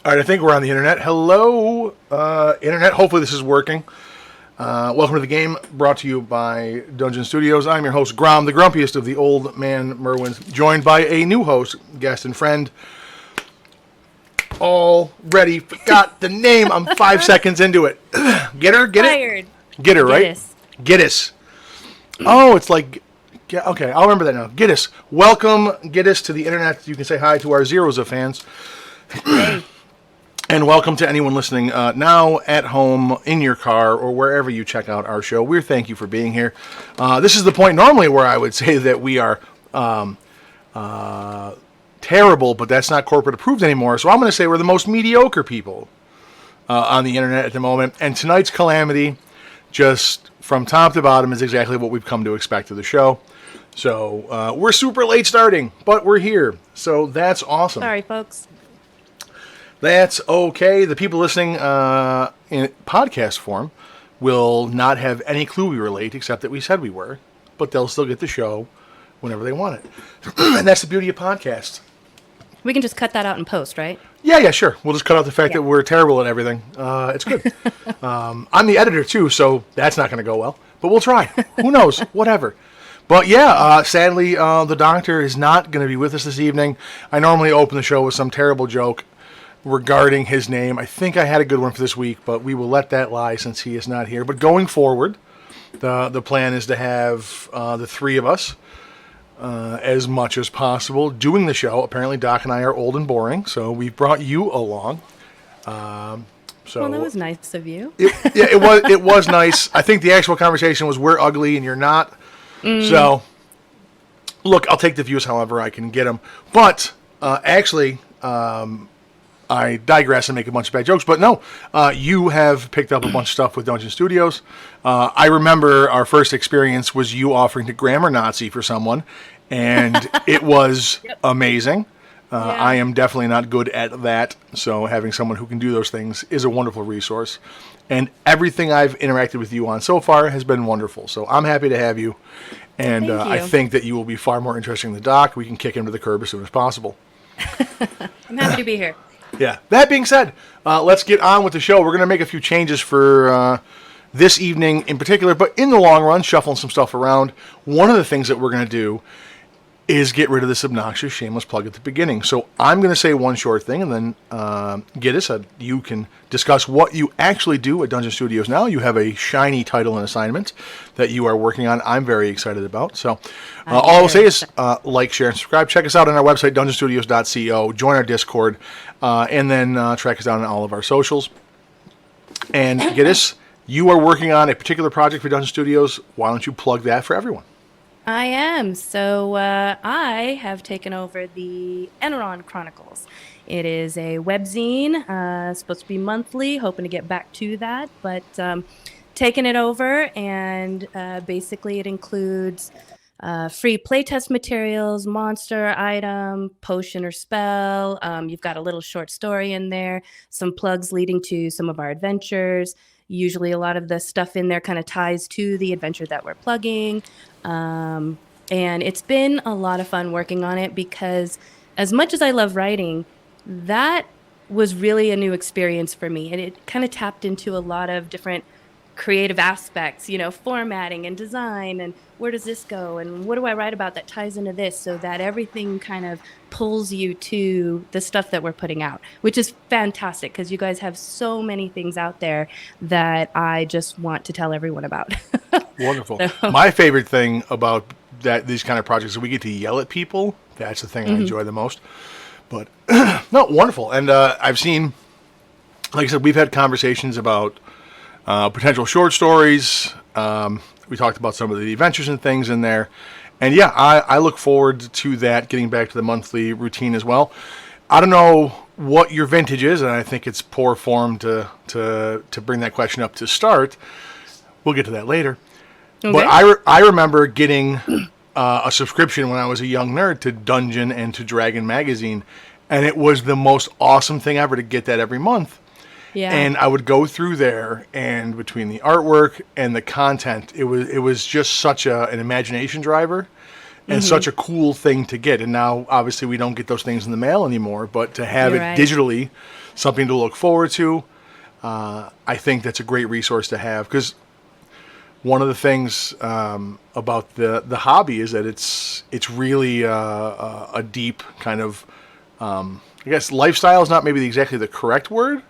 All right, I think we're on the internet. Hello, internet. Hopefully this is working. Welcome to the game, brought to you by Dungeon Studios. I'm your host, Grom, the grumpiest of the old man Merwins, joined by a new host, guest and friend. Already forgot the name. I'm 5 seconds into it. Get her? Get Fired. it? Get her, right? Giddis. Oh, it's like... Okay, I'll remember that now. Giddis. Welcome, Giddis, to the internet. You can say hi to our Zeros of fans. Hey. And welcome to anyone listening now at home, in your car, or wherever you check out our show. We thank you for being here. This is the point normally where I would say that we are terrible, but that's not corporate approved anymore. So I'm going to say we're the most mediocre people on the internet at the moment. And tonight's calamity, just from top to bottom, is exactly what we've come to expect of the show. So we're super late starting, but we're here. So that's awesome. Sorry, folks. That's okay. The people listening in podcast form will not have any clue we were late, except that we said we were. But they'll still get the show whenever they want it. And that's the beauty of podcasts. We can just cut that out in post, right? Yeah, sure. We'll just cut out the fact that we're terrible at everything. It's good. I'm the editor, too, so that's not going to go well. But we'll try. Who knows? Whatever. But yeah, sadly, the doctor is not going to be with us this evening. I normally open the show with some terrible joke regarding his name. I think I had a good one for this week, but we will let that lie since he is not here. But going forward, the plan is to have the three of us as much as possible doing the show. Apparently, Doc and I are old and boring, so we've brought you along. Well, that was nice of you. It was nice. I think the actual conversation was we're ugly and you're not. So, look, I'll take the views however I can get them. But actually, I digress and make a bunch of bad jokes, but no, you have picked up a bunch of stuff with Dungeon Studios. I remember our first experience was you offering to grammar Nazi for someone, and it was amazing. I am definitely not good at that, so having someone who can do those things is a wonderful resource. And everything I've interacted with you on so far has been wonderful, so I'm happy to have you. And Thank you. I think that you will be far more interesting than the Doc. We can kick him to the curb as soon as possible. I'm happy to be here. Yeah. That being said, let's get on with the show. We're going to make a few changes for this evening in particular, but in the long run, shuffling some stuff around. One of the things that we're going to do is get rid of this obnoxious, shameless plug at the beginning. So I'm going to say one short thing, and then Giddis, you can discuss what you actually do at Dungeon Studios now. You have a shiny title and assignment that you are working on. I'm very excited about. So all I'll say is like, share, and subscribe. Check us out on our website, dungeonstudios.co. Join our Discord, and then track us down on all of our socials. And Giddis, you are working on a particular project for Dungeon Studios. Why don't you plug that for everyone? I am. So I have taken over the Enron Chronicles. It is a webzine, supposed to be monthly, hoping to get back to that, but taking it over, and basically it includes free playtest materials, monster item, potion or spell. You've got a little short story in there, some plugs leading to some of our adventures. Usually a lot of the stuff in there kind of ties to the adventure that we're plugging. And it's been a lot of fun working on it because as much as I love writing, that was really a new experience for me. And it kind of tapped into a lot of different creative aspects, formatting and design, and where does this go, and what do I write about that ties into this, so that everything kind of pulls you to the stuff that we're putting out, which is fantastic because you guys have so many things out there that I just want to tell everyone about. Wonderful. So. My favorite thing about these kind of projects is we get to yell at people. That's the thing I enjoy the most. But no, wonderful. And I've seen, like I said, we've had conversations about potential short stories. We talked about some of the adventures and things in there. And yeah, I look forward to that, getting back to the monthly routine as well. I don't know what your vintage is, and I think it's poor form to bring that question up to start. We'll get to that later. Okay. But I remember getting a subscription when I was a young nerd to Dungeon and to Dragon magazine, and it was the most awesome thing ever to get that every month. Yeah. And I would go through there, and between the artwork and the content, it was just such an imagination driver and such a cool thing to get. And now, obviously, we don't get those things in the mail anymore, but to have You're it right. digitally, something to look forward to, I think that's a great resource to have. Because one of the things about the hobby is that it's really a deep kind of, I guess lifestyle is not maybe exactly the correct word,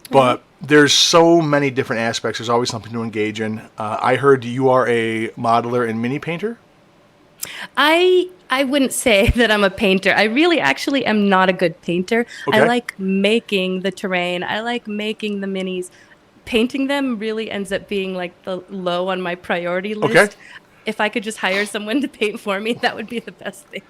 but there's so many different aspects. There's always something to engage in. I heard you are a modeler and mini painter. I wouldn't say that I'm a painter. I really actually am not a good painter. Okay. I like making the terrain. I like making the minis. Painting them really ends up being like the low on my priority list. Okay. If I could just hire someone to paint for me, that would be the best thing.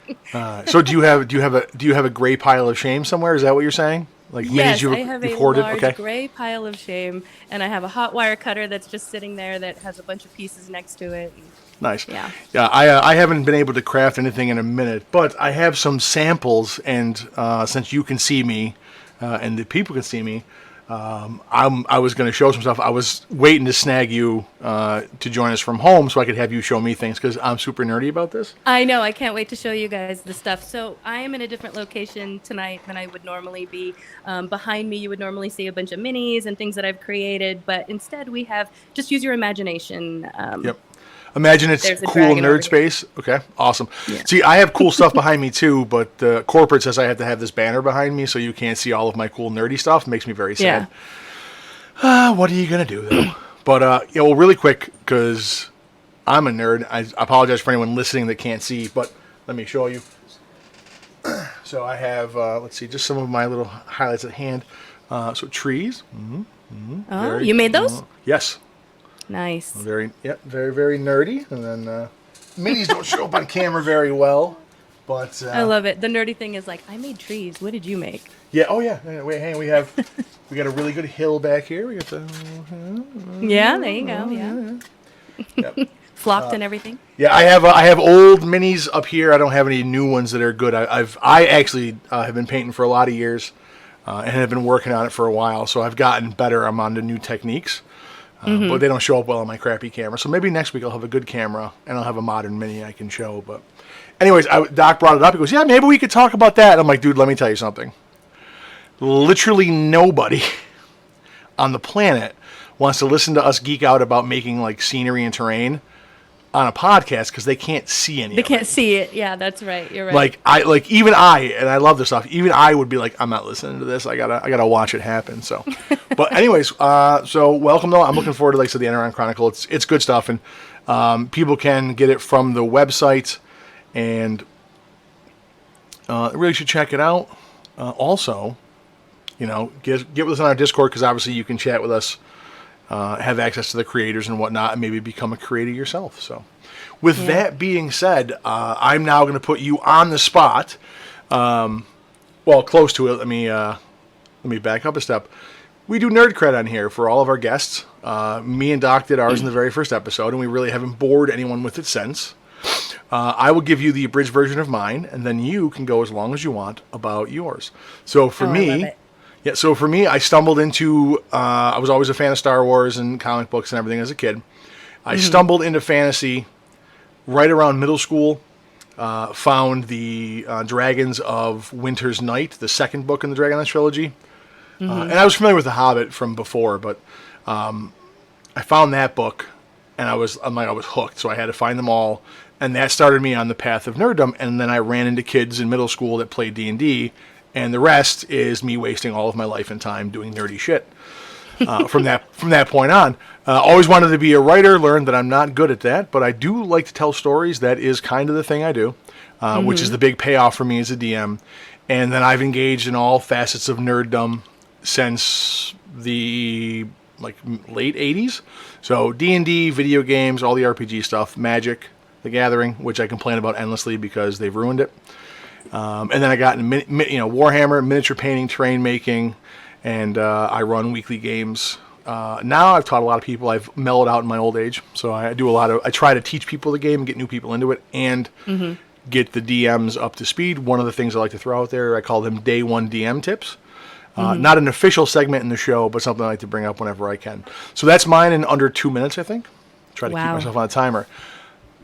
So do you have a gray pile of shame somewhere? Is that what you're saying? Like Yes, minis I have you've a hoarded? large Okay. gray pile of shame, and I have a hot wire cutter that's just sitting there that has a bunch of pieces next to it. Nice. Yeah. Yeah. I haven't been able to craft anything in a minute, but I have some samples, and since you can see me, and the people can see me, I was going to show some stuff. I was waiting to snag you to join us from home so I could have you show me things because I'm super nerdy about this. I know. I can't wait to show you guys the stuff. So I am in a different location tonight than I would normally be. Behind me, you would normally see a bunch of minis and things that I've created, but instead we have just use your imagination. Yep. Imagine it's There's a cool dragon over nerd here. space. Okay, awesome. Yeah. See, I have cool stuff behind me too, but corporate says I have to have this banner behind me so you can't see all of my cool nerdy stuff. It makes me very sad. What are you gonna do though? But well, really quick because I'm a nerd. I apologize for anyone listening that can't see, but let me show you. So I have let's see, just some of my little highlights at hand. So trees. Oh, you made those? Yes. Nice. Very very nerdy. And then minis don't show up on camera very well, but I love it. The nerdy thing is like, I made trees. What did you make? yeah. Oh yeah. Wait, hang on. We got a really good hill back here. We got the Yeah, there you go. Yeah. Yep. Flopped and everything. Yeah, I have old minis up here. I don't have any new ones that are good. I actually have been painting for a lot of years, and have been working on it for a while. So I've gotten better. I'm on to new techniques. But they don't show up well on my crappy camera. So maybe next week I'll have a good camera and I'll have a modern mini I can show. But anyways, Doc brought it up. He goes, yeah, maybe we could talk about that. I'm like, dude, let me tell you something. Literally nobody on the planet wants to listen to us geek out about making like scenery and terrain on a podcast because they can't see any They of can't it. see it. Yeah, that's right. You're right. Even I, and I love this stuff. Even I would be like, I'm not listening to this. I gotta watch it happen. So, but anyways, so welcome though. I'm looking forward to, like I said, the Enron Chronicle. It's good stuff, and people can get it from the website, and really should check it out. Also, get with us on our Discord because obviously you can chat with us. Have access to the creators and whatnot, and maybe become a creator yourself. So, with that being said, I'm now going to put you on the spot. Well, close to it. Let me back up a step. We do Nerd Cred on here for all of our guests. Me and Doc did ours in the very first episode, and we really haven't bored anyone with it since. I will give you the abridged version of mine, and then you can go as long as you want about yours. So for I love me. it. Yeah, so for me, I stumbled into, I was always a fan of Star Wars and comic books and everything as a kid. I stumbled into fantasy right around middle school, found the Dragons of Winter's Night, the second book in the Dragonlance trilogy. And I was familiar with The Hobbit from before, but I found that book, and I was hooked, so I had to find them all. And that started me on the path of nerddom, and then I ran into kids in middle school that played D&D, and the rest is me wasting all of my life and time doing nerdy shit. From that point on, always wanted to be a writer. Learned that I'm not good at that, but I do like to tell stories. That is kind of the thing I do, which is the big payoff for me as a DM. And then I've engaged in all facets of nerddom since the late '80s. So D&D, video games, all the RPG stuff, Magic, The Gathering, which I complain about endlessly because they've ruined it. And then I got into Warhammer, miniature painting, terrain making, and I run weekly games. Now I've taught a lot of people. I've mellowed out in my old age, so I try to teach people the game and get new people into it, and get the DMs up to speed. One of the things I like to throw out there, I call them day one DM tips. Not an official segment in the show, but something I like to bring up whenever I can. So that's mine in under 2 minutes, I think. Try to keep Wow. myself on a timer.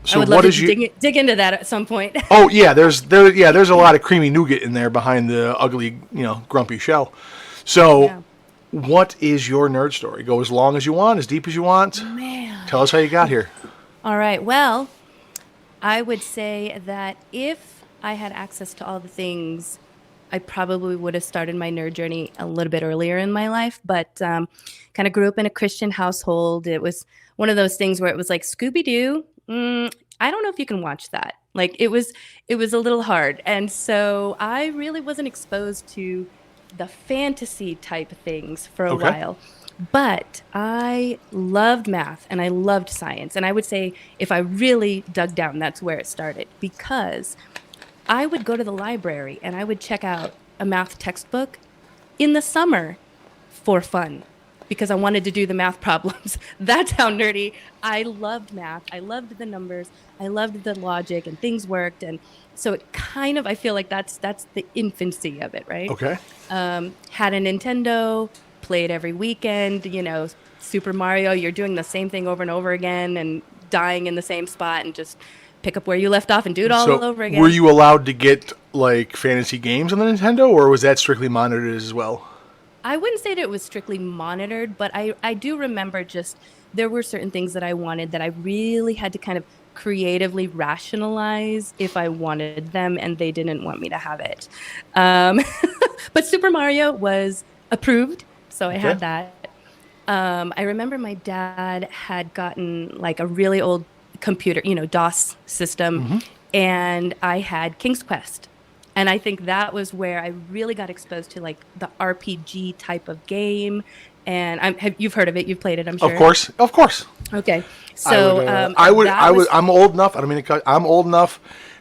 I So would love what to is your? dig into that at some point. Oh yeah, there's a lot of creamy nougat in there behind the ugly, grumpy shell. So Yeah. what is your nerd story? Go as long as you want, as deep as you want. Man. Tell us how you got here. All right. Well, I would say that if I had access to all the things, I probably would have started my nerd journey a little bit earlier in my life, but kind of grew up in a Christian household. It was one of those things where it was like Scooby Doo. I don't know if you can watch that. Like it was a little hard, and so I really wasn't exposed to the fantasy type things for a Okay. while. But I loved math and I loved science. And I would say if I really dug down, that's where it started because I would go to the library and I would check out a math textbook in the summer for fun because I wanted to do the math problems. That's how nerdy. I loved math. I loved the numbers. I loved the logic and things worked. And so it kind of, I feel like that's the infancy of it, right? Okay. Had a Nintendo, played every weekend, Super Mario, you're doing the same thing over and over again and dying in the same spot and just pick up where you left off and do it all So over again. were you allowed to get like fantasy games on the Nintendo, or was that strictly monitored as well? I wouldn't say that it was strictly monitored, but I do remember just there were certain things that I wanted that I really had to kind of creatively rationalize if I wanted them and they didn't want me to have it. Um, but Super Mario was approved, so I Okay. had that. I remember my dad had gotten like a really old computer, DOS system, and I had King's Quest. And I think that was where I really got exposed to like the RPG type of game. And you've heard of it, you've played it, I'm Of sure. course, of course. Okay, so I that would. was I'm old enough. I don't mean to cut. I'm old enough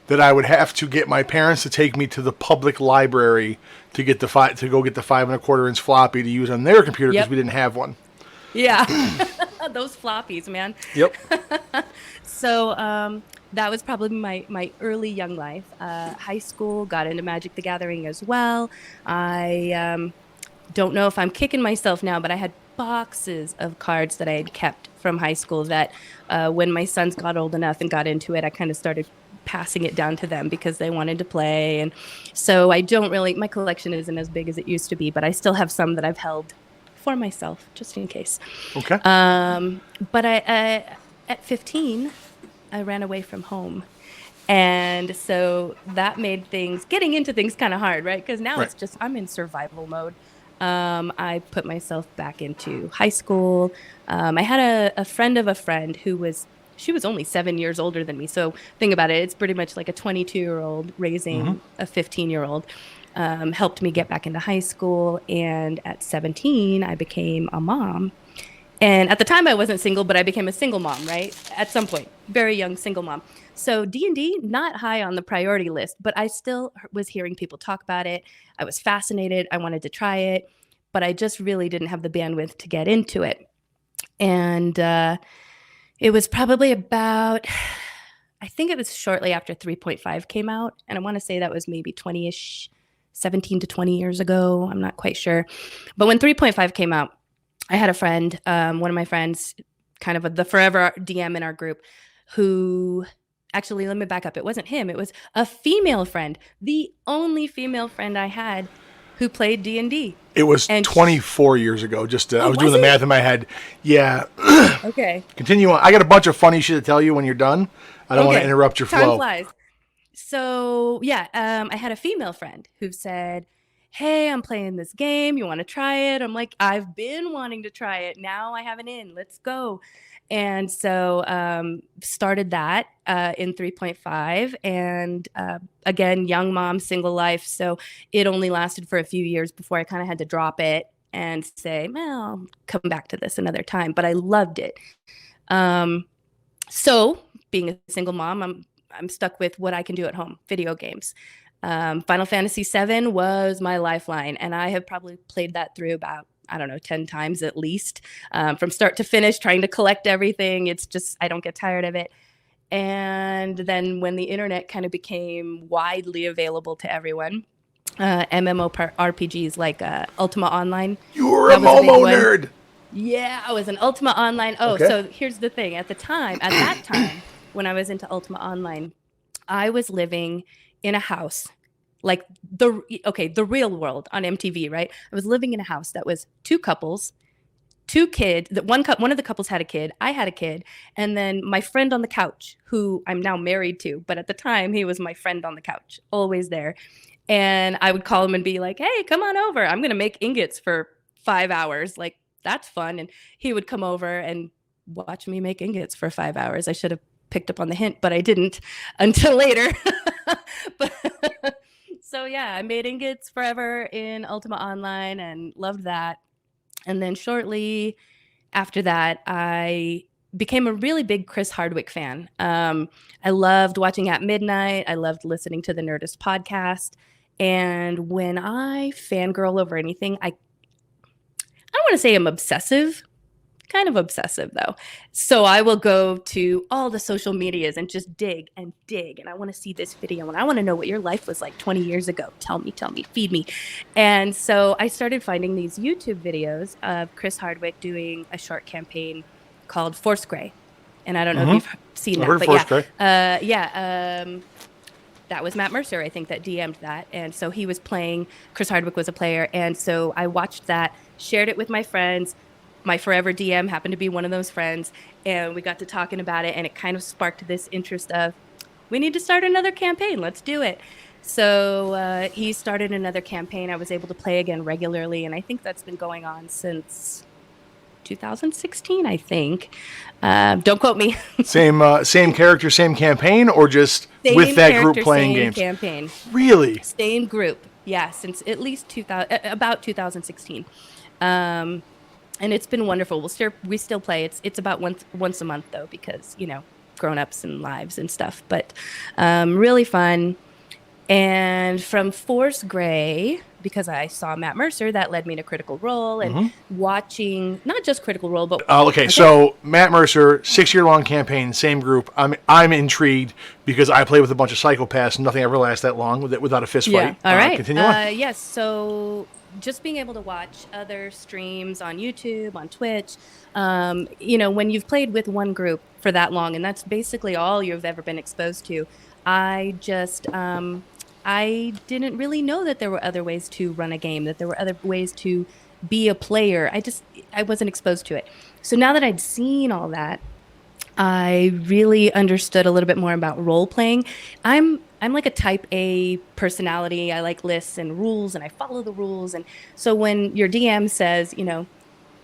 that I would have to get my parents to take me to the public library to get to go get the 5.25 inch floppy to use on their computer because yep, we didn't have one. yeah, those floppies, man. Yep. So that was probably my early young life. High school, got into Magic the Gathering as well. I don't know if I'm kicking myself now, but I had boxes of cards that I had kept from high school that when my sons got old enough and got into it, I kind of started passing it down to them because they wanted to play. And so I don't really, my collection isn't as big as it used to be, but I still have some that I've held for myself just in case. Okay. But at 15, I ran away from home. And so that made getting into things kind of hard, right? Because now Right. it's just, I'm in survival mode. I put myself back into high school. I had a friend of a friend she was only 7 years older than me. So think about it. It's pretty much like a 22-year-old raising a 15-year-old. Helped me get back into high school. And at 17, I became a mom. And at the time I wasn't single, but I became a single mom, right? At some point, very young single mom. So D&D, not high on the priority list, but I still was hearing people talk about it. I was fascinated. I wanted to try it, but I just really didn't have the bandwidth to get into it. And it was probably about, I think it was shortly after 3.5 came out. And I want to say that was maybe 20-ish, 17 to 20 years ago. I'm not quite sure. But when 3.5 came out, I had a friend, one of my friends, kind of the forever DM in our group, who actually, let me back up. It wasn't him. It was a female friend, the only female friend I had who played D&D. It was And 24 years ago. I was doing was the it? math in my head. Yeah. Okay. Continue on. I got a bunch of funny shit to tell you when you're done. I don't want to interrupt your Time flow. flies. So yeah, I had a female friend who said, "Hey, I'm playing this game. You want to try it?" I'm like, "I've been wanting to try it. Now I have an in. Let's go." And so started that in 3.5. And again, young mom, single life. So it only lasted for a few years before I kind of had to drop it and say, well, I'll come back to this another time. But I loved it. So being a single mom, I'm stuck with what I can do at home, video games. Final Fantasy VII was my lifeline, and I have probably played that through about, I don't know, 10 times at least, from start to finish, trying to collect everything. It's just, I don't get tired of it. And then when the internet kind of became widely available to everyone, MMORPGs like Ultima Online. You were a That was a big Momo one. nerd. Yeah, I was an Ultima Online. Oh, Okay. so here's the thing. At that time, when I was into Ultima Online, I was living in a house like the real world on MTV, right? I was living in a house that was two couples, two kids. One of the couples had a kid. I had a kid, and then my friend on the couch, who I'm now married to, but at the time he was my friend on the couch, always there. And I would call him and be like, "Hey, come on over. I'm gonna make ingots for 5 hours. Like that's fun." And he would come over and watch me make ingots for 5 hours. I should have picked up on the hint, but I didn't until later. But so yeah, I made ingots forever in Ultima Online and loved that. And then shortly after that, I became a really big Chris Hardwick fan. I loved watching At Midnight. I loved listening to the Nerdist podcast. And when I fangirl over anything, I don't want to say I'm obsessive, kind of obsessive though. So I will go to all the social medias and just dig and dig. And I want to see this video and I want to know what your life was like 20 years ago. Tell me, feed me. And so I started finding these YouTube videos of Chris Hardwick doing a short campaign called Force Grey. And I don't know if you've seen that, but that was Matt Mercer, I think, that DM'd that. And so he was playing, Chris Hardwick was a player. And so I watched that, shared it with my friends. My forever DM happened to be one of those friends. And we got to talking about it. And it kind of sparked this interest of, we need to start another campaign. Let's do it. So he started another campaign. I was able to play again regularly. And I think that's been going on since 2016, I think. Don't quote me. Same character, same campaign, or just Same with that character, group playing same games? Campaign. Really? Same group. Yeah, since at least about 2016. And it's been wonderful. We still play. It's about once a month though, because grown-ups and lives and stuff. But really fun. And from Force Grey, because I saw Matt Mercer, that led me to Critical Role and watching not just Critical Role, but okay. So Matt Mercer, 6-year-long campaign, same group. I'm intrigued because I play with a bunch of psychopaths. Nothing ever lasts that long without a fist fight. All right. Continue on. Yes. So just being able to watch other streams on YouTube, on Twitch, when you've played with one group for that long, and that's basically all you've ever been exposed to, I just I didn't really know that there were other ways to run a game, that there were other ways to be a player. I wasn't exposed to it. So now that I'd seen all that, I really understood a little bit more about role playing. I'm like a type A personality. I like lists and rules and I follow the rules. And so when your DM says,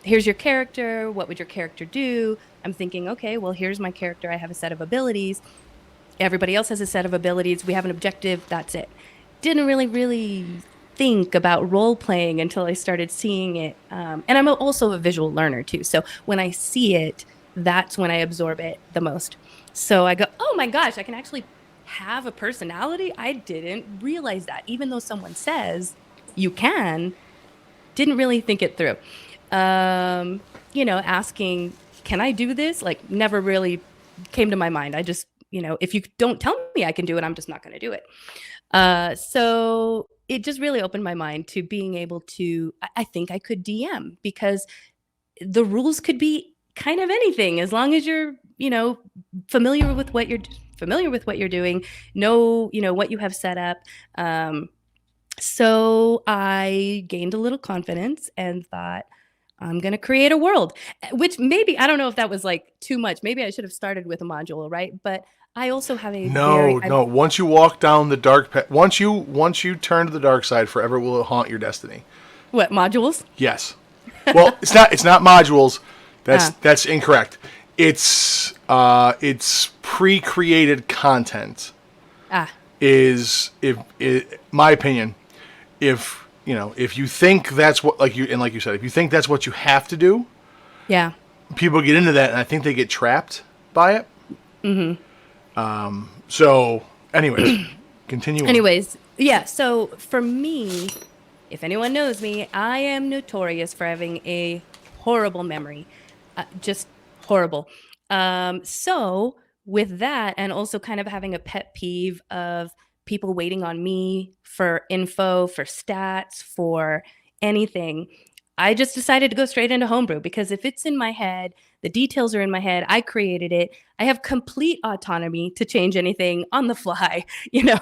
here's your character, what would your character do? I'm thinking, okay, well, here's my character. I have a set of abilities. Everybody else has a set of abilities. We have an objective. That's it. Didn't really think about role playing until I started seeing it. And I'm also a visual learner too. So when I see it, that's when I absorb it the most. So I go, oh my gosh, I can actually have a personality. I didn't realize that. Even though someone says you can, didn't really think it through. Asking, can I do this? Like never really came to my mind. I just, if you don't tell me I can do it, I'm just not going to do it. So it just really opened my mind to being able to, I think I could DM because the rules could be kind of anything as long as you're, familiar with what you're doing, know, what you have set up. So I gained a little confidence and thought, I'm going to create a world, which maybe, I don't know if that was like too much. Maybe I should have started with a module, right? But I also have a no. Once you walk down the dark path, once you turn to the dark side, forever will it haunt your destiny. What, modules? Yes. Well, it's not modules. That's incorrect. It's pre-created content. Is my opinion. If you think that's what like you said, if you think that's what you have to do, yeah, people get into that, and I think they get trapped by it. Mm-hmm. So, continue. Anyways, yeah. So for me, if anyone knows me, I am notorious for having a horrible memory, just horrible. So with that, and also kind of having a pet peeve of people waiting on me for info, for stats, for anything, I just decided to go straight into homebrew because if it's in my head, the details are in my head, I created it, I have complete autonomy to change anything on the fly.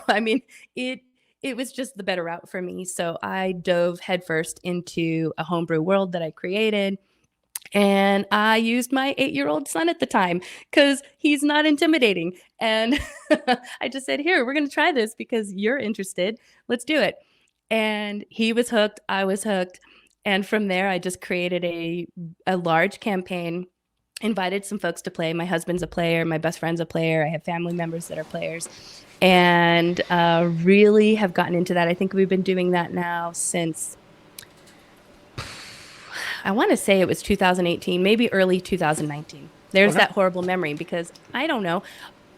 I mean, it it was just the better route for me. So I dove headfirst into a homebrew world that I created. And I used my 8-year-old son at the time because he's not intimidating. And I just said, here, we're going to try this because you're interested. Let's do it. And he was hooked. I was hooked. And from there, I just created a large campaign, invited some folks to play. My husband's a player. My best friend's a player. I have family members that are players. And really have gotten into that. I think we've been doing that now since I want to say it was 2018, maybe early 2019. There's Okay. that horrible memory because I don't know.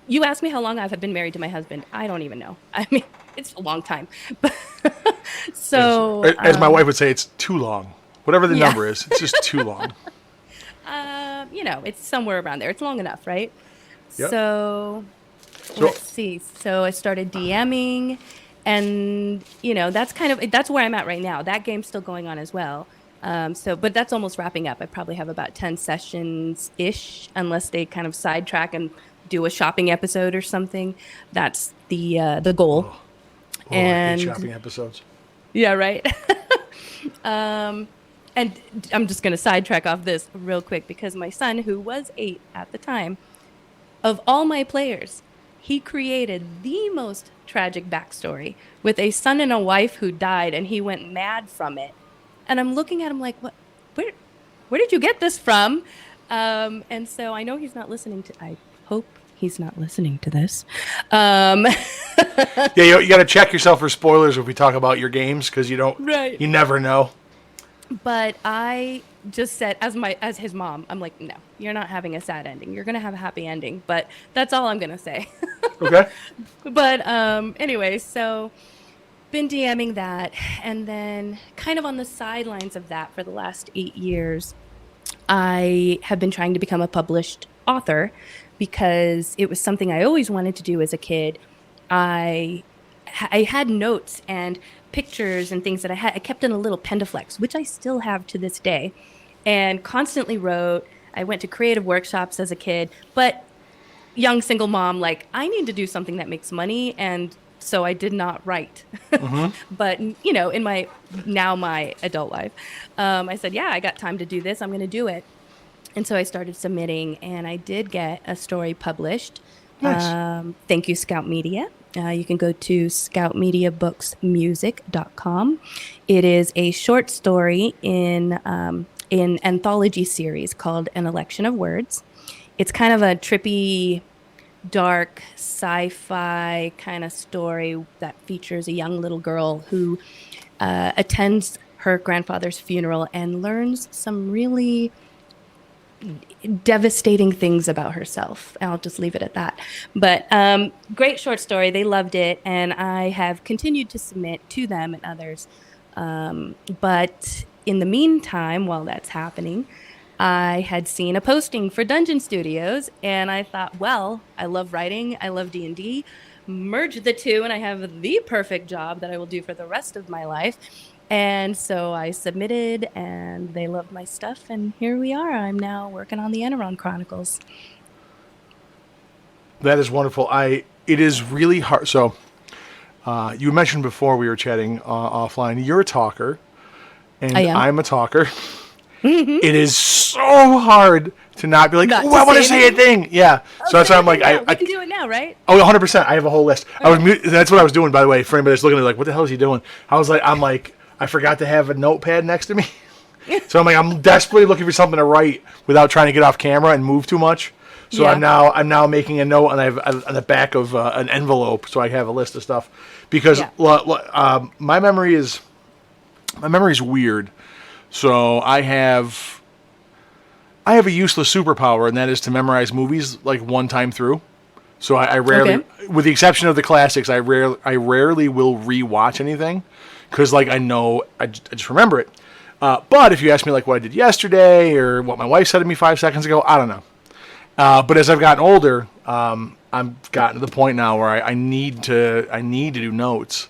You asked me how long I've been married to my husband. I don't even know. I mean, it's a long time. But so, As my wife would say, it's too long. Whatever the yeah, number is, it's just too long. it's somewhere around there. It's long enough, right? Yep. So So let's see. So I started DMing, and that's where I'm at right now. That game's still going on as well. But that's almost wrapping up. I probably have about 10 sessions ish, unless they kind of sidetrack and do a shopping episode or something. That's the goal. I hate And shopping episodes. yeah, right. And I'm just going to sidetrack off this real quick because my son, who was 8 at the time, of all my players, he created the most tragic backstory with a son and a wife who died, and he went mad from it. And I'm looking at him like, what? Where did you get this from? And so I know he's not listening to. I hope he's not listening to this. Um, Yeah, you got to check yourself for spoilers if we talk about your games because Right. you never know. But I just said, as his mom, I'm like, no, you're not having a sad ending. You're gonna have a happy ending. But that's all I'm gonna say. Okay. But anyway, so been DMing that, and then kind of on the sidelines of that for the last 8 years, I have been trying to become a published author because it was something I always wanted to do as a kid. I I had notes and pictures and things that I kept in a little Pendaflex, which I still have to this day, and constantly wrote. I went to creative workshops as a kid, but young single mom, like I need to do something that makes money, and so I did not write. But in my adult life, I said, yeah, I got time to do this. I'm going to do it. And so I started submitting, and I did get a story published. Nice. Thank you, Scout Media. You can go to scoutmediabooksmusic.com. It is a short story in anthology series called An Election of Words. It's kind of a trippy, dark sci-fi kind of story that features a young little girl who attends her grandfather's funeral and learns some really devastating things about herself. I'll just leave it at that. But great short story. They loved it, and I have continued to submit to them and others. But in the meantime, while that's happening, I had seen a posting for Dungeon Studios, and I thought, well, I love writing, I love D&D. Merge the two, and I have the perfect job that I will do for the rest of my life. And so I submitted, and they loved my stuff, and here we are. I'm now working on the Eneron Chronicles. That is wonderful. It is really hard. So, you mentioned before we were chatting offline, you're a talker, and I am. I'm a talker. It is so hard to not be like, Not oh, to I want to say say a thing. Yeah. So that's why I'm like, we can do it now, right? Oh, 100%. I have a whole list. That's what I was doing, by the way. For anybody that's looking at it, like, what the hell is he doing? I'm like, I forgot to have a notepad next to me. So I'm desperately looking for something to write without trying to get off camera and move too much. So Yeah. I'm now making a note, and I have on the back of an envelope, so I have a list of stuff. Because Yeah. my memory is weird. So I have a useless superpower, and that is to memorize movies like one time through. So I rarely, Okay. with the exception of the classics, I rarely will rewatch anything because like I know I just remember it. But if you ask me like what I did yesterday or what my wife said to me 5 seconds ago, I don't know. But as I've gotten older, I've gotten to the point now where I need to do notes.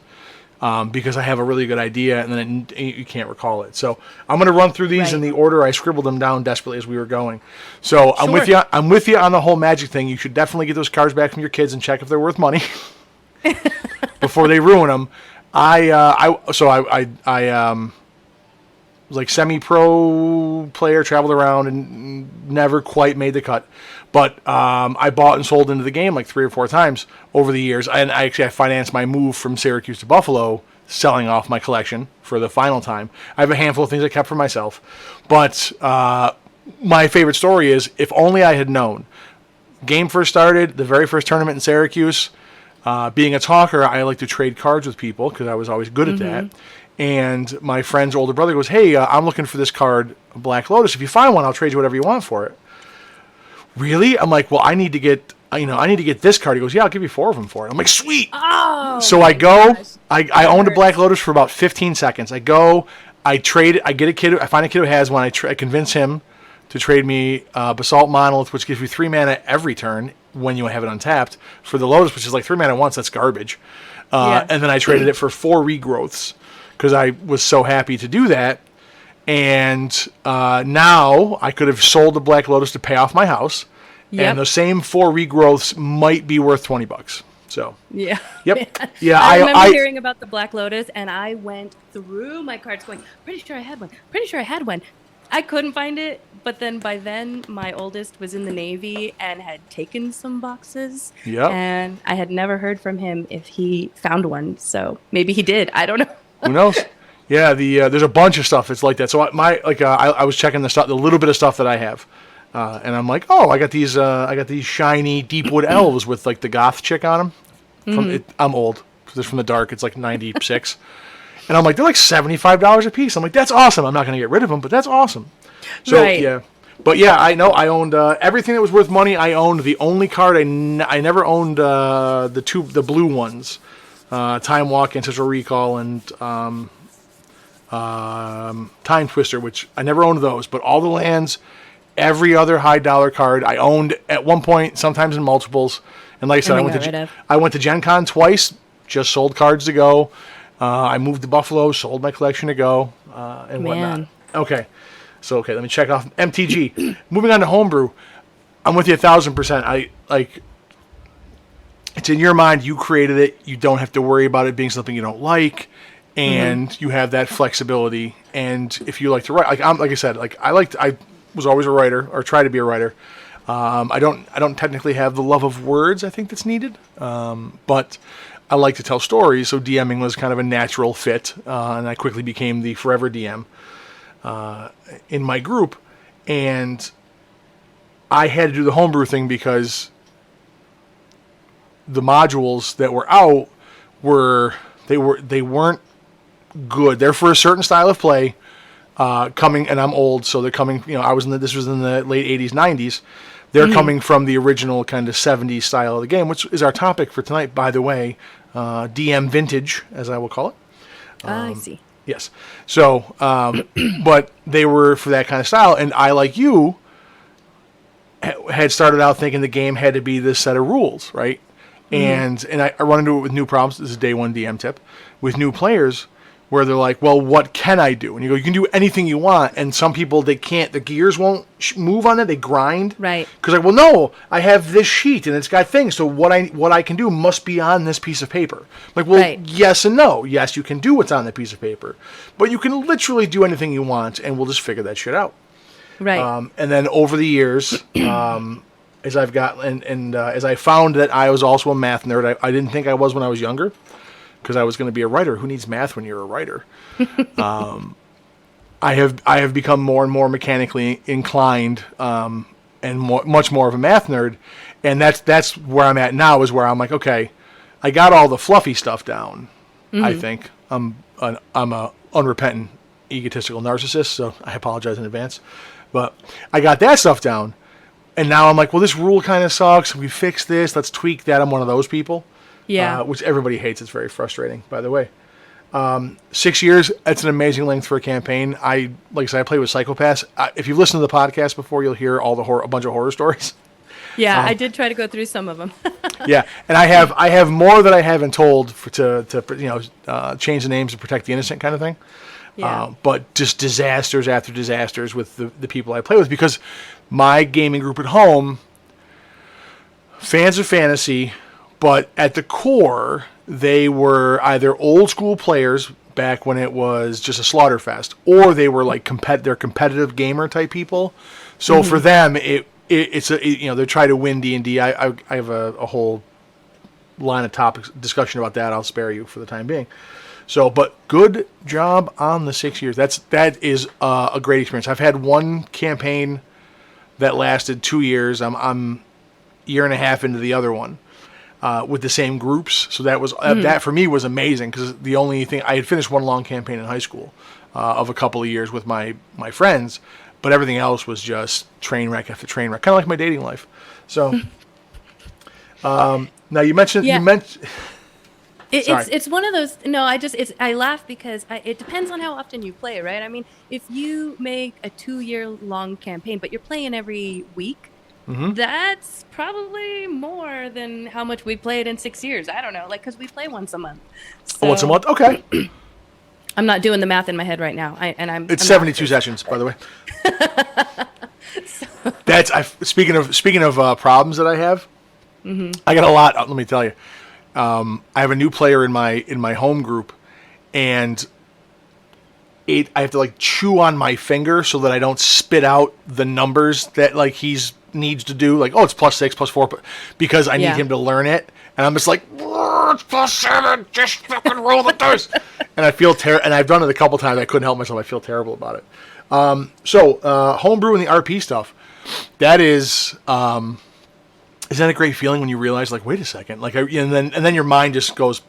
because I have a really good idea, and then you can't recall it. So I'm going to run through these in the order I scribbled them down desperately as we were going. So I'm with you. I'm with you on the whole Magic thing. You should definitely get those cards back from your kids and check if they're worth money before they ruin them. I was like semi-pro player, traveled around and never quite made the cut. But I bought and sold into the game like 3 or 4 times over the years. And I financed my move from Syracuse to Buffalo, selling off my collection for the final time. I have a handful of things I kept for myself. But my favorite story is, if only I had known. Game first started, the very first tournament in Syracuse. Being a talker, I like to trade cards with people because I was always good at that. And my friend's older brother goes, hey, I'm looking for this card, Black Lotus. If you find one, I'll trade you whatever you want for it. Really? I'm like, well, I need to get this card. He goes, yeah, I'll give you 4 of them for it. I'm like, sweet. Oh, so I go, I owned a Black Lotus for about 15 seconds. I go, I trade, I get a kid, I find a kid who has one. I convince him to trade me Basalt Monolith, which gives you 3 mana every turn when you have it untapped, for the Lotus, which is like 3 mana once. That's garbage. And then I traded it for 4 regrowths because I was so happy to do that. And now I could have sold the Black Lotus to pay off my house, and the same 4 regrowths might be worth $20. So yeah, yep, man. yeah. I remember hearing about the Black Lotus, and I went through my cards going, pretty sure I had one. I couldn't find it, but then by then my oldest was in the Navy and had taken some boxes. Yep. And I had never heard from him if he found one. So maybe he did. I don't know. Who knows? Yeah, there's a bunch of stuff that's like that. So I was checking the little bit of stuff that I have, and I'm like, oh, I got these shiny Deepwood elves with like the goth chick on them. I'm old. This is from the dark. It's like 96, and I'm like, they're like $75 a piece. I'm like, that's awesome. I'm not going to get rid of them, but that's awesome. So yeah, but yeah, I know I owned everything that was worth money. I owned the only card I never owned the blue ones, Time Walk, Ancestral Recall, and Time Twister, which I never owned those, but all the lands, every other high dollar card I owned at one point, sometimes in multiples. And like I said, I went to Gen Con twice, just sold cards to go. I moved to Buffalo, sold my collection to go, and whatnot. Okay, let me check off MTG. Moving on to homebrew, I'm with you 1,000%. It's in your mind. You created it. You don't have to worry about it being something you don't like. And you have that flexibility. And if you like to write, I was always a writer, or try to be a writer. I don't technically have the love of words I think that's needed, but I like to tell stories. So DMing was kind of a natural fit, and I quickly became the forever DM in my group. And I had to do the homebrew thing because the modules that were out weren't good. They're for a certain style of play, coming, and I'm old, so they're coming. This was in the late '80s, '90s. They're coming from the original kind of '70s style of the game, which is our topic for tonight, by the way. DM vintage, as I will call it. I see. Yes. So, but they were for that kind of style, and I, like you, had started out thinking the game had to be this set of rules, right? And I run into it with new problems. This is day one DM tip with new players, where they're like, well, what can I do? And you go, you can do anything you want. And some people, they can't, the gears won't move on it. They grind. Right. Because like, well, no, I have this sheet and it's got things. So what I can do must be on this piece of paper. Like, well, yes and no. Yes, you can do what's on that piece of paper. But you can literally do anything you want, and we'll just figure that shit out. Right. And then over the years, as I've got, as I found that I was also a math nerd, I didn't think I was when I was younger, because I was going to be a writer. Who needs math when you're a writer? I have become more and more mechanically inclined, and much more of a math nerd, and that's where I'm at now. Is where I'm like, okay, I got all the fluffy stuff down. I think I'm a unrepentant, egotistical narcissist, so I apologize in advance, but I got that stuff down, and now I'm like, well, this rule kind of sucks. We fix this. Let's tweak that. I'm one of those people. Yeah, which everybody hates. It's very frustrating, by the way. 6 years, that's an amazing length for a campaign. Like I said, I play with Psychopaths. If you've listened to the podcast before, you'll hear a bunch of horror stories. Yeah, I did try to go through some of them. Yeah, and I have more that I haven't told to change the names and protect the innocent kind of thing. Yeah. But just disasters after disasters with the people I play with, because my gaming group at home, fans of fantasy, but at the core, they were either old school players back when it was just a Slaughterfest, or they were like they're competitive gamer type people. So for them, they try to win D&D. I have a whole line of topics discussion about that. I'll spare you for the time being. So, but good job on the 6 years. That is a great experience. I've had one campaign that lasted 2 years. I'm year and a half into the other one with the same groups. So that was that for me was amazing, because the only thing I had finished one long campaign in high school of a couple of years with my friends, but everything else was just train wreck after train wreck, kind of like my dating life. So now you mentioned Sorry. It's one of those. No, I laugh because it depends on how often you play, right? I mean, if you make a 2-year long campaign, but you're playing every week, that's probably more than how much we played in 6 years. I don't know, like, because we play once a month. So once a month, okay. I'm not doing the math in my head right now. It's 72 sessions, by the way. Speaking of problems that I have. I got a lot. Let me tell you. I have a new player in my home group, and I have to like chew on my finger so that I don't spit out the numbers that like he's needs to do. Like, oh, it's +6, +4, because I need him to learn it. And I'm just like, it's +7. Just fucking roll the dice. And I feel terrible. And I've done it a couple times. I couldn't help myself. I feel terrible about it. Homebrew and the RP stuff. That is. Isn't that a great feeling when you realize, like, wait a second, like, and then your mind just goes,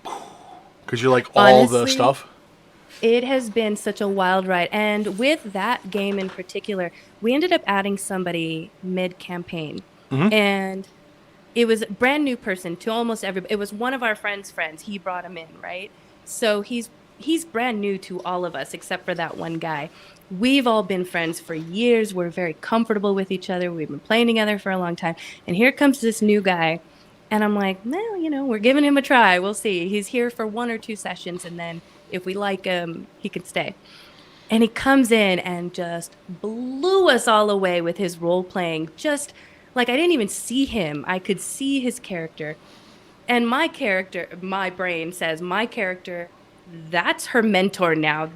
because you're like all the stuff. It has been such a wild ride, and with that game in particular, we ended up adding somebody mid-campaign, and it was a brand new person to almost everybody. It was one of our friends' friends. He brought him in, right? So he's brand new to all of us except for that one guy. We've all been friends for years. We're very comfortable with each other. We've been playing together for a long time. And here comes this new guy. And I'm like, well, we're giving him a try. We'll see. He's here for 1 or 2 sessions. And then if we like him, he can stay. And he comes in and just blew us all away with his role playing. Just like, I didn't even see him. I could see his character. And my brain says, my character, that's her mentor now.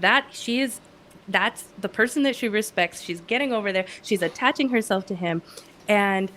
That's the person that she respects. She's getting over there. She's attaching herself to him. And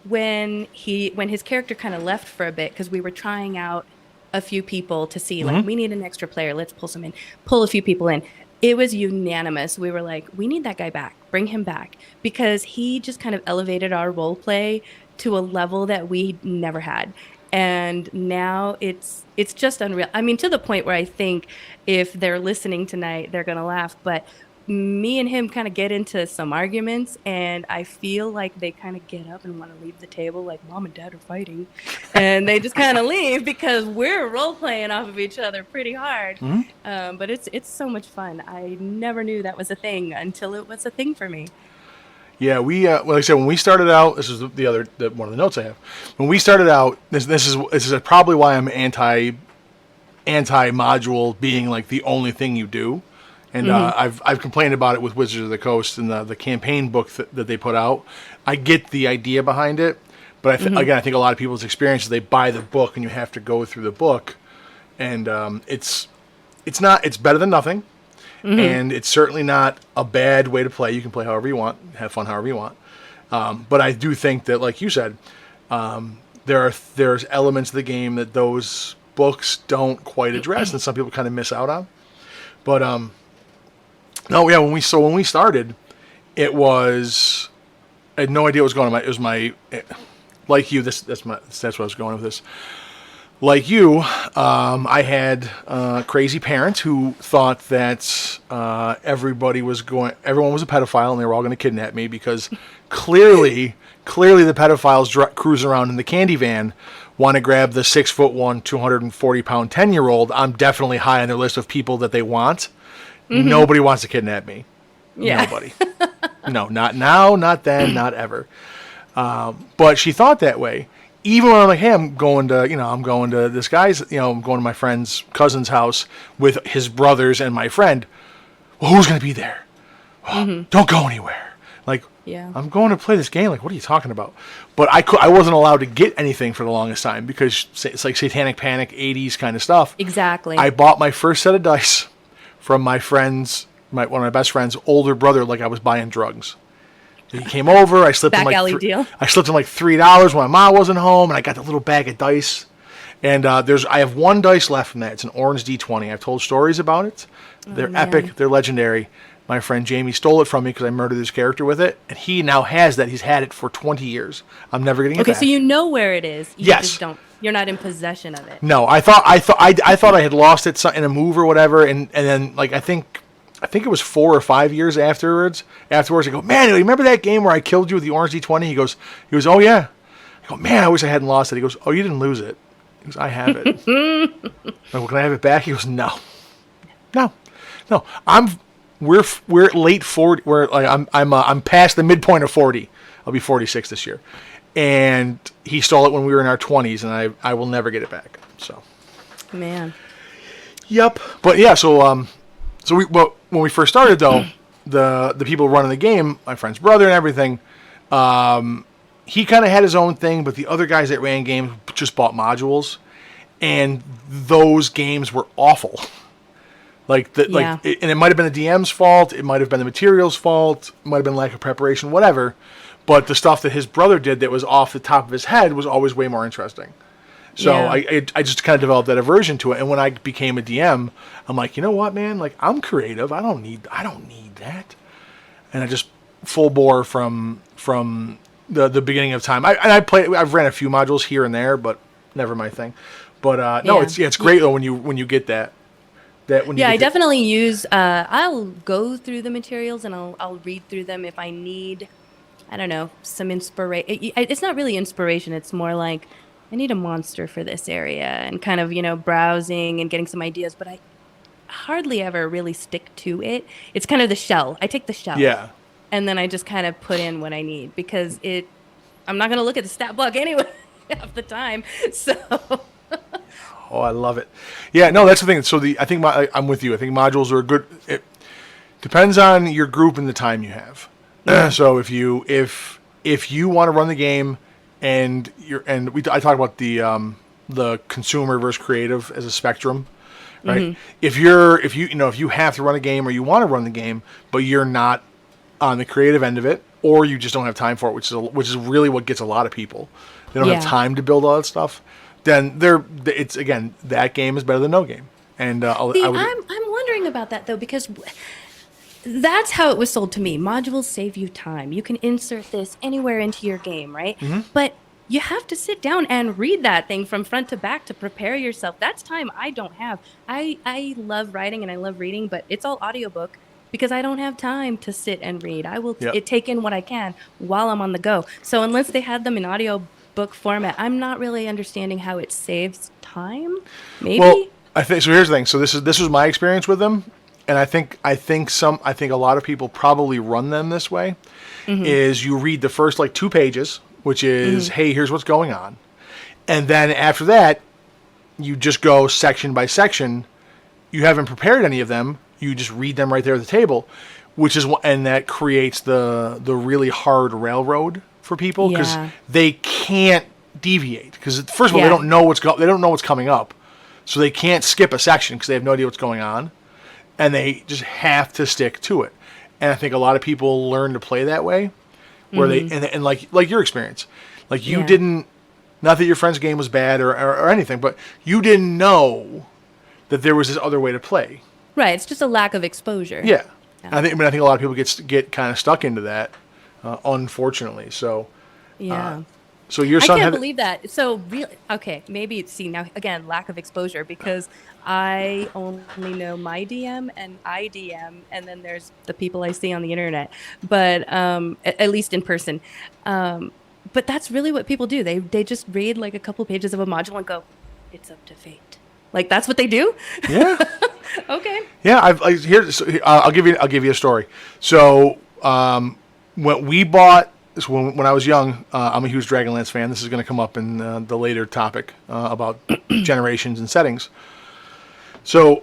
when his character kind of left for a bit, because we were trying out a few people to see, like, we need an extra player. Let's pull a few people in. It was unanimous. We were like, we need that guy back. Bring him back. Because he just kind of elevated our role play to a level that we never had. And now it's just unreal. I mean, to the point where I think if they're listening tonight, they're going to laugh. But me and him kind of get into some arguments, and I feel like they kind of get up and want to leave the table, like mom and dad are fighting. And they just kind of leave because we're role playing off of each other pretty hard. But it's so much fun. I never knew that was a thing until it was a thing for me. Yeah, we like I said, when we started out, this is one of the notes I have. When we started out, this is probably why I'm anti module being like the only thing you do, and I've complained about it with Wizards of the Coast and the campaign book that they put out. I get the idea behind it, but again, I think a lot of people's experience is they buy the book and you have to go through the book, and it's better than nothing. And it's certainly not a bad way to play. You can play however you want, have fun however you want. But I do think that, like you said, there's elements of the game that those books don't quite address, and some people kind of miss out on. But when we started, I had no idea what was going on. It was like you. That's where I was going with this. Like you, I had crazy parents who thought that everyone was a pedophile and they were all going to kidnap me, because clearly the pedophiles cruising around in the candy van want to grab the 6'1", 240-pound 10-year-old. I'm definitely high on their list of people that they want. Nobody wants to kidnap me. Yeah. Nobody. No, not now, not then, not ever. But she thought that way. Even when I'm like, hey, I'm going to this guy's, I'm going to my friend's cousin's house with his brothers and my friend. Well, who's going to be there? Don't go anywhere. Like, Yeah. I'm going to play this game. Like, what are you talking about? But I wasn't allowed to get anything for the longest time because it's like Satanic Panic, 80s kind of stuff. Exactly. I bought my first set of dice from my friend's, one of my best friend's older brother, like I was buying drugs. He came over. I slipped Back him like alley deal. I slipped him like $3 when my mom wasn't home, and I got the little bag of dice. And I have one dice left from that. It's an orange D20. I've told stories about it. They're man. epic. They're legendary. My friend Jamie stole it from me because I murdered his character with it, and he now has that. He's had it for 20 years. I'm never getting it Okay, back. so you know where it is. You Yes. just don't. You're not in possession of it. No, I thought I had lost it in a move or whatever, and then like I think it was 4 or 5 years afterwards. I go, man, remember that game where I killed you with the orange D20? He goes, oh yeah. I go, man, I wish I hadn't lost it. He goes, oh, you didn't lose it. He goes, I have it. I go, can I have it back? He goes, no. We're late 40. I'm past the midpoint of 40. I'll be 46 this year, and he stole it when we were in our 20s, and I will never get it back. So. Man. Yep. But yeah, when we first started though, the people running the game, my friend's brother and everything, he kind of had his own thing, but the other guys that ran games just bought modules, and those games were awful. And it might have been the DM's fault, it might have been the material's fault, it might have been lack of preparation, whatever. But the stuff that his brother did that was off the top of his head was always way more interesting. So Yeah. I just kind of developed that aversion to it. And when I became a DM, I'm like, you know what, man? Like, I'm creative. I don't need that. And I just full bore from the beginning of time. I've ran a few modules here and there, but never my thing. But no, Yeah. it's great though when you get that. I definitely use. I'll go through the materials and I'll read through them if I need. I don't know, some inspiration. It's not really inspiration. It's more like I need a monster for this area and kind of browsing and getting some ideas. But I hardly ever really stick to it. It's kind of the shell. I take the shell. Yeah. And then I just kind of put in what I need because I'm not going to look at the stat block anyway half the time. So. Oh, I love it. Yeah, no, that's the thing. So I think I'm with you. I think modules are good. It depends on your group and the time you have. So if you want to run the game and I talk about the consumer versus creative as a spectrum, right? If you have to run a game or you want to run the game, but you're not on the creative end of it, or you just don't have time for it, which is really what gets a lot of people. They don't have time to build all that stuff. Then that game is better than no game. And I'm wondering about that though because that's how it was sold to me. Modules save you time. You can insert this anywhere into your game, right? But you have to sit down and read that thing from front to back to prepare yourself. That's time I don't have. I love writing and I love reading, but it's all audiobook because I don't have time to sit and read. I will take in what I can while I'm on the go. So unless they had them in audiobook format, I'm not really understanding how it saves time. Maybe. Well, I think so. Here's the thing. So this was my experience with them, and I think a lot of people probably run them this way. Is you read the first like 2 pages, which is hey, here's what's going on, and then after that, you just go section by section. You haven't prepared any of them. You just read them right there at the table, and that creates the really hard railroad for people because they can't deviate because first of all they don't know what's coming up, so they can't skip a section because they have no idea what's going on, and they just have to stick to it. And I think a lot of people learn to play that way, where they and like your experience, like you didn't, not that your friend's game was bad or anything, but you didn't know that there was this other way to play. Right, it's just a lack of exposure. Yeah. I think a lot of people get kind of stuck into that. Unfortunately, so so your son I can't believe that. So really, okay, maybe now again lack of exposure because I only know my DM and I DM, and then there's the people I see on the internet, but at least in person. But that's really what people do. They just read like a couple pages of a module and go, "It's up to fate." Like that's what they do. Yeah. Okay. Yeah, I'll give you a story. So when we bought, so when I was young, I'm a huge Dragonlance fan. This is going to come up in the later topic about generations and settings. So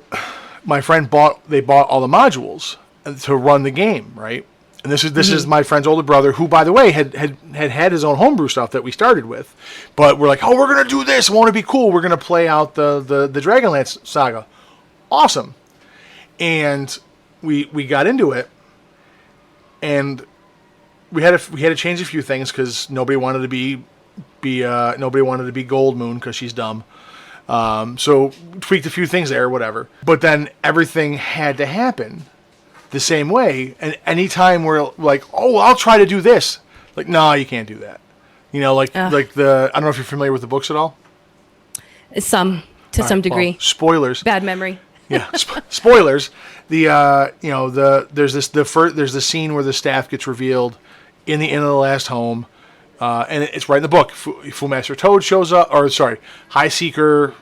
my friend bought all the modules to run the game, right? And this is my friend's older brother, who, by the way, had his own homebrew stuff that we started with. But we're like, oh, we're gonna do this. Won't it be cool? We're gonna play out the Dragonlance saga. Awesome. And we got into it, and we had to change a few things because nobody wanted to be Gold Moon because she's dumb. So tweaked a few things there, whatever. But then everything had to happen the same way. And anytime we're like, oh, I'll try to do this. Like, no, you can't do that. You know, like I don't know if you're familiar with the books at all. Some degree. Well, spoilers. Bad memory. Yeah, spoilers. There's the scene where the staff gets revealed in the Inn of the Last Home. And it's right in the book. Fu Master Toad shows up, High Seeker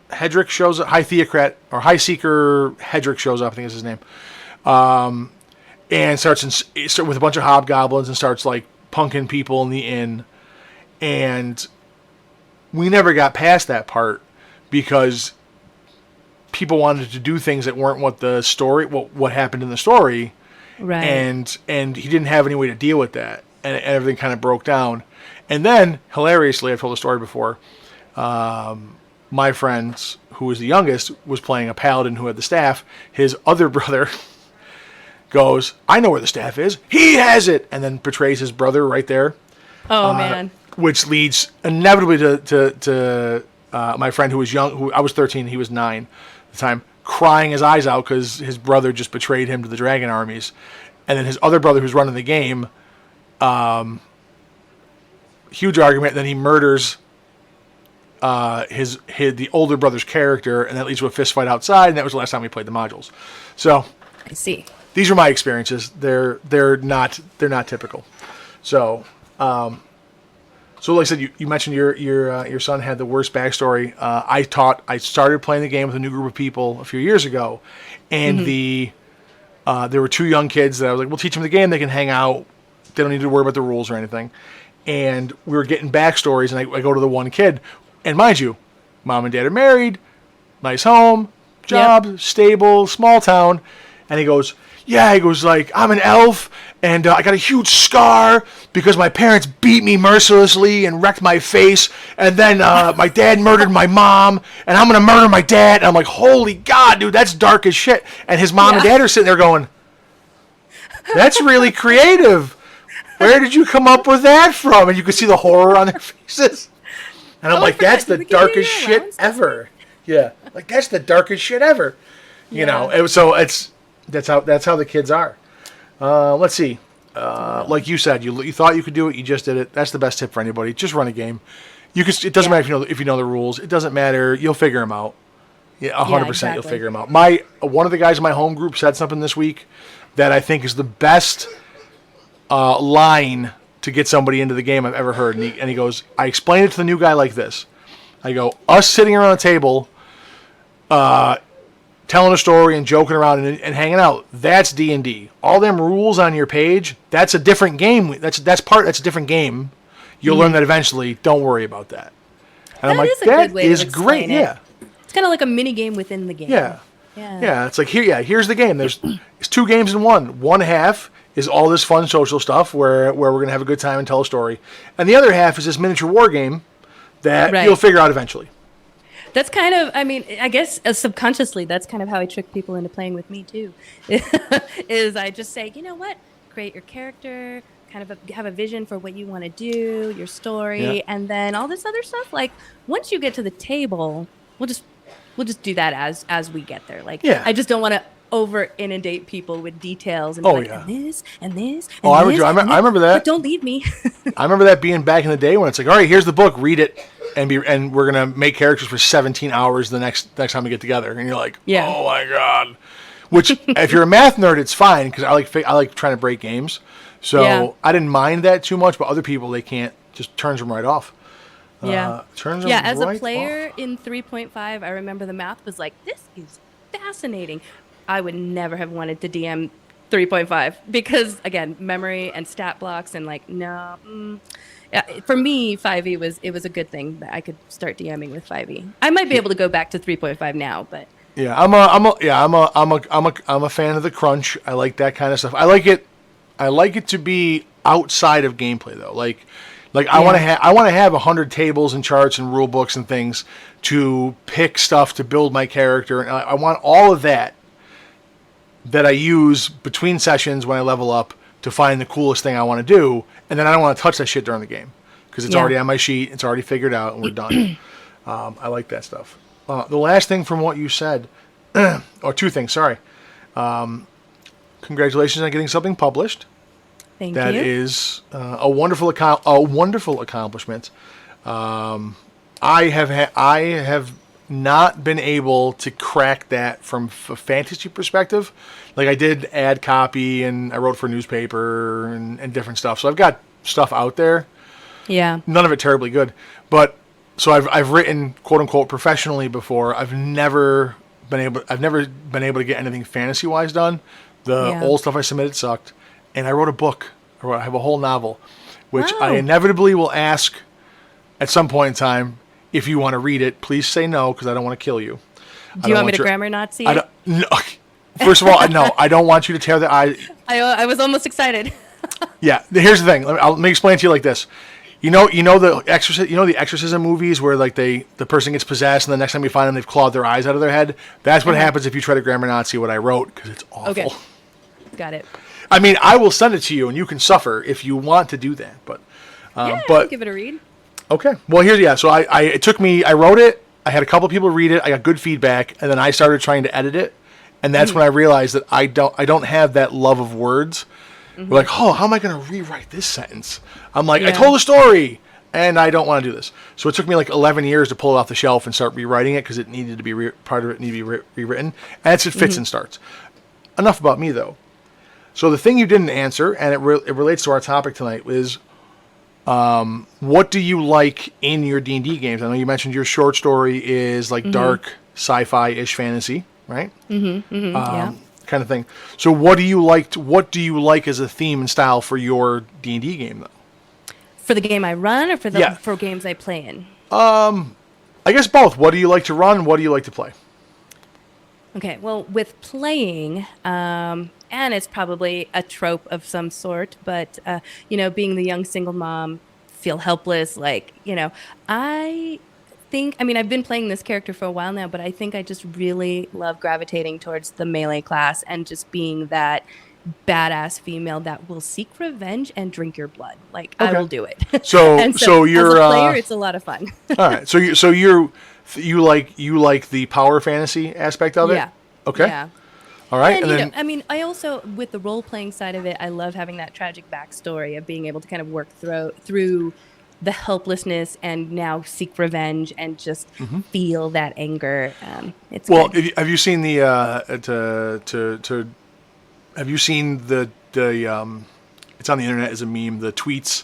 Hedrick shows up. High Seeker Hedrick shows up, I think is his name. And starts with a bunch of hobgoblins and starts like punking people in the inn. And we never got past that part because people wanted to do things that weren't what happened in the story. Right. And he didn't have any way to deal with that. And everything kind of broke down. And then, hilariously, I've told the story before, my friend, who was the youngest, was playing a paladin who had the staff. His other brother goes, I know where the staff is. He has it! And then betrays his brother right there. Oh, man. Which leads inevitably to my friend who was young, who I was 13, he was 9 at the time, crying his eyes out because his brother just betrayed him to the dragon armies. And then his other brother who's running the game, huge argument. Then he murders the older brother's character, and that leads to a fist fight outside. And that was the last time we played the modules. So I see. These are my experiences. They're not typical. So like I said, you mentioned your son had the worst backstory. I started playing the game with a new group of people a few years ago, and there were 2 young kids that I was like, we'll teach them the game. They can hang out. They don't need to worry about the rules or anything. And we were getting backstories, and I go to the one kid, and mind you, mom and dad are married, nice home, job, stable, small town, and he goes, like, I'm an elf, and I got a huge scar because my parents beat me mercilessly and wrecked my face, and then my dad murdered my mom, and I'm going to murder my dad. And I'm like, holy God, dude, that's dark as shit. And his mom and dad are sitting there going, that's really creative. Where did you come up with that from? And you could see the horror on their faces. And I'm like, that's the darkest shit ever. Yeah, like that's the darkest shit ever. You know, that's how the kids are. Let's see. Like you said, you thought you could do it, you just did it. That's the best tip for anybody. Just run a game. It doesn't matter if you know the rules. It doesn't matter. You'll figure them out. Yeah, 100%. Exactly. You'll figure them out. One of the guys in my home group said something this week that I think is the best line to get somebody into the game I've ever heard. And he goes, I explained it to the new guy like this. I go, us sitting around a table, telling a story and joking around and hanging out, that's D&D. All them rules on your page, that's a different game. That's a different game. You'll learn that eventually. Don't worry about that. And I'm like, that is great. Yeah. It's kind of like a mini game within the game. Yeah. Yeah. It's like, here's the game. It's 2 games in one. One half is all this fun social stuff where we're going to have a good time and tell a story. And the other half is this miniature war game that you'll figure out eventually. That's kind of, I guess subconsciously, that's kind of how I trick people into playing with me too. Is I just say, you know what, create your character, kind of have a vision for what you want to do, your story, and then all this other stuff. Like once you get to the table, we'll just do that as we get there. Like I just don't want to over inundate people with details and and this and this. And I remember that. But don't leave me. I remember that being back in the day when it's like, all right, here's the book, read it, and we're gonna make characters for 17 hours the next time we get together, and you're like, oh my God. Which, if you're a math nerd, it's fine because I like trying to break games, so I didn't mind that too much. But other people, they can't, just turns them right off. Turns them as right a player off. in 3.5, I remember the math was like, this is fascinating. I would never have wanted to DM 3.5 because again, memory and stat blocks and like no. Yeah, for me, 5e was a good thing that I could start DMing with 5e. I might be able to go back to 3.5 now, but Yeah, I'm a fan of the crunch. I like that kind of stuff. I like it to be outside of gameplay though. Like I want to have 100 tables and charts and rule books and things to pick stuff to build my character, and I want all of that I use between sessions when I level up to find the coolest thing I want to do, and then I don't want to touch that shit during the game because it's already on my sheet, it's already figured out, and we're done. I like that stuff. The last thing from what you said, or two things, sorry. Congratulations on getting something published. thank That you. is a wonderful accomplishment. I have not been able to crack that from a fantasy perspective. Like I did ad copy and I wrote for a newspaper and different stuff. So I've got stuff out there. Yeah. None of it terribly good, but so I've written quote unquote professionally before. I've never been able to get anything fantasy wise done. The old stuff I submitted sucked, and I wrote a book. I have a whole novel, which I Wow. inevitably will ask at some point in time if you want to read it. Please say no because I don't want to kill you. Do you want me to grammar Nazi? I don't. No. First of all, no. I don't want you to tear the eye. I was almost excited. Yeah, here's the thing. Let me explain it to you like this. You know the exorcism movies where like the person gets possessed and the next time you find them they've clawed their eyes out of their head. That's what happens if you try to grammar Nazi what I wrote because it's awful. Okay. Got it. I mean, I will send it to you and you can suffer if you want to do that. But Yeah, but I'll give it a read. okay. Well, so it took me. I wrote it. I had a couple people read it. I got good feedback, and then I started trying to edit it, and that's when I realized that I don't have that love of words. We're like, oh, how am I going to rewrite this sentence? I'm like, I told a story, and I don't want to do this. So it took me like 11 years to pull it off the shelf and start rewriting it because it needed to be part of it needed to be rewritten, and it fits and starts. Enough about me though. So the thing you didn't answer, and it relates to our topic tonight, is what do you like in your D&D games? I know you mentioned your short story is like dark sci-fi-ish fantasy, right? Yeah. Kind of thing. So what do you like as a theme and style for your D&D game though? For the game I run or for games I play in? I guess both. What do you like to run? What do you like to play? Okay, well, with playing, and it's probably a trope of some sort, but, being the young single mom, feel helpless, I mean, I've been playing this character for a while now, but I think I just really love gravitating towards the melee class and just being that badass female that will seek revenge and drink your blood. Like, I will do it. So, And so you're as a player, it's a lot of fun. all right. So you like the power fantasy aspect of it? Yeah. Okay. Yeah. All right. And, I mean, I also, with the role-playing side of it, I love having that tragic backstory of being able to kind of work through the helplessness and now seek revenge and just feel that anger. It's good. Have you seen the have you seen the it's on the internet as a meme, the tweets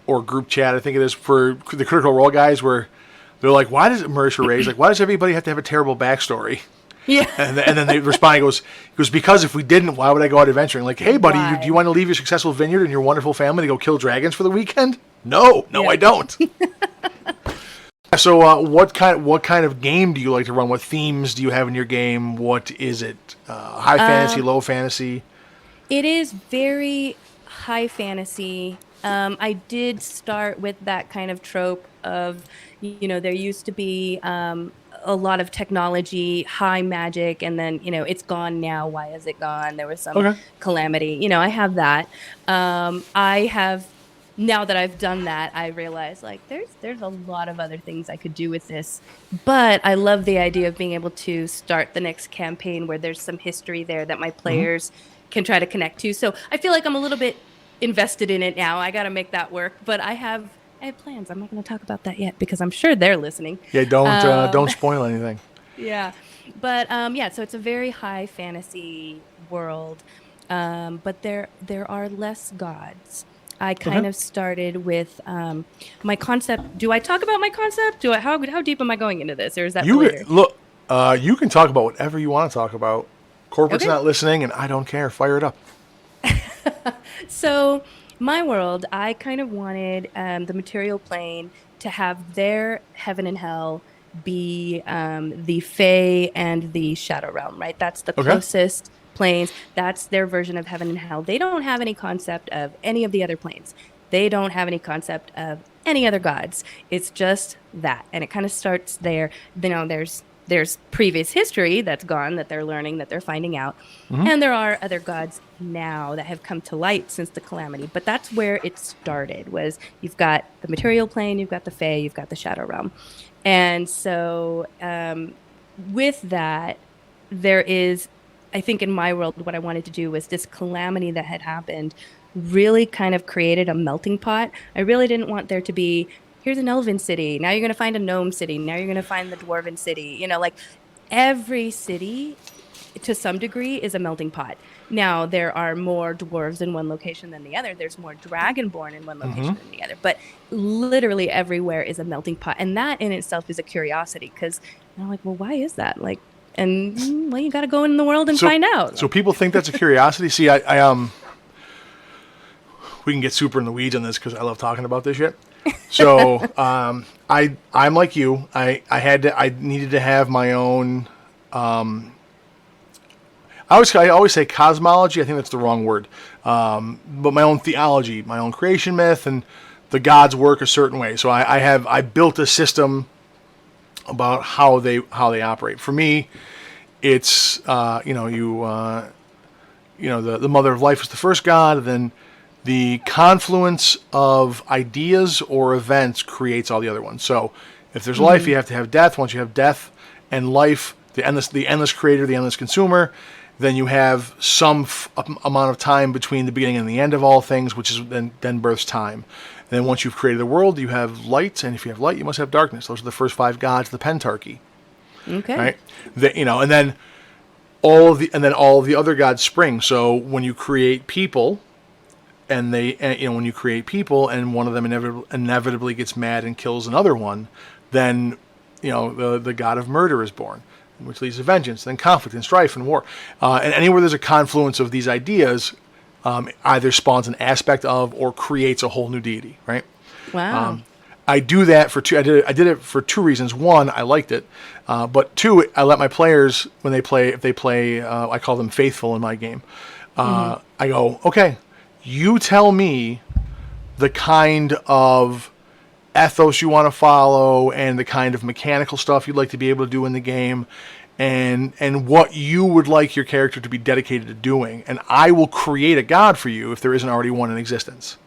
or group chat, I think it is, for the Critical Role guys where they're like, why does Marisha Ray's like, why does everybody have to have a terrible backstory? Yeah. And then they respond, he goes, because if we didn't, why would I go out adventuring? Like, hey, buddy, Why? do you want to leave your successful vineyard and your wonderful family to go kill dragons for the weekend? No, Yeah. I don't. So what kind of game do you like to run? What themes do you have in your game? What is it? High fantasy, low fantasy? It is very high fantasy. I did start with that kind of trope of, there used to be a lot of technology, high magic, and then, it's gone now. Why is it gone? There was some calamity. I have that. Now that I've done that, I realize like there's a lot of other things I could do with this. But I love the idea of being able to start the next campaign where there's some history there that my players can try to connect to. So I feel like I'm a little bit invested in it now. I got to make that work. But I have plans. I'm not going to talk about that yet because I'm sure they're listening. Yeah, don't spoil anything. Yeah. But so it's a very high fantasy world. But there are less gods. I kind of started with my concept. Do I talk about my concept? How deep am I going into this, or is that later? Look, you can talk about whatever you want to talk about. Corporate's Okay. not listening, and I don't care. Fire it up. So, my world, I kind of wanted the material plane to have their heaven and hell be the Fae and the Shadow Realm, right? That's the Okay. closest planes. That's their version of heaven and hell. They don't have any concept of any of the other planes. They don't have any concept of any other gods. It's just that, and it kind of starts there. There's previous history that's gone that they're learning, that they're finding out, and there are other gods now that have come to light since the calamity. But that's where it started. Was you've got the material plane, you've got the Fae, you've got the Shadow Realm, and so with that, there is, I think in my world, what I wanted to do was this calamity that had happened really kind of created a melting pot. I really didn't want there to be, here's an elven city. Now you're going to find a gnome city. Now you're going to find the dwarven city. Like every city to some degree is a melting pot. Now there are more dwarves in one location than the other. There's more dragonborn in one location than the other. But literally everywhere is a melting pot. And that in itself is a curiosity because I'm like, well, why is that? Like, and well, you got to go in the world and find out. So people think that's a curiosity. See, we can get super in the weeds on this because I love talking about this shit. So I'm like you. I needed to have my own. I always say cosmology. I think that's the wrong word. But my own theology, my own creation myth, and the gods work a certain way. So I built a system about how they operate. For me, it's the mother of life is the first god, and then the confluence of ideas or events creates all the other ones. So if there's life, you have to have death. Once you have death and life, the endless creator, the endless consumer, then you have some amount of time between the beginning and the end of all things, which is then births time. And then once you've created the world, you have light, and if you have light, you must have darkness. Those are the first 5 gods, the pentarchy. Okay. Right? And then all of the other gods spring. So when you create people, when you create people, and one of them inevitably gets mad and kills another one, then the god of murder is born, which leads to vengeance, then conflict and strife and war. And anywhere there's a confluence of these ideas, either spawns an aspect of or creates a whole new deity. Right? Wow. I do that for two. I did it for 2 reasons. One, I liked it, but 2, I let my players, when they play, if they play, I call them faithful in my game. I go, okay, you tell me the kind of ethos you want to follow and the kind of mechanical stuff you'd like to be able to do in the game, and what you would like your character to be dedicated to doing, and I will create a god for you if there isn't already one in existence.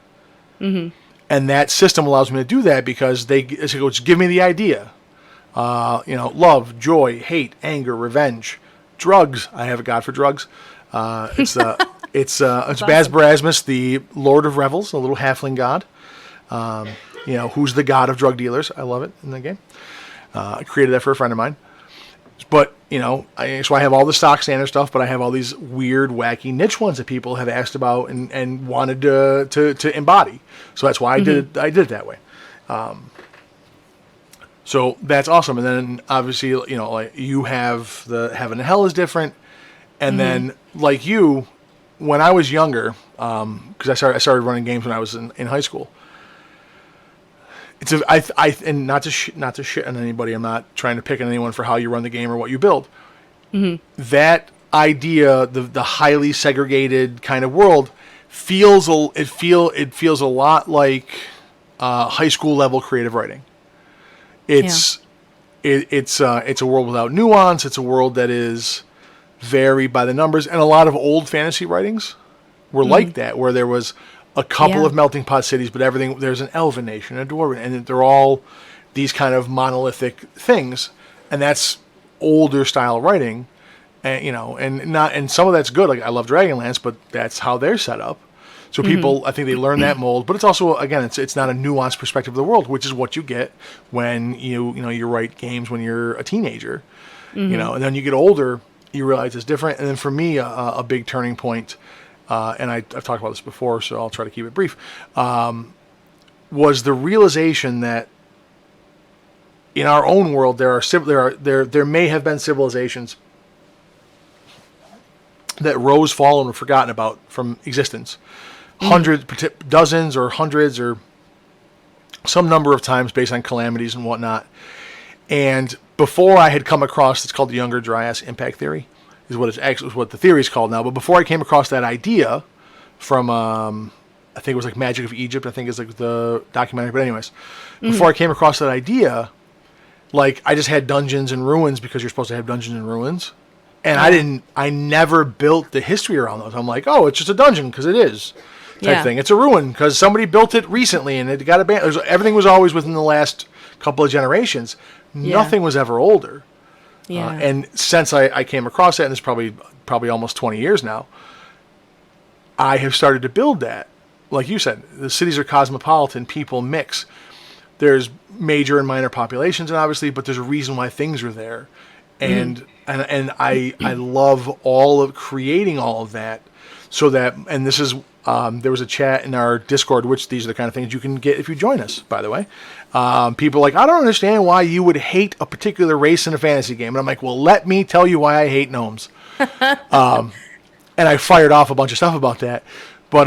And that system allows me to do that because they go, just give me the idea. Love, joy, hate, anger, revenge, drugs. I have a god for drugs. It's awesome. Baz Barasmus, the Lord of Revels, a little halfling god. Who's the god of drug dealers. I love it in the game. I created that for a friend of mine. But, so I have all the stock standard stuff, but I have all these weird, wacky niche ones that people have asked about and wanted to embody. So that's why I did it that way. So that's awesome. And then obviously, you have the heaven and hell is different. And then like you, when I was younger, because I started running games when I was in high school. And not to shit on anybody. I'm not trying to pick on anyone for how you run the game or what you build. That idea, the highly segregated kind of world, feels a lot like high school level creative writing. It's a world without nuance. It's a world that is very by the numbers, and a lot of old fantasy writings were like that, where there was a couple of melting pot cities, but there's an elven nation, a dwarven, and they're all these kind of monolithic things, and that's older style writing, and some of that's good. Like I love Dragonlance, but that's how they're set up. So people, I think they learn that mold, but it's also, again, it's not a nuanced perspective of the world, which is what you get when you write games when you're a teenager, and then you get older, you realize it's different. And then for me, a big turning point. And I've talked about this before, so I'll try to keep it brief, was the realization that in our own world there may have been civilizations that rose, fallen, or forgotten about from existence. Hundreds, dozens, or hundreds, or some number of times based on calamities and whatnot. And before I had come across, it's called the Younger Dryas Impact Theory, is what it's actually is what the theory is called now. But before I came across that idea from, I think it was like Magic of Egypt, I think is like the documentary. But anyways, before I came across that idea, like I just had dungeons and ruins because you're supposed to have dungeons and ruins. And I never built the history around those. I'm like, oh, it's just a dungeon because it is type thing. It's a ruin because somebody built it recently and it got abandoned. Everything was always within the last couple of generations. Nothing was ever older. And since I came across that, and it's probably almost 20 years now, I have started to build that. Like you said, the cities are cosmopolitan, people mix. There's major and minor populations, and obviously, but there's a reason why things are there. And I love all of creating all of that so that, and this is, there was a chat in our Discord, which these are the kind of things you can get if you join us, by the way. People are like, I don't understand why you would hate a particular race in a fantasy game. And I'm like, well, let me tell you why I hate gnomes. And I fired off a bunch of stuff about that. But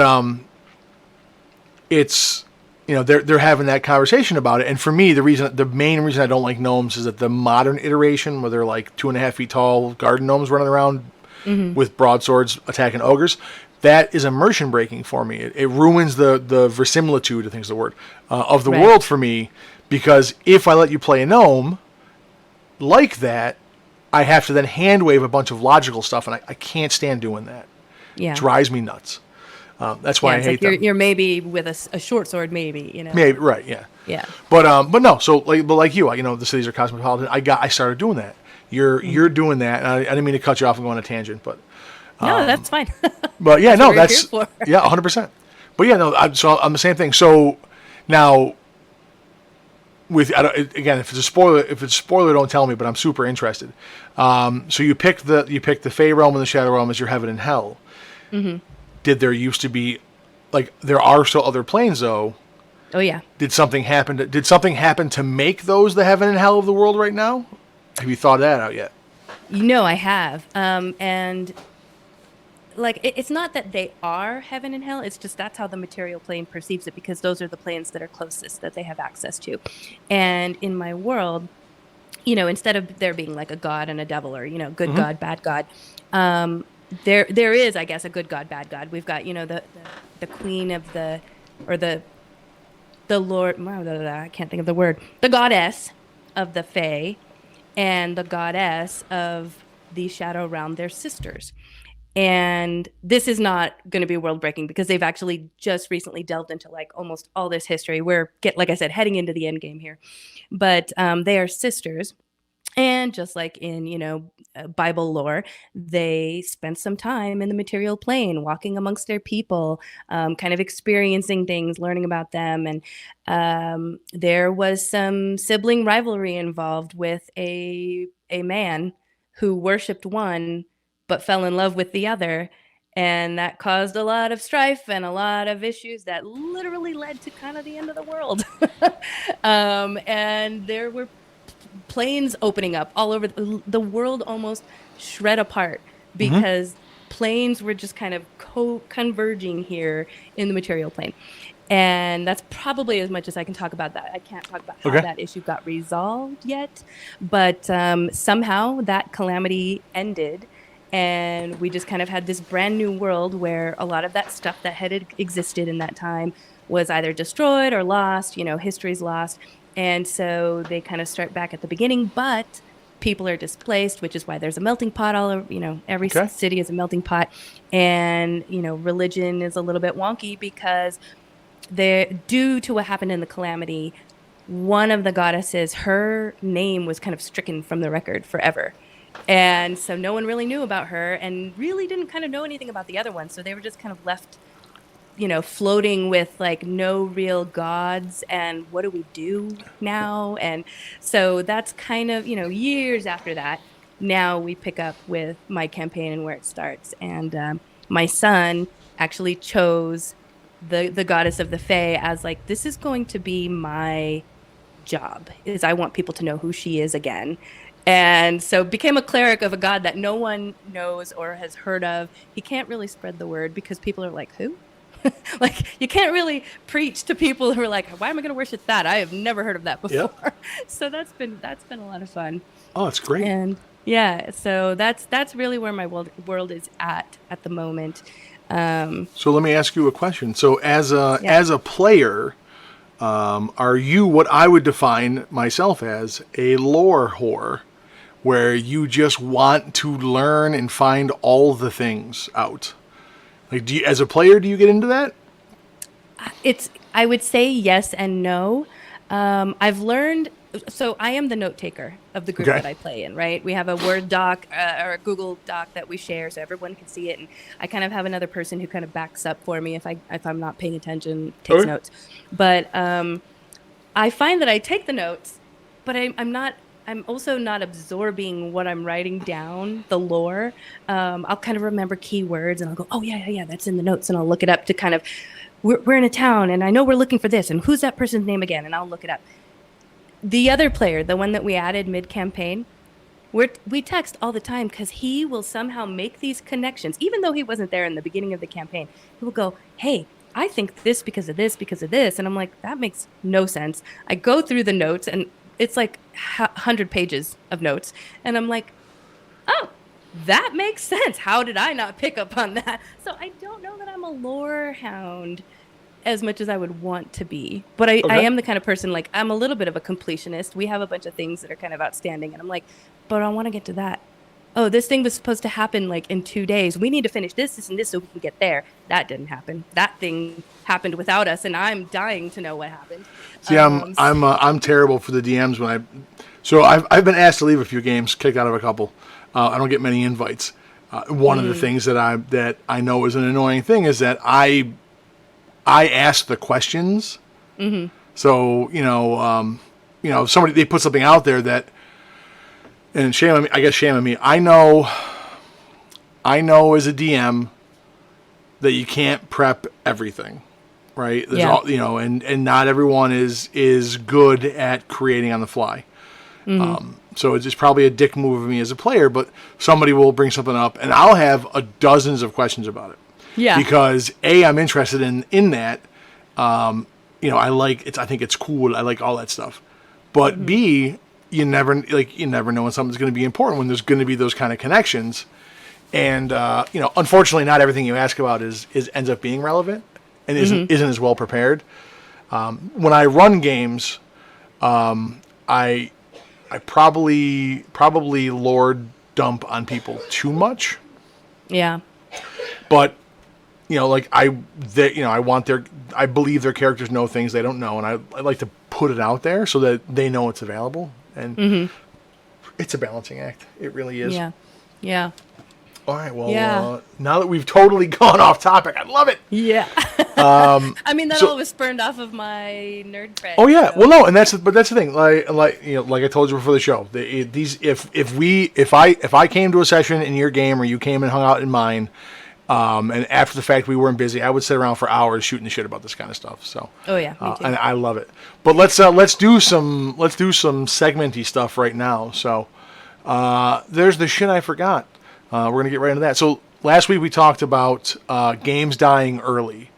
it's, you know, they're having that conversation about it. And for me, the main reason I don't like gnomes is that the modern iteration, where they're like 2.5 feet tall garden gnomes running around with broadswords attacking ogres, that is immersion breaking for me. It ruins the verisimilitude, I think is the word, of the world for me, because if I let you play a gnome like that, I have to then hand wave a bunch of logical stuff, and I can't stand doing that. It drives me nuts. That's why I hate them. You're maybe with a short sword, maybe, you know. Maybe, right, yeah. Yeah. But no, so like you, you know, the cities are cosmopolitan. I started doing that. You're doing that. And I didn't mean to cut you off and go on a tangent, but no, that's fine. But yeah, no, that's what we're here for. yeah, 100%. But yeah, no, I'm the same thing. So now, again, if it's a spoiler, don't tell me. But I'm super interested. So you pick the Fey realm and the Shadow realm as your heaven and hell. Did there used to be, like, there are still other planes though? Oh yeah. Did something happen to make those the heaven and hell of the world right now? Have you thought that out yet? You know, I have, and. Like, it's not that they are heaven and hell, it's just that's how the material plane perceives it, because those are the planes that are closest that they have access to. And in my world, you know, instead of there being like a god and a devil, or, you know, good god, bad god, there is, I guess, a good god, bad god. We've got, you know, the queen of the lord, I can't think of the word, the goddess of the Fae and the goddess of the Shadow Realm, they're sisters. And this is not going to be world breaking because they've actually just recently delved into like almost all this history. We're, like I said, heading into the end game here, but they are sisters. And just like in, you know, Bible lore, they spent some time in the material plane, walking amongst their people, kind of experiencing things, learning about them. And there was some sibling rivalry involved with a man who worshipped one but fell in love with the other, and that caused a lot of strife and a lot of issues that literally led to kind of the end of the world. And there were planes opening up all over the world, almost shred apart because planes were just kind of converging here in the material plane. And that's probably as much as I can talk about that. I can't talk about how that issue got resolved yet, but somehow that calamity ended. And we just kind of had this brand new world where a lot of that stuff that had existed in that time was either destroyed or lost, you know, history's lost. And so they kind of start back at the beginning, but people are displaced, which is why there's a melting pot all over, you know, every city is a melting pot. And, you know, religion is a little bit wonky because due to what happened in the calamity, one of the goddesses, her name was kind of stricken from the record forever. And so no one really knew about her and really didn't kind of know anything about the other one. So they were just kind of left, you know, floating with like no real gods. And what do we do now? And so that's kind of, you know, years after that. Now we pick up with my campaign and where it starts. And my son actually chose the goddess of the Fae as like, this is going to be my job, is I want people to know who she is again. And so became a cleric of a god that no one knows or has heard of. He can't really spread the word because people are like, who? Like you can't really preach to people who are like, why am I going to worship that? I have never heard of that Yep. before. So that's been a lot of fun. Oh, it's great. And yeah, so that's really where my world is at the moment. So let me ask you a question. So Yeah. as a player, are you what I would define myself as a lore whore, where you just want to learn and find all the things out? Like, as a player, do you get into that? I would say yes and no. I've learned, so I am the note taker of the group Okay. that I play in, right? We have a Word doc or a Google doc that we share so everyone can see it. And I kind of have another person who kind of backs up for me if I'm not paying attention, takes Okay. notes. But I find that I take the notes, but I'm also not absorbing what I'm writing down, the lore. I'll kind of remember keywords and I'll go, oh, yeah, yeah, yeah, that's in the notes. And I'll look it up to kind of, we're in a town and I know we're looking for this. And who's that person's name again? And I'll look it up. The other player, the one that we added mid campaign, we text all the time because he will somehow make these connections, even though he wasn't there in the beginning of the campaign. He will go, "Hey, I think this because of this, because of this," and I'm like, "That makes no sense." I go through the notes, and it's like 100 pages of notes, and I'm like, "Oh, that makes sense. How did I not pick up on that?" So I don't know that I'm a lore hound as much as I would want to be. But I Okay. am the kind of person, like, I'm a little bit of a completionist. We have a bunch of things that are kind of outstanding. And I'm like, but I want to get to that. Oh, this thing was supposed to happen like in 2 days. We need to finish this, this, and this so we can get there. That didn't happen. That thing happened without us. And I'm dying to know what happened. See, Um, s- I'm terrible for the DMs when so I've been asked to leave a few games, kicked out of a couple. I don't get many invites. One of the things that I know is an annoying thing is that I ask the questions. So if somebody they put something out there that, and shame on me, I guess shame on me. I know as a DM that you can't prep everything, right? There's yeah. all and not everyone is good at creating on the fly. So it's just probably a dick move of me as a player, but somebody will bring something up, and I'll have dozens of questions about it Yeah. because I'm interested in that. I like it's. I think it's cool. I like all that stuff. But B, you never know when something's going to be important when there's going to be those kind of connections. And unfortunately, not everything you ask about is ends up being relevant and isn't as well prepared. When I run games, I I probably lord dump on people too much, Yeah. but like I want I believe their characters know things they don't know, and I like to put it out there so that they know it's available, and it's a balancing act. It really is. Yeah. Yeah. All right, well, Yeah. now that we've totally gone off topic, I love it. Yeah. I mean, that so- all was spurned off of my nerd cred. Oh yeah, so- well no, and that's the thing. Like I told you before the show, if I came to a session in your game or you came and hung out in mine, and after the fact we weren't busy, I would sit around for hours shooting the shit about this kind of stuff. So, Oh yeah, me too. and I love it. But let's do some segmenty stuff right now. So, there's the shit I forgot. We're gonna get right into that. So last week we talked about games dying early.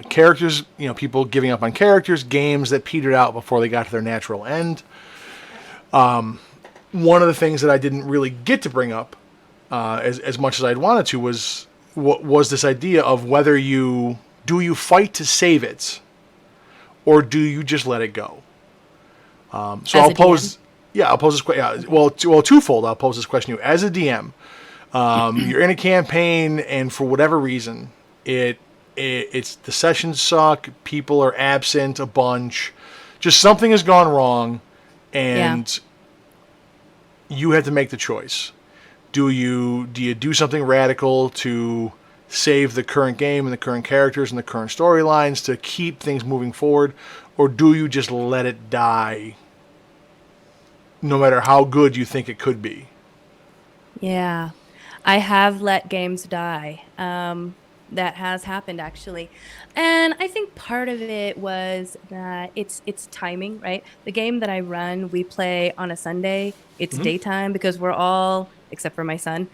Characters, people giving up on characters, games that petered out before they got to their natural end. One of the things that I didn't really get to bring up as much as I'd wanted to was this idea of whether you fight to save it, or do you just let it go? So As I'll a pose, DM? yeah, I'll pose this question. Yeah, well, twofold. I'll pose this question to you as a DM. You're in a campaign, and for whatever reason, it's the sessions suck. People are absent a bunch. Just something has gone wrong, and you have to make the choice. Do you do something radical to save the current game and the current characters and the current storylines to keep things moving forward, or do you just let it die, no matter how good you think it could be? Yeah. I have let games die. that has happened actually. And I think part of it was that it's timing, right? The game that I run, we play on a Sunday. It's Hmm. daytime because we're all, except for my son,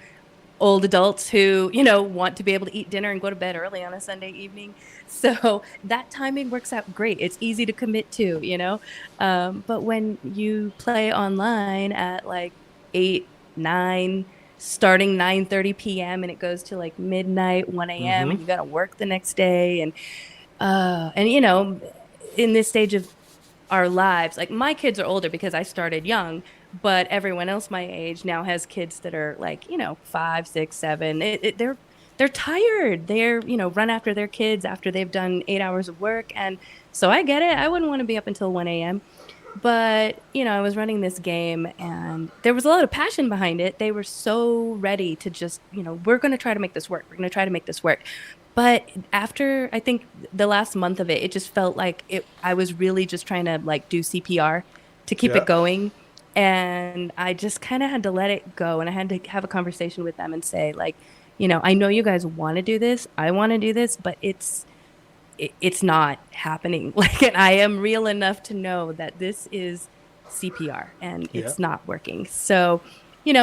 old adults who, want to be able to eat dinner and go to bed early on a Sunday evening. So that timing works out great. It's easy to commit to. But when you play online at like 8, 9, starting 9:30 p.m. and it goes to like midnight, 1 a.m. Hmm. and you got to work the next day and in this stage of our lives. Like my kids are older because I started young, but everyone else my age now has kids that are like, 5, 6, 7. They're tired. They're, run after their kids after they've done 8 hours of work. And so I get it. I wouldn't want to be up until 1 a.m. But, I was running this game and there was a lot of passion behind it. They were so ready to just, we're going to try to make this work. We're going to try to make this work. But after I think the last month of it, it just felt like I was really just trying to like do CPR to keep it Yeah. going. And I just kind of had to let it go. And I had to have a conversation with them and say, like, I know you guys want to do this. I want to do this, but it's not happening. Like, and I am real enough to know that this is CPR and Yeah. it's not working. So,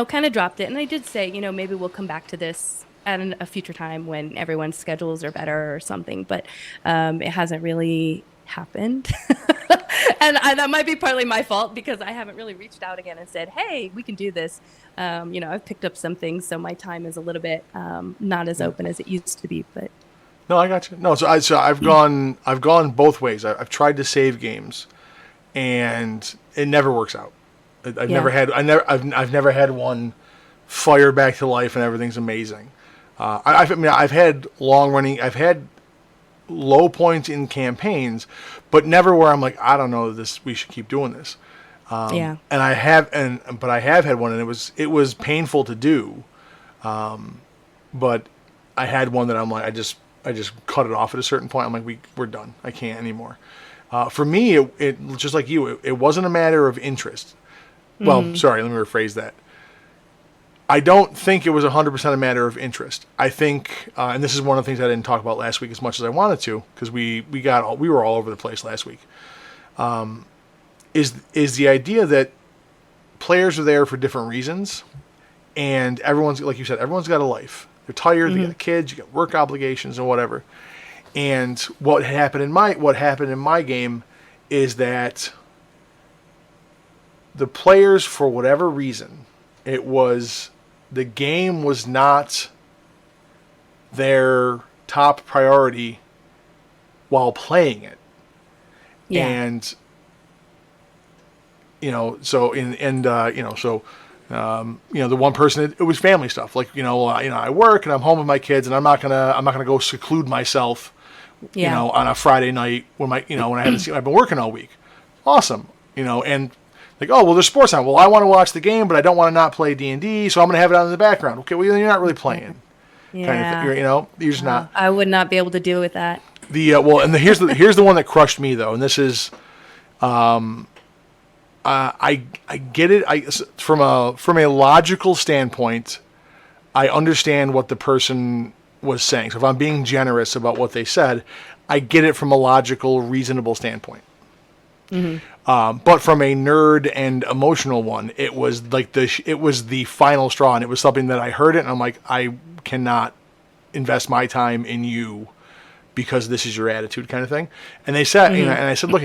kind of dropped it. And I did say, maybe we'll come back to this at a future time when everyone's schedules are better or something. But it hasn't really happened. And that might be partly my fault because I haven't really reached out again and said, hey, we can do this. I've picked up some things, so my time is a little bit not as Yeah. open as it used to be. But No, I got you. No, so I've gone both ways. I've tried to save games, and it never works out. I've never yeah. had I've never had one fire back to life and everything's amazing. I mean, I've had long running. I've had low points in campaigns, but never where I'm like, I don't know this. We should keep doing this. Yeah. And but I have had one, and it was painful to do. But I had one that I'm like, I just cut it off at a certain point. I'm like, we're done. I can't anymore. For me, it just like you, it wasn't a matter of interest. Well, Hmm. sorry, let me rephrase that. I don't think it was 100% a matter of interest. I think, and this is one of the things I didn't talk about last week as much as I wanted to, because we were all over the place last week. Is the idea that players are there for different reasons, and everyone's like you said, everyone's got a life. They're tired. They Hmm. got kids. You got work obligations and whatever. And what happened in my game is that the players, for whatever reason, the game was not their top priority while playing it. Yeah. And so in and so the one person, it was family stuff. Like I work and I'm home with my kids, and I'm not gonna go seclude myself, Yeah. on a Friday night when when I haven't seen, I've been working all week. Awesome, and like, oh well, there's sports on. Well, I want to watch the game, but I don't want to not play D&D, so I'm gonna have it on in the background. Okay, well, you're not really playing, kind of thing. Yeah. You're just not. I would not be able to deal with that. Here's the one that crushed me though, and this is I get it. From a logical standpoint, I understand what the person was saying. So if I'm being generous about what they said, I get it from a logical, reasonable standpoint. Hmm. But from a nerd and emotional one, it was like it was the final straw, and it was something that I heard it, and I'm like, I cannot invest my time in you because this is your attitude, kind of thing. And they said, Hmm. and I said, look,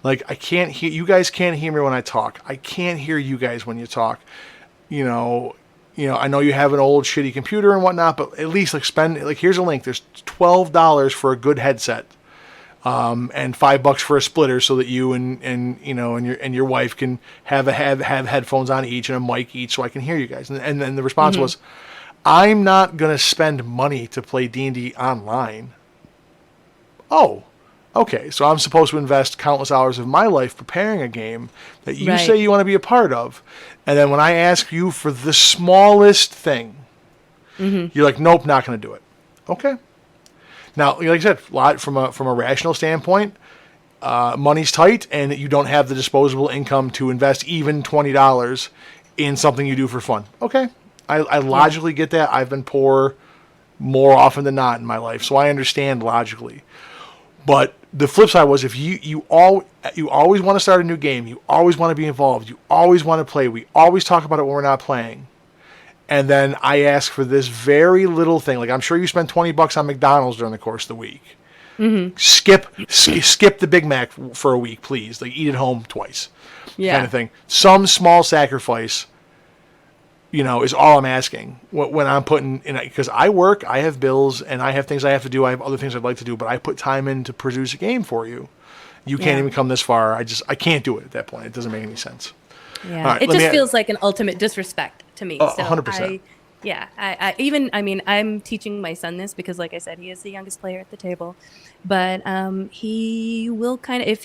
like, I can't hear you guys. Can't hear me when I talk. I can't hear you guys when you talk. You know, I know you have an old shitty computer and whatnot, but at least here's a link. There's $12 for a good headset, and $5 for a splitter, so that you and your wife can have headphones on each and a mic each, so I can hear you guys. And then the response Hmm. was, I'm not gonna spend money to play D&D online. Oh, okay, so I'm supposed to invest countless hours of my life preparing a game that you say Right. you want to be a part of, and then when I ask you for the smallest thing, Hmm. you're like, nope, not going to do it. Okay. Now, like I said, from a rational standpoint, money's tight, and you don't have the disposable income to invest even $20 in something you do for fun. Okay, I Yeah. logically get that. I've been poor more often than not in my life, so I understand logically. But the flip side was, if you always want to start a new game, you always want to be involved, you always want to play, we always talk about it when we're not playing, and then I ask for this very little thing, like I'm sure you spend $20 on McDonald's during the course of the week. Mm-hmm. Skip the Big Mac for a week, please. Like, eat at home twice, Yeah. kind of thing. Some small sacrifice, is all I'm asking when I'm putting in, because I work, I have bills, and I have things I have to do. I have other things I'd like to do, but I put time in to produce a game for you. You can't Yeah. even come this far. I can't do it at that point. It doesn't make any sense. Yeah, All right, it let me just a- feels like an ultimate disrespect to me. So 100%. I'm teaching my son this because, like I said, he is the youngest player at the table, but he will kind of, if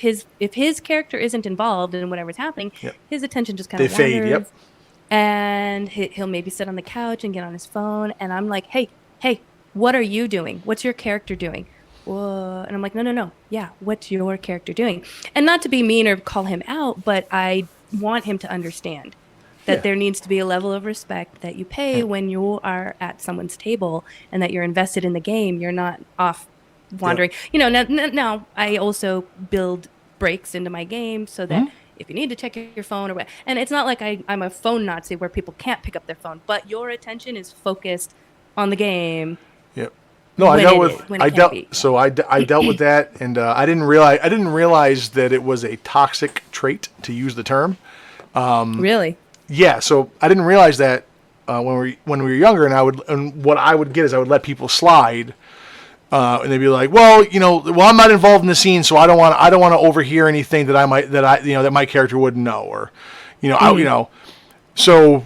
his character isn't involved in whatever's happening, Yep. his attention just kind They of fade, wanders. yep. And he'll maybe sit on the couch and get on his phone, and I'm like, hey, what are you doing? What's your character doing? Whoa. And I'm like, no. Yeah, what's your character doing? And not to be mean or call him out, but I want him to understand that Yeah. there needs to be a level of respect that you pay when you are at someone's table and that you're invested in the game. You're not off wandering. Now I also build breaks into my game so that if you need to check your phone or what, and it's not like I'm a phone Nazi where people can't pick up their phone, but your attention is focused on the game. Yep. No, I When dealt it with is- when it can be. so I dealt with that, and I didn't realize that it was a toxic trait, to use the term. Really? Yeah, so I didn't realize that when we were younger, and what I would get is I would let people slide, and they'd be like, well, I'm not involved in the scene, so I don't want to overhear anything that my character wouldn't know, or so.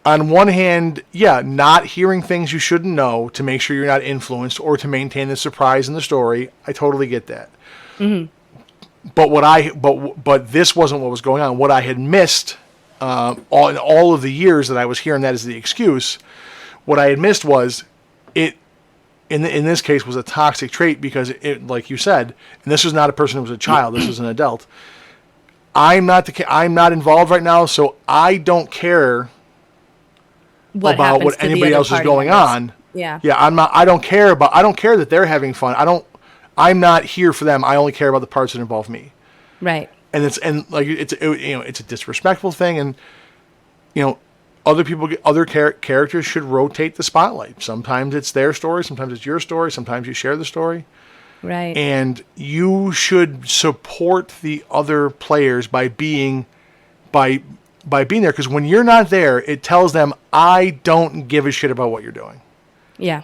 On one hand, yeah, not hearing things you shouldn't know to make sure you're not influenced or to maintain the surprise in the story, I totally get that. But this wasn't what was going on. What I had missed in all of the years that I was hearing that as the excuse, what I had missed was it. In this case, was a toxic trait because it, like you said, and this was not a person who was a child. This was an adult. I'm not involved right now, so I don't care about happens what to the anybody other else is party going members. on. Yeah. Yeah, I don't care that they're having fun. I'm not here for them. I only care about the parts that involve me. Right. And it's a disrespectful thing, and other characters should rotate the spotlight. Sometimes it's their story, sometimes it's your story, sometimes you share the story. Right. And you should support the other players by being there, because when you're not there, it tells them I don't give a shit about what you're doing. Yeah.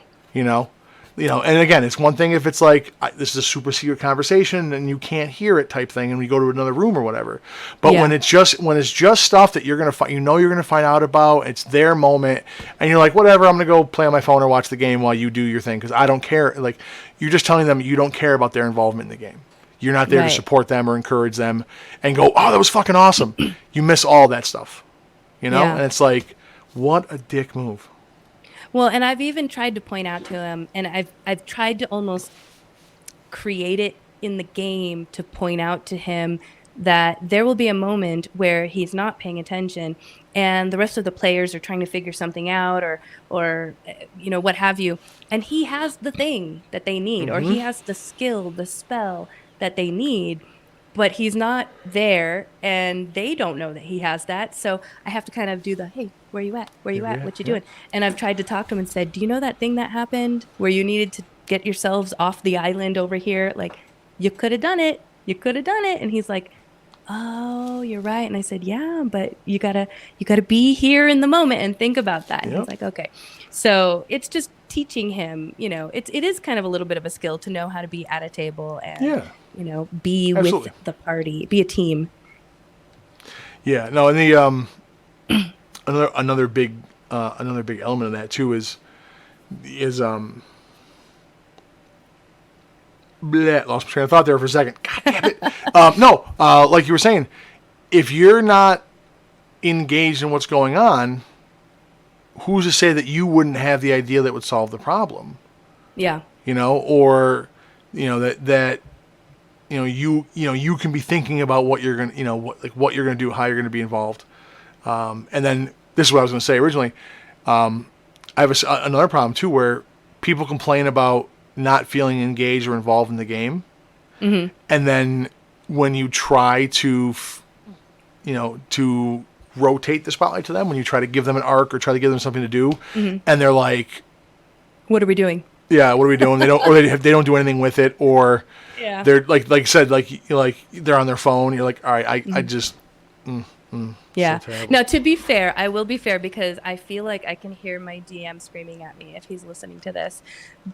And again, it's one thing if it's like this is a super secret conversation and you can't hear it type thing, and we go to another room or whatever. But Yeah. when it's just stuff that you're gonna you're gonna find out about, it's their moment, and you're like, whatever, I'm gonna go play on my phone or watch the game while you do your thing because I don't care. Like, you're just telling them you don't care about their involvement in the game. You're not there Right. to support them or encourage them and go, oh, that was fucking awesome. You miss all that stuff, Yeah. And it's like, what a dick move. Well, and I've even tried to point out to him, and I've tried to almost create it in the game to point out to him that there will be a moment where he's not paying attention and the rest of the players are trying to figure something out or what have you, and he has the thing that they need or he has the skill, the spell that they need, but he's not there and they don't know that he has that. So I have to kind of do the, hey, where you at? Where you at? What you doing? And I've tried to talk to him and said, do you know that thing that happened where you needed to get yourselves off the island over here? Like, you could have done it. You could have done it. And he's like, oh, you're right. And I said, yeah, but you gotta be here in the moment and think about that. And Yep. he's like, okay. So it's just teaching him, it is kind of a little bit of a skill to know how to be at a table and, Yeah. be Absolutely. with the party, be a team. Yeah, no, and the another big element of that too is bleh, lost my train of thought there for a second. God damn it. Like you were saying, if you're not engaged in what's going on, who's to say that you wouldn't have the idea that would solve the problem? Yeah. Or that you can be thinking about what you're gonna what you're gonna do, how you're gonna be involved, and then this is what I was gonna say originally. I have another problem too, where people complain about not feeling engaged or involved in the game, and then when you try to, to rotate the spotlight to them, when you try to give them an arc or try to give them something to do, and they're like, "What are we doing?" Yeah, what are we doing? They don't, or they don't do anything with it, or they're like you said, like they're on their phone. You're like, all right, I just. Yeah. So terrible. Now, to be fair, I will be fair because I feel like I can hear my DM screaming at me if he's listening to this.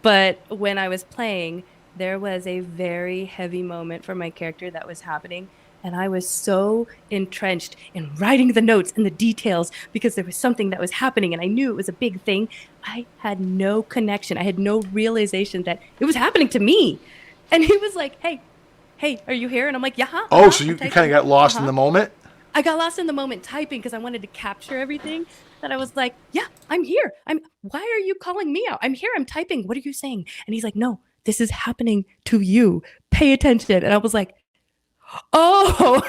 But when I was playing, there was a very heavy moment for my character that was happening. And I was so entrenched in writing the notes and the details because there was something that was happening and I knew it was a big thing. I had no connection. I had no realization that it was happening to me. And he was like, hey, are you here? And I'm like, yeah. Oh, so you kind of got lost in the moment? I got lost in the moment typing because I wanted to capture everything. That I was like, yeah, I'm here. Why are you calling me out? I'm here. I'm typing. What are you saying? And he's like, no, this is happening to you. Pay attention. And I was like, oh.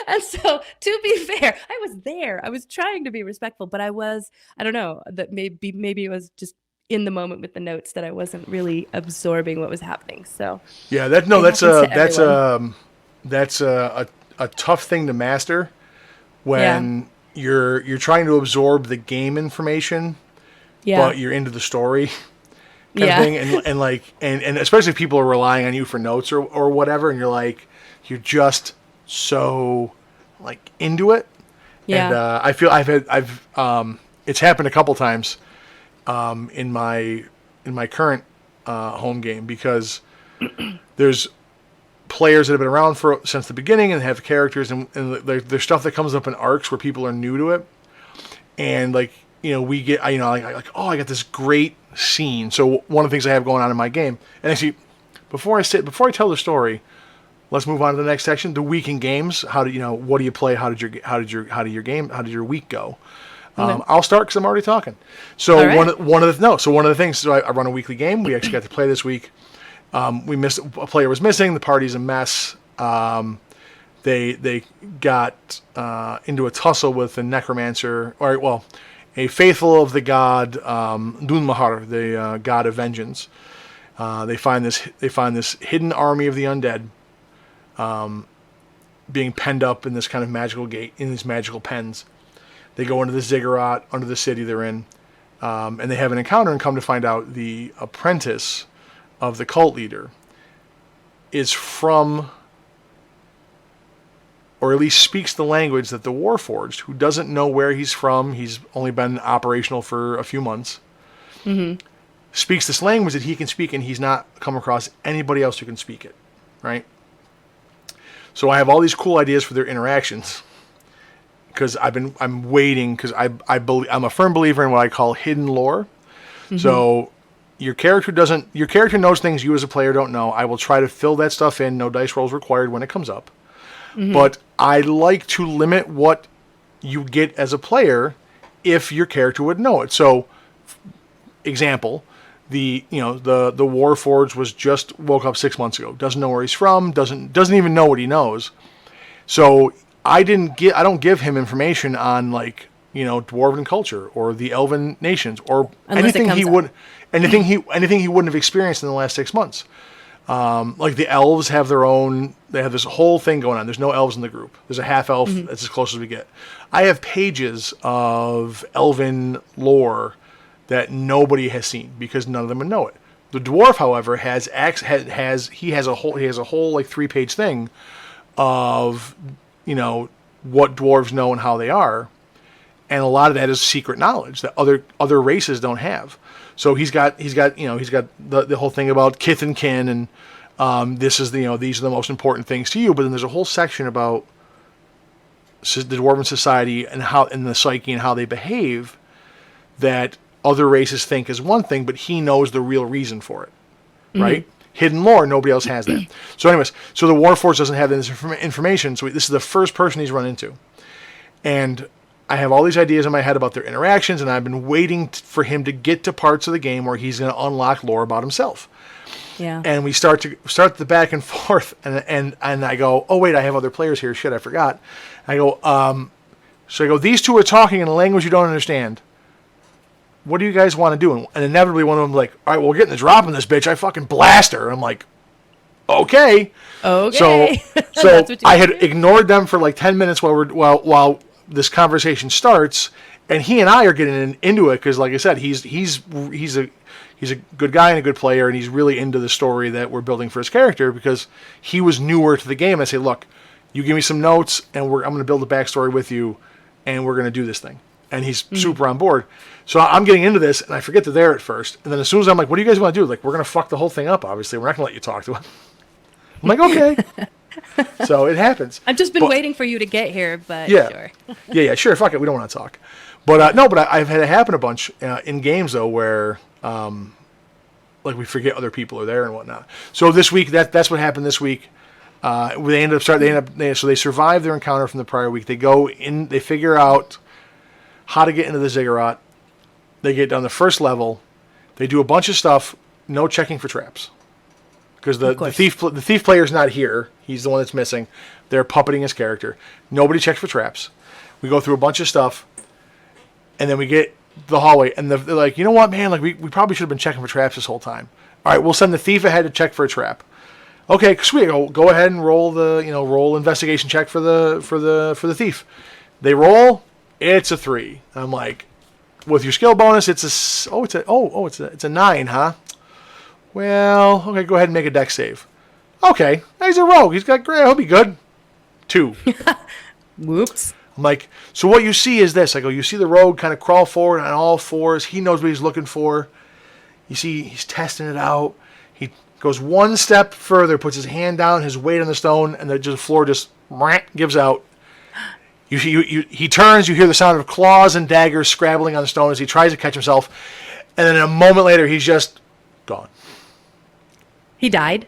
And so, to be fair, I was there. I was trying to be respectful, but I don't know, that maybe it was just in the moment with the notes that I wasn't really absorbing what was happening. So yeah, that's a tough thing to master when you're trying to absorb the game information, but you're into the story kind of thing, and especially if people are relying on you for notes or whatever, and you're just so like into it. And I feel it's happened a couple times in my current home game, because there's players that have been around since the beginning and have characters, and there's stuff that comes up in arcs where people are new to it, and we get I got this great scene. So one of the things I have going on in my game, and actually before I tell the story, let's move on to the next section, the week in games. What do you play? How did your week go? I'll start because I'm already talking. So one of the things. So I run a weekly game. We actually got to play this week. We missed, a player was missing. The party's a mess. They got into a tussle with a necromancer, a faithful of the god Dunmahar, the god of vengeance. They find this hidden army of the undead, being penned up in this kind of magical gate, in these magical pens. They go into the ziggurat under the city they're in, and they have an encounter, and come to find out the apprentice of the cult leader is from, or at least speaks the language that the Warforged, who doesn't know where he's from, he's only been operational for a few months, speaks this language that he can speak, and he's not come across anybody else who can speak it, right? So I have all these cool ideas for their interactions, because I'm waiting, because I'm a firm believer in what I call hidden lore. So your character knows things you as a player don't know. I will try to fill that stuff in. No dice rolls required when it comes up. But I like to limit what you get as a player if your character would know it. So, example, the Warforged was just woke up 6 months ago. Doesn't know where he's from. Doesn't even know what he knows. So I don't give him information on Dwarven culture or the Elven nations or anything he wouldn't have experienced in the last 6 months. Like the elves have they have this whole thing going on. There's no elves in the group. There's a half elf. That's as close as we get. I have pages of Elven lore that nobody has seen because none of them would know it. The dwarf, however, has a whole 3-page thing of what dwarves know and how they are, and a lot of that is secret knowledge that other races don't have. So he's got the whole thing about kith and kin, and these are the most important things to you. But then there's a whole section about the dwarven society and the psyche and how they behave that other races think is one thing, but he knows the real reason for it, right? Hidden lore, nobody else has that. So anyways, the Warforged doesn't have this information, so this is the first person he's run into. And I have all these ideas in my head about their interactions, and I've been waiting for him to get to parts of the game where he's going to unlock lore about himself. Yeah. And we start the back and forth, and I go, oh wait, I have other players here. Shit, I forgot. I go, these two are talking in a language you don't understand. what do you guys want to do? And inevitably one of them like, all right, well, we're getting the drop on this bitch. I fucking blast her. I'm like, okay. Okay. So That's what you I had want to do? ignored them for like 10 minutes while this conversation starts, and he and I are getting into it because, like I said, he's a good guy and a good player, and he's really into the story that we're building for his character because he was newer to the game. I say, look, you give me some notes, and I'm going to build a backstory with you, and we're going to do this thing. And he's super on board. So I'm getting into this, and I forget they're there at first. And then as soon as I'm like, what do you guys want to do? Like, we're going to fuck the whole thing up, obviously. We're not going to let you talk to him. I'm like, okay. So it happens. I've just been waiting for you to get here, but Yeah. sure. yeah, sure. Fuck it. We don't want to talk. But no, but I've had it happen a bunch in games, though, where like we forget other people are there and whatnot. So this week, that's what happened this week. So they survive their encounter from the prior week. They go in, they figure out how to get into the ziggurat. They get down the first level. They do a bunch of stuff, no checking for traps. Because the thief player's not here. He's the one that's missing. They're puppeting his character. Nobody checks for traps. We go through a bunch of stuff, and then we get the hallway, and they're like, you know what, man? Like we probably should have been checking for traps this whole time. All right, we'll send the thief ahead to check for a trap. Okay, sweet. Go ahead and roll investigation check for the thief. They roll. It's a 3. I'm like, with your skill bonus, it's a 9, huh? Well, okay, go ahead and make a dex save. Okay, he's a rogue. He's got great. He'll be good. 2. Whoops. I'm like, so what you see is this. I go, you see the rogue kind of crawl forward on all fours. He knows what he's looking for. You see, he's testing it out. He goes one step further, puts his hand down, his weight on the stone, and the floor just gives out. He turns, you hear the sound of claws and daggers scrabbling on the stone as he tries to catch himself, and then a moment later, he's just gone. He died?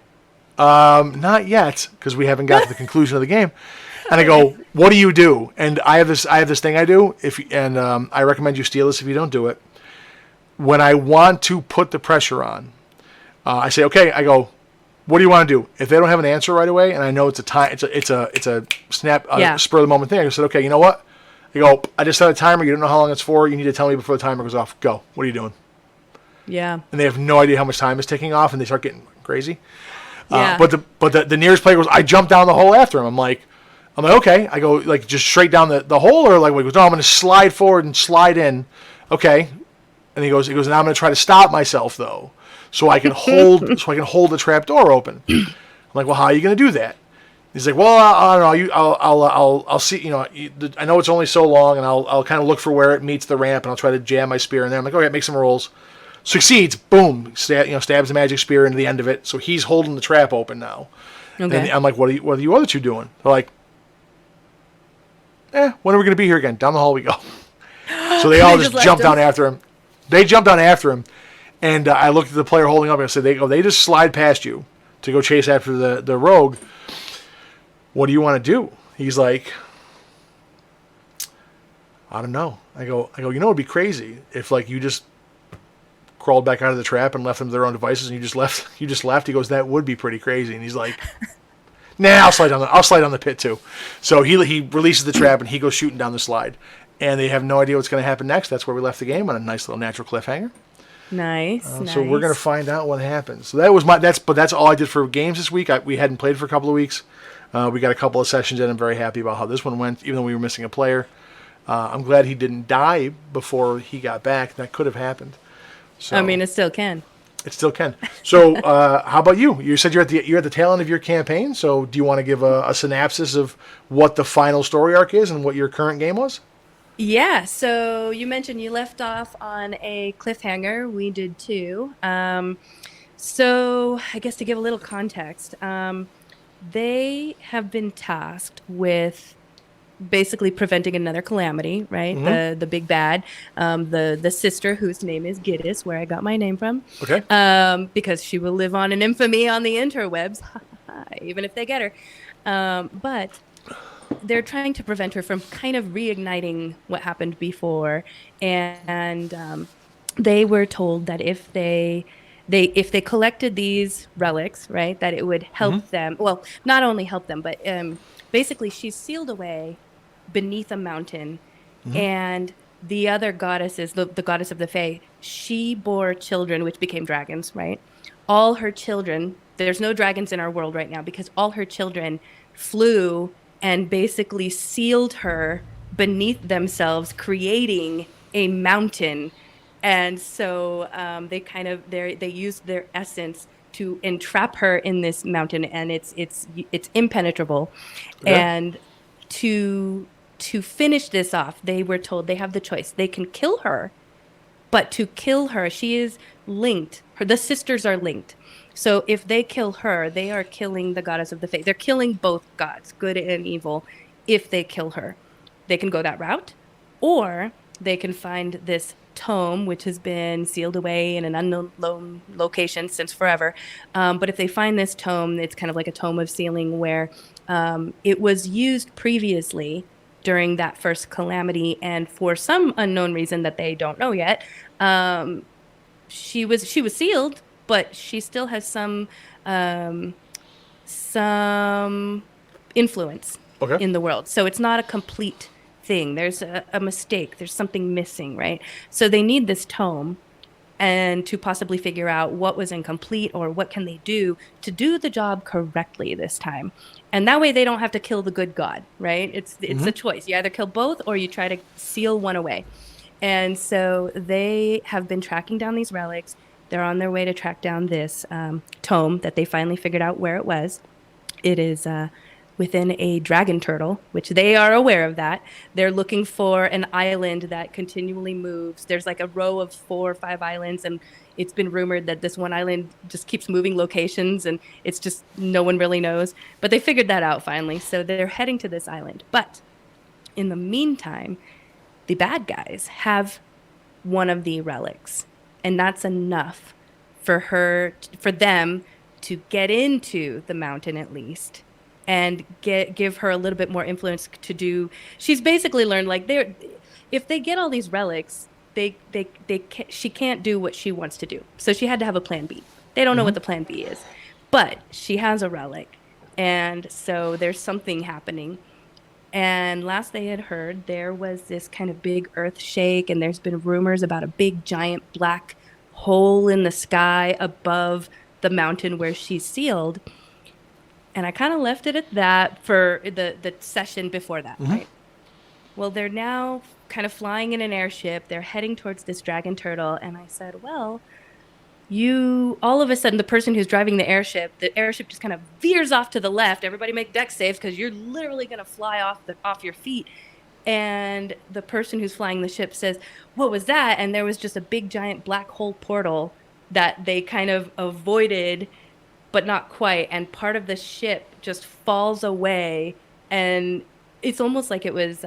Not yet, because we haven't got to the conclusion of the game. And I go, what do you do? And I have this thing I do, I recommend you steal this if you don't do it. When I want to put the pressure on, I say, okay, I go, what do you want to do? If they don't have an answer right away, and I know it's a time, it's a snap, spur of the moment thing. I said, okay, you know what? I go, I just set a timer. You don't know how long it's for. You need to tell me before the timer goes off. Go. What are you doing? Yeah. And they have no idea how much time is ticking off, and they start getting crazy. Yeah. But the nearest player goes, I jump down the hole after him. I'm like, okay. I go like just straight down the hole, or like, no, I'm going to slide forward and slide in. Okay. And he goes, now I'm going to try to stop myself though, so I can hold the trap door open. I'm like, well, how are you going to do that? He's like, well, I don't know. I'll see. I know it's only so long, and I'll kind of look for where it meets the ramp, and I'll try to jam my spear in there. I'm like, okay, make some rolls. Succeeds. Boom. Stabs the magic spear into the end of it. So he's holding the trap open now. Okay. And I'm like, what are you other two doing? They're like, when are we going to be here again? Down the hall we go. So they all just jump down after him. They jump down after him, and I looked at the player holding up and I said, they just slide past you to go chase after the rogue. What do you want to do? He's like, I don't know. I go, it'd be crazy if like you just crawled back out of the trap and left them to their own devices and you just left. He goes, that would be pretty crazy. And he's like, nah, I'll slide down the pit too. So he releases the trap and he goes shooting down the slide. And they have no idea what's going to happen next. That's where we left the game, on a nice little natural cliffhanger. Nice. So we're going to find out what happens. So that's all I did for games this week. We hadn't played for a couple of weeks. We got a couple of sessions in. I'm very happy about how this one went, even though we were missing a player. I'm glad he didn't die before he got back. That could have happened. So, I mean, it still can. It still can. So how about you? You said you're at the tail end of your campaign. So do you want to give a synopsis of what the final story arc is and what your current game was? Yeah, so you mentioned you left off on a cliffhanger. We did too. So I guess to give a little context, they have been tasked with basically preventing another calamity, right? Mm-hmm. The big bad, the sister whose name is Giddis, where I got my name from. Okay. Because she will live on in infamy on the interwebs, even if they get her. But they're trying to prevent her from kind of reigniting what happened before, and they were told that if they collected these relics, right, that it would help them. Well, not only help them, but basically she's sealed away beneath a mountain, and the other goddesses, the goddess of the Fae, she bore children which became dragons, right? All her children, there's no dragons in our world right now because all her children flew and basically sealed her beneath themselves, creating a mountain. And so they used their essence to entrap her in this mountain, and it's impenetrable. Okay. And to finish this off, they were told they have the choice. They can kill her, but to kill her, she is linked. The sisters are linked. So if they kill her, they are killing the goddess of the faith. They're killing both gods, good and evil, if they kill her. They can go that route, or they can find this tome, which has been sealed away in an unknown location since forever. But if they find this tome, it's kind of like a tome of sealing where it was used previously during that first calamity, and for some unknown reason that they don't know yet, she was sealed, but she still has some influence Okay. in the world. So it's not a complete thing. There's a mistake. There's something missing, right? So they need this tome and to possibly figure out what was incomplete or what can they do to do the job correctly this time. And that way they don't have to kill the good god, right? It's a choice. You either kill both or you try to seal one away. And so they have been tracking down these relics. They're on their way to track down this tome that they finally figured out where it was. It is within a dragon turtle, which they are aware of that. They're looking for an island that continually moves. There's like a row of 4 or 5 islands, and it's been rumored that this one island just keeps moving locations, and it's just no one really knows. But they figured that out finally, so they're heading to this island. But in the meantime, the bad guys have one of the relics, and that's enough for them to get into the mountain at least and give her a little bit more influence to do. She's basically learned like if they get all these relics, she can't do what she wants to do. So she had to have a plan B. They don't know what the plan B is, but she has a relic, and so there's something happening. And last they had heard, there was this kind of big earth shake, and there's been rumors about a big giant black hole in the sky above the mountain where she's sealed. And I kind of left it at that for the session before that, right? Well, they're now kind of flying in an airship. They're heading towards this dragon turtle. And I said, well, all of a sudden, the person who's driving the airship just kind of veers off to the left. Everybody make deck saves because you're literally going to fly off your feet. And the person who's flying the ship says, what was that? And there was just a big giant black hole portal that they kind of avoided, but not quite. And part of the ship just falls away. And it's almost like it was,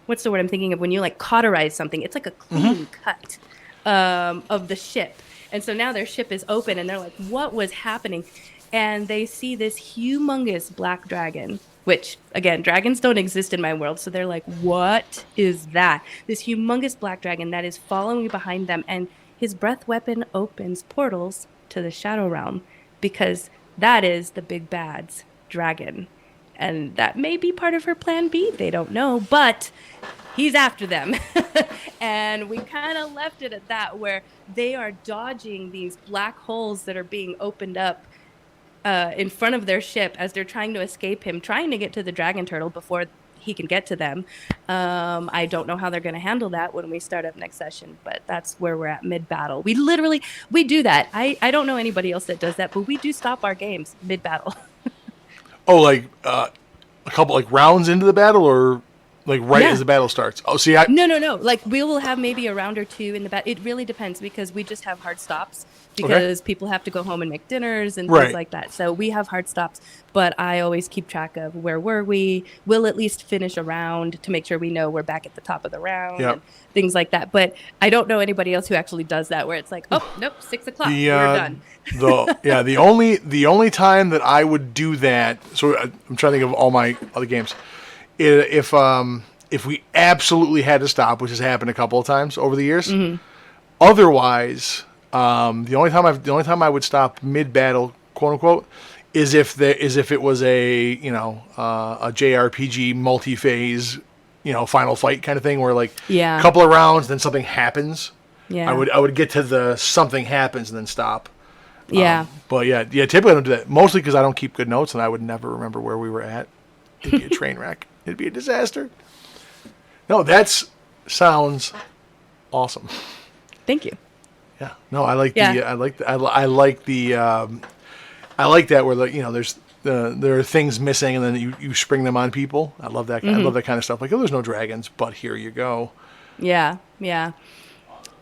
what's the word I'm thinking of? When you like cauterize something, it's like a clean cut of the ship. And so now their ship is open and they're like, what was happening? And they see this humongous black dragon, which again, dragons don't exist in my world. So they're like, what is that? This humongous black dragon that is following behind them. And his breath weapon opens portals to the Shadow Realm, because that is the big bad's dragon. And that may be part of her plan B. They don't know, but he's after them. And we kind of left it at that, where they are dodging these black holes that are being opened up in front of their ship as they're trying to escape him, trying to get to the dragon turtle before he can get to them. I don't know how they're going to handle that when we start up next session, but that's where we're at mid-battle. We do that. I don't know anybody else that does that, but we do stop our games mid-battle. Oh, like a couple like rounds into the battle, or like as the battle starts? Oh, see, No. Like we will have maybe a round or two in the battle. It really depends, because we just have hard stops because people have to go home and make dinners and things like that. So we have hard stops, but I always keep track of where were we. We'll at least finish a round to make sure we know we're back at the top of the round and things like that. But I don't know anybody else who actually does that, where it's like, oh, nope, 6 o'clock, we're done. The only time that I would do that, so I'm trying to think of all my other games, if we absolutely had to stop, which has happened a couple of times over the years. Otherwise, the only time I would stop mid battle, quote unquote, is if it was a JRPG multi-phase final fight kind of thing where like Yeah. a couple of rounds, then something happens. Yeah. I would get to the something happens and then stop. Yeah. But yeah. Typically I don't do that. Mostly because I don't keep good notes and I would never remember where we were at. It'd be a train wreck. It'd be a disaster. No, sounds awesome. Thank you. Yeah. No, I like Yeah. the I like that where there's there are things missing and then you spring them on people. I love that. I love that kind of stuff. Like, oh, there's no dragons, but here you go. Yeah. Yeah.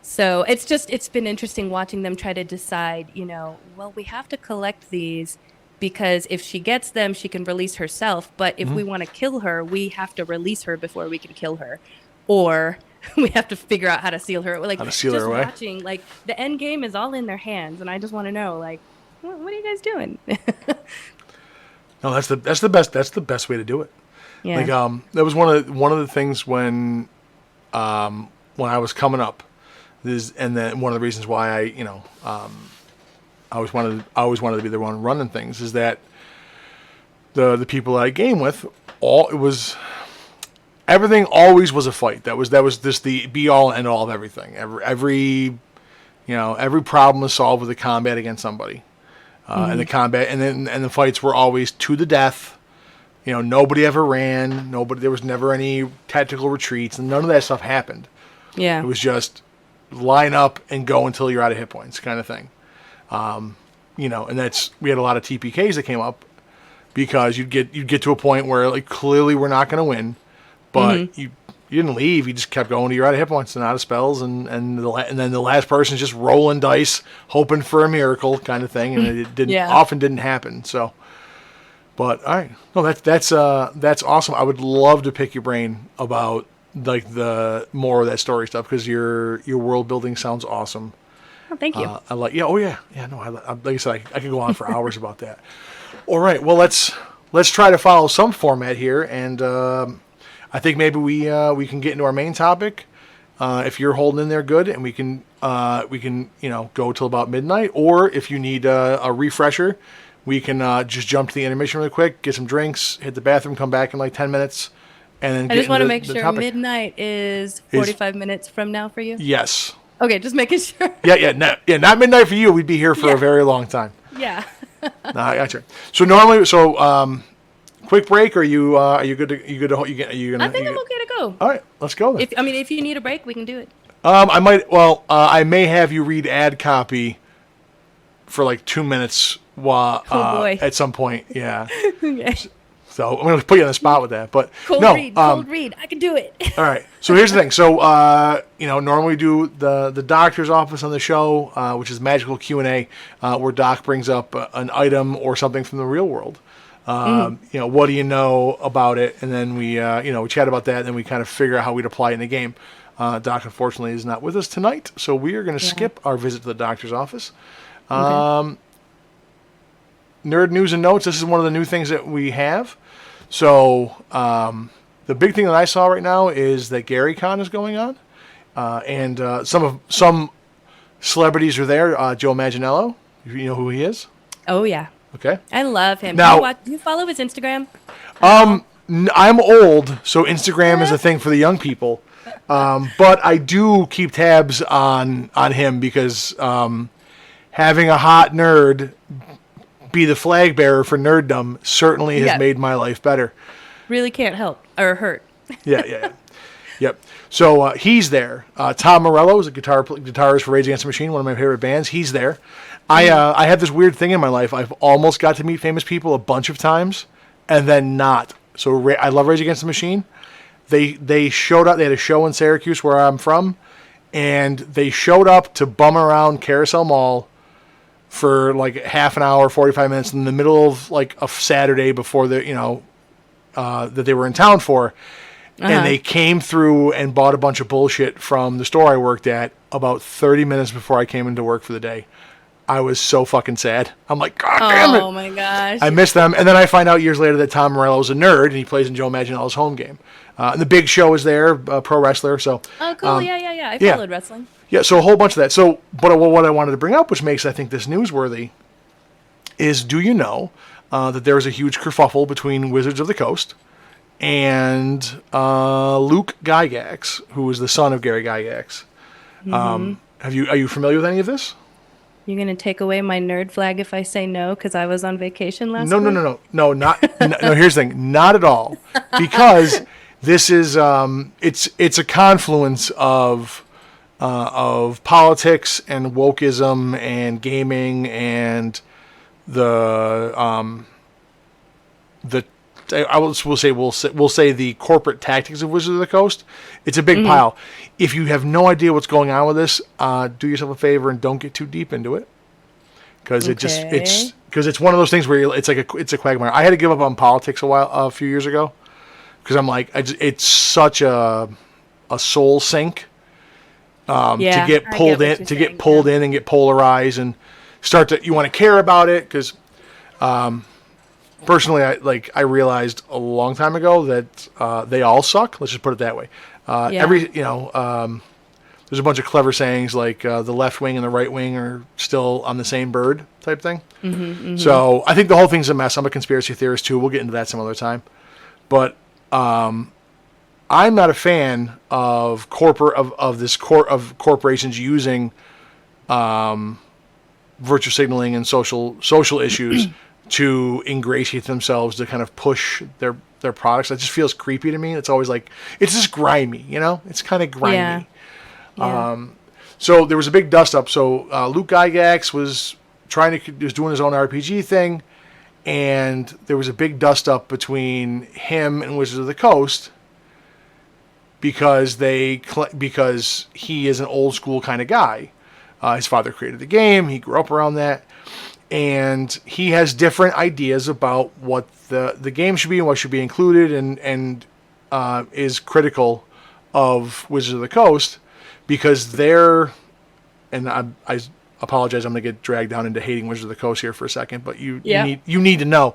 So it's been interesting watching them try to decide, well, we have to collect these because if she gets them, she can release herself. But if we want to kill her, we have to release her before we can kill her. Or we have to figure out how to seal her. Like, How to seal just her away. watching, like, the end game is all in their hands. And I just want to know, like, what are you guys doing? No, that's the best. That's the best way to do it. Yeah. Like that was one of the things when I was coming up. And then one of the reasons why I always wanted to be the one running things is that the people that I game with everything always was a fight. That was just the be all and end all of everything. Every problem was solved with a combat against somebody. And the combat and the fights were always to the death. Nobody ever ran. There was never any tactical retreats, and none of that stuff happened. Yeah. It was just line up and go until you're out of hit points, kind of thing. And we had a lot of TPKs that came up because you'd get to a point where like clearly we're not going to win, but you didn't leave. You just kept going to you're out of hit points and out of spells, and then the last person's just rolling dice, hoping for a miracle, kind of thing, and it often didn't happen. So, but all right, no, that's awesome. I would love to pick your brain about like the more of that story stuff because your world building sounds awesome. Oh, thank you. I like like I said, I could go on for hours about that. All right, well let's try to follow some format here, and I think maybe we can get into our main topic. If you're holding in there good, and we can go till about midnight, or if you need a refresher, we can just jump to the intermission really quick, get some drinks, hit the bathroom, come back in like 10 minutes. And then I just want to make the sure topic. midnight is 45 minutes from now for you. Yes. Okay, just making sure. Not midnight for you. We'd be here for a very long time. Yeah. No, I got you. So normally, quick break. Are you good? Are you gonna? I think I'm okay to go. All right, let's go then. If you need a break, we can do it. I might. Well, I may have you read ad copy for like 2 minutes while Oh, boy. at some point. Yeah. Okay. So I'm going to put you on the spot with that, but Cold read. I can do it. All right. So here's the thing. So normally we do the doctor's office on the show, which is magical Q&A, where Doc brings up an item or something from the real world. What do you know about it? And then we chat about that, and then we kind of figure out how we'd apply it in the game. Doc, unfortunately, is not with us tonight, so we are going to skip our visit to the doctor's office. Okay. Nerd news and notes. This is one of the new things that we have. So the big thing that I saw right now is that GaryCon is going on, and some celebrities are there. Joe Manganiello, you know who he is? Oh yeah. Okay. I love him. Now, do you follow his Instagram? I'm old, so Instagram is a thing for the young people. But I do keep tabs on him because having a hot nerd be the flag bearer for nerddom certainly has made my life better. Really can't help or hurt. Yeah. Yep. So he's there. Tom Morello is a guitarist for Rage Against the Machine, one of my favorite bands. He's there. I have this weird thing in my life. I've almost got to meet famous people a bunch of times, and then not. So I love Rage Against the Machine. They showed up. They had a show in Syracuse, where I'm from, and they showed up to bum around Carousel Mall for like half an hour, 45 minutes in the middle of like a Saturday before that they were in town for. And they came through and bought a bunch of bullshit from the store I worked at about 30 minutes before I came into work for the day. I was so fucking sad. I'm like, God damn it. Oh my gosh. I miss them. And then I find out years later that Tom Morello is a nerd and he plays in Joe Manganiello's home game. And the Big Show is there, pro wrestler. So. Oh, cool. Yeah. I followed wrestling. Yeah, so a whole bunch of that. So, but what I wanted to bring up, which makes I think this newsworthy, is do you know that there is a huge kerfuffle between Wizards of the Coast and Luke Gygax, who was the son of Gary Gygax. Are you familiar with any of this? You're going to take away my nerd flag if I say no because I was on vacation last No, week? no, not no. Here's the thing, not at all, because this is it's a confluence of politics and wokeism and gaming and the we'll say the corporate tactics of Wizards of the Coast. It's a big pile. If you have no idea what's going on with this, do yourself a favor and don't get too deep into it, because it's one of those things where it's a quagmire. I had to give up on politics a few years ago because I'm like it's such a soul sink to get pulled in and get polarized and you want to care about it because. Personally, I realized a long time ago that they all suck. Let's just put it that way. There's a bunch of clever sayings like the left wing and the right wing are still on the same bird type thing. So I think the whole thing's a mess. I'm a conspiracy theorist too. We'll get into that some other time. But I'm not a fan of corporations using virtue signaling and social issues to ingratiate themselves to kind of push their products. That just feels creepy to me. It's always like, it's just grimy, It's kind of grimy. Yeah. So there was a big dust up. So Luke Gygax was doing his own RPG thing, and there was a big dust up between him and Wizards of the Coast because he is an old school kind of guy. His father created the game. He grew up around that. And he has different ideas about what the game should be and what should be included, and is critical of Wizards of the Coast because and I apologize, I'm going to get dragged down into hating Wizards of the Coast here for a second, but you need to know.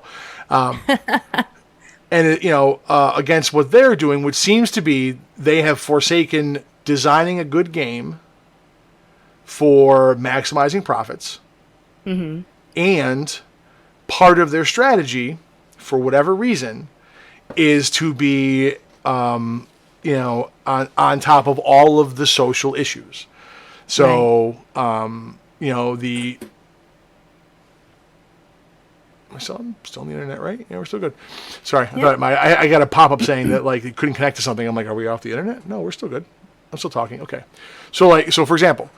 Against what they're doing, which seems to be they have forsaken designing a good game for maximizing profits. Mm-hmm. And part of their strategy, for whatever reason, is to be, on top of all of the social issues. So, I'm still on the internet, right? Yeah, we're still good. Sorry, I thought I got a pop-up saying that it couldn't connect to something. I'm like, are we off the internet? No, we're still good. I'm still talking. Okay. So for example,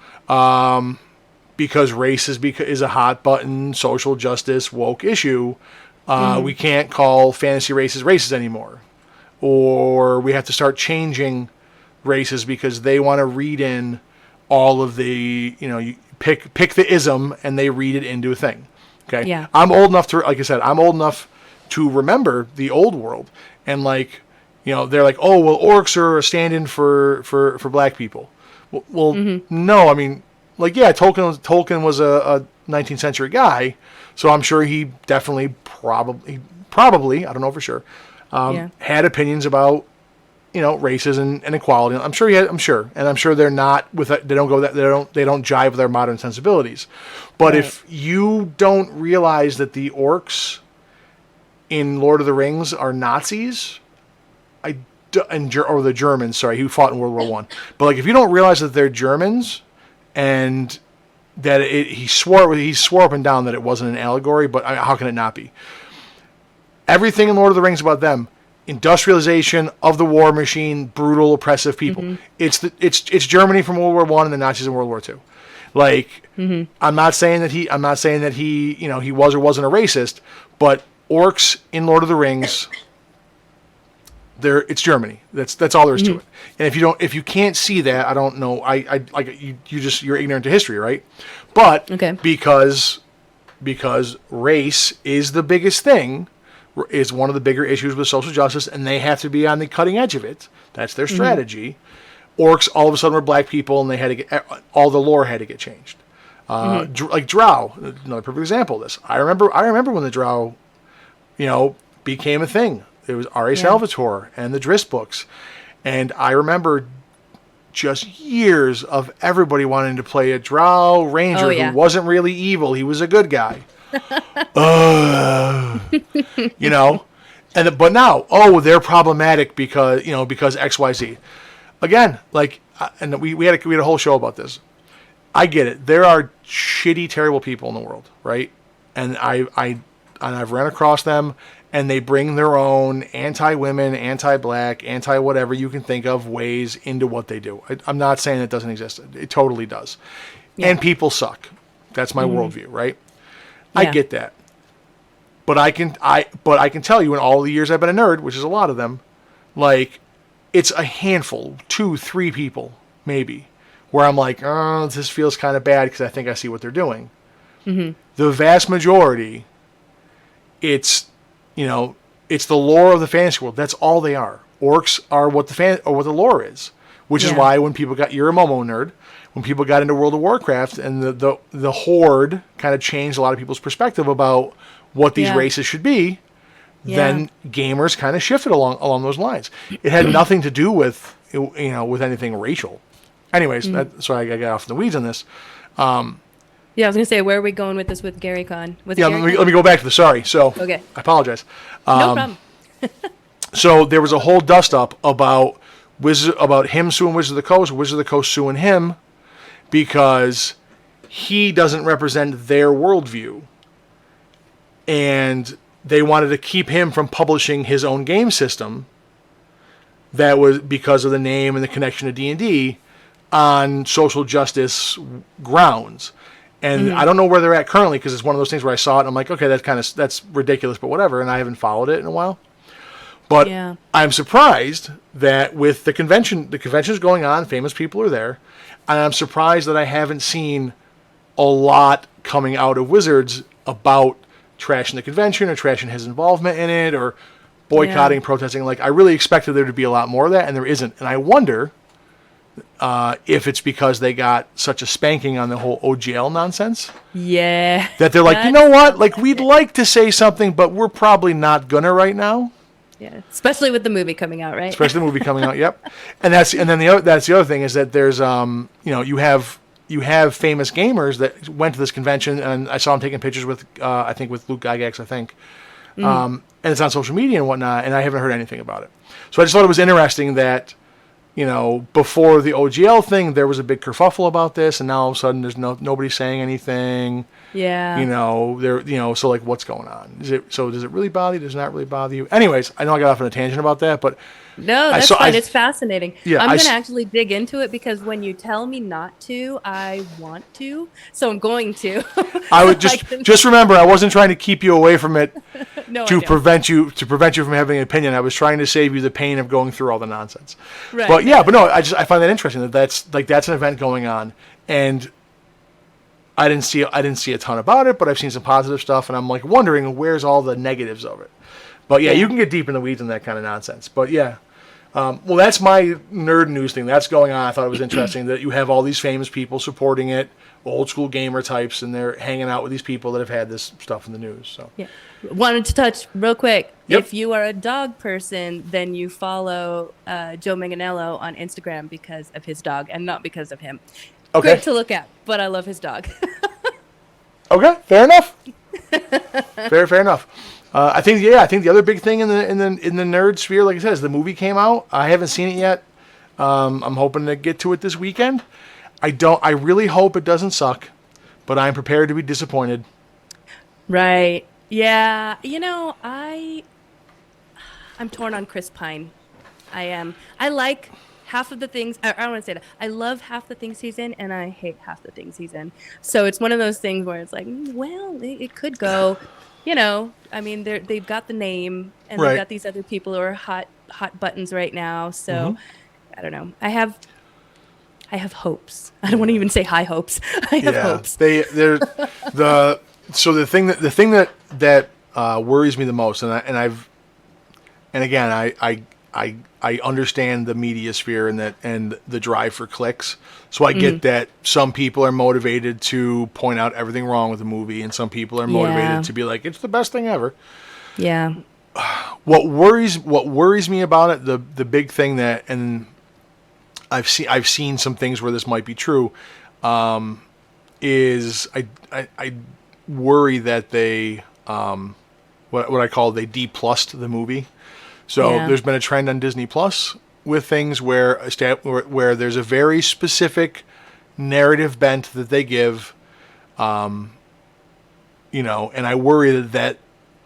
because race is a hot button social justice woke issue, we can't call fantasy races races anymore, or we have to start changing races because they want to read in all of the you pick the ism and they read it into a thing. Okay, yeah. I'm old enough to remember the old world, and they're like, oh well, orcs are a stand-in for black people. Well, no, I mean. Tolkien was a 19th century guy, so I'm sure he definitely probably I don't know for sure had opinions about races and equality. I'm sure and I'm sure they're not they don't jive with their modern sensibilities. But if you don't realize that the orcs in Lord of the Rings are Nazis, or the Germans, sorry, who fought in World War I. But if you don't realize that they're Germans. And that he swore up and down that it wasn't an allegory, but how can it not be? Everything in Lord of the Rings about them, industrialization of the war machine, brutal, oppressive people. It's Germany from World War I and the Nazis in World War II. I'm not saying that he he was or wasn't a racist, but orcs in Lord of the Rings. It's Germany. That's all there is to it. And if you can't see that, I don't know. You're ignorant to history, right? But because race is the biggest thing, is one of the bigger issues with social justice, and they have to be on the cutting edge of it. That's their strategy. Orcs all of a sudden were black people, and they had to get all the lore had to get changed. Like Drow, another perfect example of this. I remember when the Drow, became a thing. It was R.A. Salvatore and the Driss books. And I remember just years of everybody wanting to play a Drow Ranger who wasn't really evil. He was a good guy. but now, oh, they're problematic because XYZ. Again, like, and we had a whole show about this. I get it. There are shitty, terrible people in the world, right? And I've ran across them, and they bring their own anti-women, anti-black, anti-whatever you can think of ways into what they do. I'm not saying it doesn't exist. It totally does. Yeah. And people suck. That's my worldview, right? Yeah. I get that. But I can tell you in all the years I've been a nerd, which is a lot of them, like, it's a handful, 2, 3 people, maybe, where I'm like, oh, this feels kind of bad because I think I see what they're doing. Mm-hmm. The vast majority, it's the lore of the fantasy world. That's all they are. Orcs are what the lore is, which is why when people you're a Momo nerd, when people got into World of Warcraft and the Horde kind of changed a lot of people's perspective about what these races should be, then gamers kind of shifted along those lines. It had nothing to do with anything racial. Anyways, sorry I got off in the weeds on this. Yeah, I was going to say, where are we going with this with Gary Con? Let me go back to the sorry. So, okay. I apologize. No problem. So there was a whole dust-up about him suing Wizards of the Coast, Wizards of the Coast suing him because he doesn't represent their worldview. And they wanted to keep him from publishing his own game system that was because of the name and the connection to D&D on social justice grounds. And I don't know where they're at currently because it's one of those things where I saw it and I'm like, okay, that's ridiculous, but whatever. And I haven't followed it in a while. But I'm surprised that with the convention's going on, famous people are there, and I'm surprised that I haven't seen a lot coming out of Wizards about trashing the convention or trashing his involvement in it or boycotting, protesting. Like, I really expected there to be a lot more of that, and there isn't. And I wonder if it's because they got such a spanking on the whole OGL nonsense. Yeah. That they're like, you know what? Like, we'd like to say something, but we're probably not gonna right now. Yeah, especially with the movie coming out, right? Especially the movie coming out, yep. And that's the other thing is that there's you have famous gamers that went to this convention, and I saw them taking pictures with I think with Luke Gygax, and it's on social media and whatnot, and I haven't heard anything about it. So I just thought it was interesting that before the OGL thing, there was a big kerfuffle about this, and now all of a sudden there's nobody saying anything. Yeah. So like, what's going on? Does it really bother you? Does it not really bother you? Anyways, I know I got off on a tangent about that, but no, that's fine. It's fascinating. Yeah, I'm going to actually dig into it because when you tell me not to, I want to. So I'm going to. I would just remember, I wasn't trying to keep you away from it to prevent you from having an opinion. I was trying to save you the pain of going through all the nonsense. Right. But yeah, I find that interesting that's an event going on, and I didn't see a ton about it, but I've seen some positive stuff, and I'm like wondering where's all the negatives of it. But yeah, you can get deep in the weeds on that kind of nonsense. But yeah. Well, that's my nerd news thing. That's going on. I thought it was interesting that you have all these famous people supporting it, old school gamer types, and they're hanging out with these people that have had this stuff in the news. So yeah, wanted to touch real quick. Yep. If you are a dog person, then you follow Joe Manganiello on Instagram because of his dog and not because of him. Okay. Great to look at, but I love his dog. Okay, fair enough. fair enough. I think the other big thing in the nerd sphere, like I said, is the movie came out. I haven't seen it yet. I'm hoping to get to it this weekend. I really hope it doesn't suck, but I'm prepared to be disappointed. Right. Yeah. I'm torn on Chris Pine. I am. I like half of the things. I don't want to say that. I love half the things he's in, and I hate half the things he's in. So it's one of those things where it's like, well, it could go. I mean, they've got the name, and they've got these other people who are hot buttons right now. So I don't know. I have hopes. I don't want to even say high hopes. I have hopes. So the thing that worries me the most, and again, I understand the media sphere and the drive for clicks. So I get that some people are motivated to point out everything wrong with the movie, and some people are motivated to be like, it's the best thing ever. Yeah. What worries me about it, the big thing that, and I've seen some things where this might be true, is I worry that they what I call they D+'d the movie. So Yeah. there's been a trend on Disney Plus with things where there's a very specific narrative bent that they give, you know, and I worry that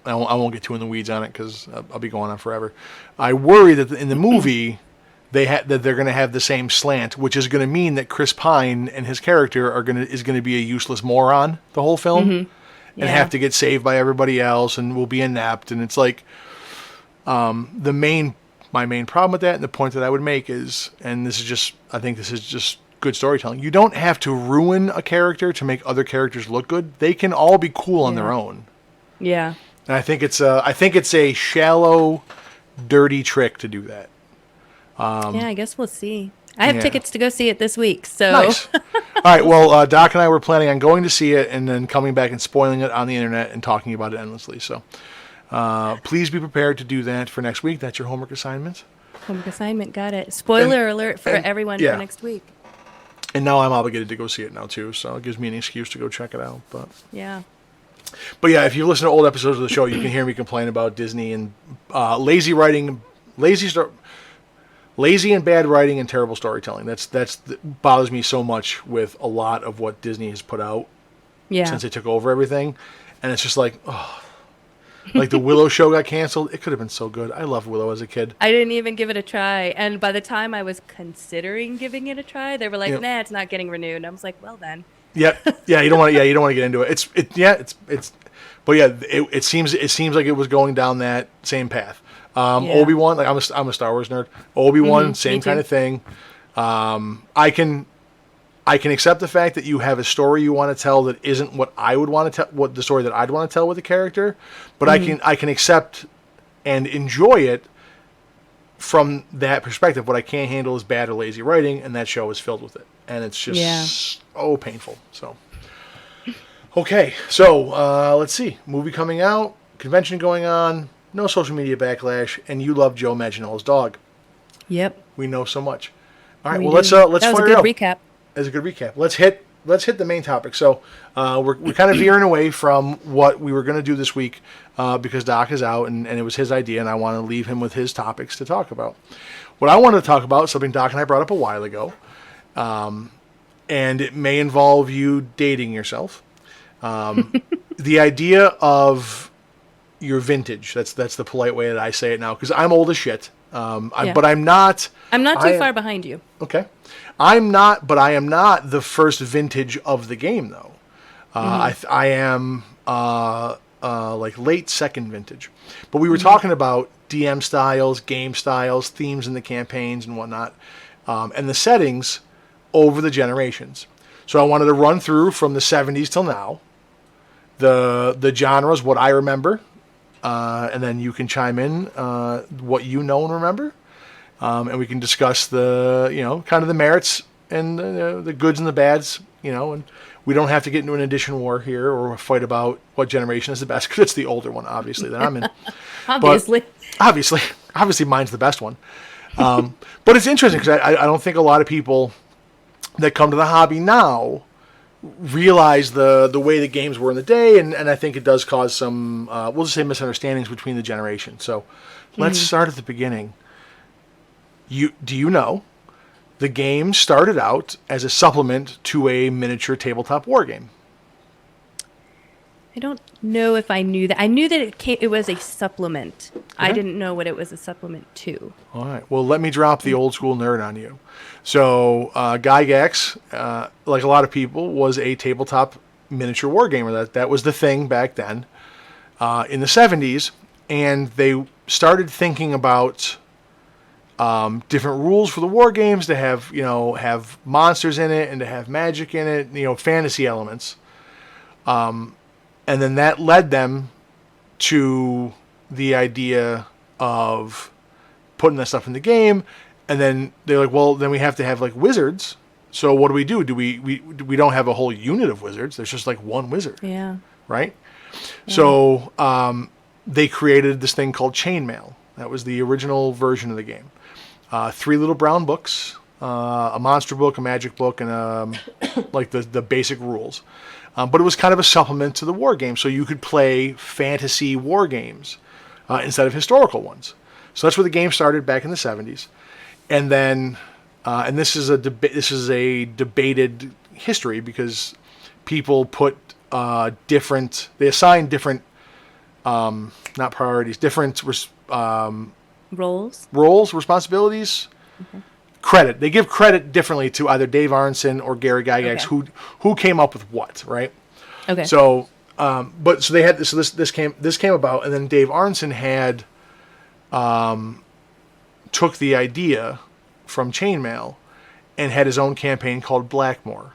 I won't get too in the weeds on it because I'll be going on forever. I worry that in the movie that they're going to have the same slant, which is going to mean that Chris Pine and his character is going to be a useless moron the whole film, and Yeah. have to get saved by everybody else, and will be inept. And it's like my main problem with that, and the point that I would make is, and I think this is just good storytelling. You don't have to ruin a character to make other characters look good. They can all be cool on their own. Yeah. And I think it's a shallow, dirty trick to do that. Yeah, I guess we'll see. I have yeah. tickets to go see it this week, so Nice. All right. Well, Doc and I were planning on going to see it and then coming back and spoiling it on the internet and talking about it endlessly. So please be prepared to do that for next week. That's your homework assignment. homework assignment. Got it. Spoiler alert for everyone yeah. for next week. And now I'm obligated to go see it now too, so it gives me an excuse to go check it out. Yeah. But yeah, if you listen to old episodes of the show, you can hear me complain about Disney and lazy writing, lazy and bad writing and terrible storytelling. That bothers me so much with a lot of what Disney has put out Yeah. since they took over everything, and it's just like, oh, like the Willow show got canceled. It could have been so good. I loved Willow as a kid. I didn't even give it a try, and by the time I was considering giving it a try, they were like, Yep. "Nah, it's not getting renewed." And I was like, "Well then." Yeah, you don't want to get into it. But yeah, it seems like it was going down that same path. Yeah. Obi-Wan, like I'm a Star Wars nerd. Obi-Wan, same me too. kind of thing. I can accept the fact that you have a story you want to tell that isn't what I would want to tell, what the story that I'd want to tell with the character, but I can accept and enjoy it from that perspective. What I can't handle is bad or lazy writing, and that show is filled with it, and it's just so painful. So, okay, so let's see, movie coming out, convention going on, no social media backlash, and you love Joe Manganiello's dog. Yep. We know so much. All right, We well do. let's That was a fire good it up. recap. As a good recap, let's hit the main topic. So we're kind of veering away from what we were going to do this week because Doc is out and it was his idea, and I want to leave him with his topics to talk about. What I wanted to talk about is something Doc and I brought up a while ago, and it may involve you dating yourself. The idea of your vintage. That's the polite way that I say it now, because I'm old as shit. Yeah. But I'm not. I'm not too far behind you. Okay. I am not the first vintage of the game, though. I am like late second vintage. But we were talking about DM styles, game styles, themes in the campaigns and whatnot, and the settings over the generations. So I wanted to run through from the 70s till now, the genres, what I remember, and then you can chime in what you know and remember. And we can discuss kind of the merits and the goods and the bads, and we don't have to get into an edition war here or fight about what generation is the best, because it's the older one, obviously, that I'm in. Obviously. Obviously mine's the best one. But it's interesting because I don't think a lot of people that come to the hobby now realize the way the games were in the day, and I think it does cause some, we'll just say, misunderstandings between the generations. So let's start at the beginning. Do you know the game started out as a supplement to a miniature tabletop war game? I don't know if I knew that. I knew that it was a supplement. I Okay. didn't know what it was a supplement to. All right. Well, let me drop the old school nerd on you. So Gygax, like a lot of people, was a tabletop miniature war gamer. That was the thing back then in the 70s. And they started thinking about different rules for the war games to have monsters in it and to have magic in it, fantasy elements. And then that led them to the idea of putting that stuff in the game. And then they're like, well, then we have to have like wizards. So what do? Do we don't have a whole unit of wizards? There's just like one wizard, Yeah. right? Yeah. So they created this thing called Chainmail. That was the original version of the game. 3 little brown books a monster book, a magic book, and like the basic rules. But it was kind of a supplement to the war game, so you could play fantasy war games instead of historical ones. So that's where the game started back in the 70s, and then and this is a debated history because people put they assign different not priorities, different roles, responsibilities. Credit. They give credit differently to either Dave Arneson or Gary Gygax, who came up with what, right? Okay. So, this came about, and then Dave Arneson had took the idea from Chainmail and had his own campaign called Blackmoor,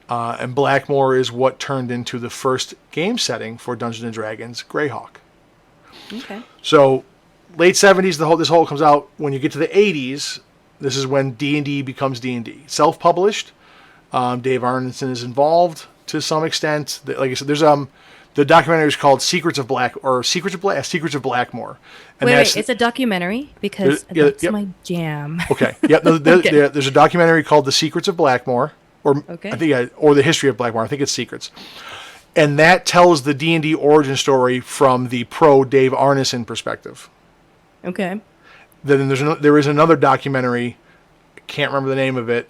and Blackmoor is what turned into the first game setting for Dungeons and Dragons, Greyhawk. Okay. So, late 70s, this whole comes out. When you get to the 80s. This is when D&D becomes D&D. Self-published. Dave Arneson is involved to some extent. Like I said, there's the documentary is called Secrets of Blackmoor. And wait, it's a documentary because that's my jam. Okay. Yep. There's a documentary called The Secrets of Blackmoor, or The History of Blackmoor. I think it's Secrets. And that tells the D&D origin story from the pro Dave Arneson perspective. Okay. Then there is another documentary, I can't remember the name of it,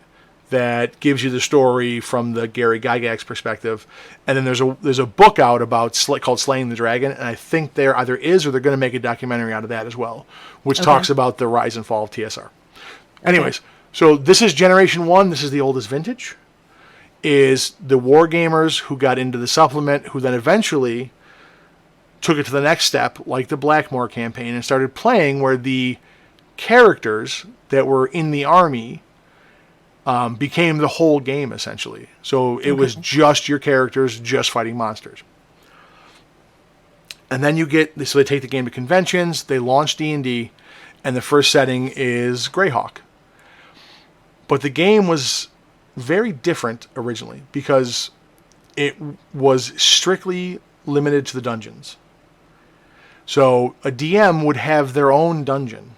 that gives you the story from the Gary Gygax perspective. And then there's a book out called Slaying the Dragon, and I think there either is or they're going to make a documentary out of that as well, which talks about the rise and fall of TSR. Anyways, so this is Generation 1. This is the oldest vintage. Is the war gamers who got into the supplement, who then eventually took it to the next step, like the Blackmoor campaign, and started playing where the characters that were in the army became the whole game, essentially. So it was just your characters just fighting monsters. And then so they take the game to conventions, they launch D&D, and the first setting is Greyhawk. But the game was very different originally because it was strictly limited to the dungeons. So a DM would have their own dungeon.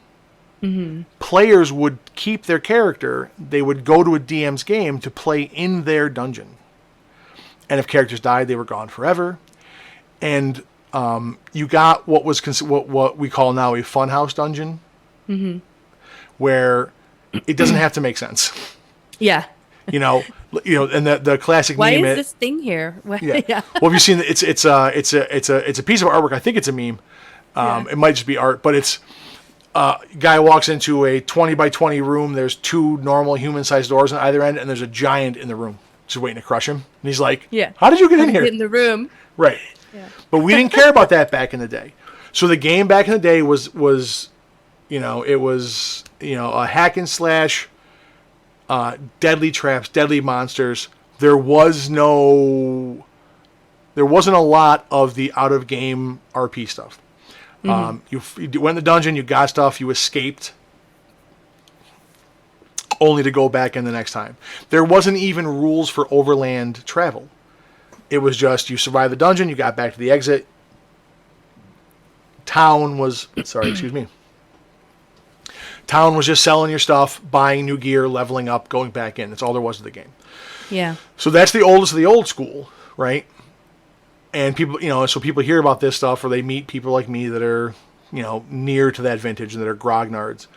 Mm-hmm. Players would keep their character. They would go to a DM's game to play in their dungeon. And if characters died, they were gone forever. And you got what we call now a funhouse dungeon, where it doesn't have to make sense. Yeah. And the classic Why meme. Why is this thing here? Yeah. Well, have you seen it's a piece of artwork. I think it's a meme. It might just be art, but it's. Guy walks into a 20 by 20 room. There's two normal human-sized doors on either end, and there's a giant in the room just waiting to crush him. And he's like, how did you get in here? Get in the room. Right. Yeah. But we didn't care about that back in the day. So the game back in the day was a hack and slash, deadly traps, deadly monsters. There wasn't a lot of the out-of-game RP stuff. You went in the dungeon, you got stuff, you escaped, only to go back in the next time. There wasn't even rules for overland travel. It was just you survived the dungeon, you got back to the exit. Town was just selling your stuff, buying new gear, leveling up, going back in. That's all there was to the game. Yeah. So that's the oldest of the old school, right? And people, so people hear about this stuff, or they meet people like me that are, near to that vintage and that are grognards.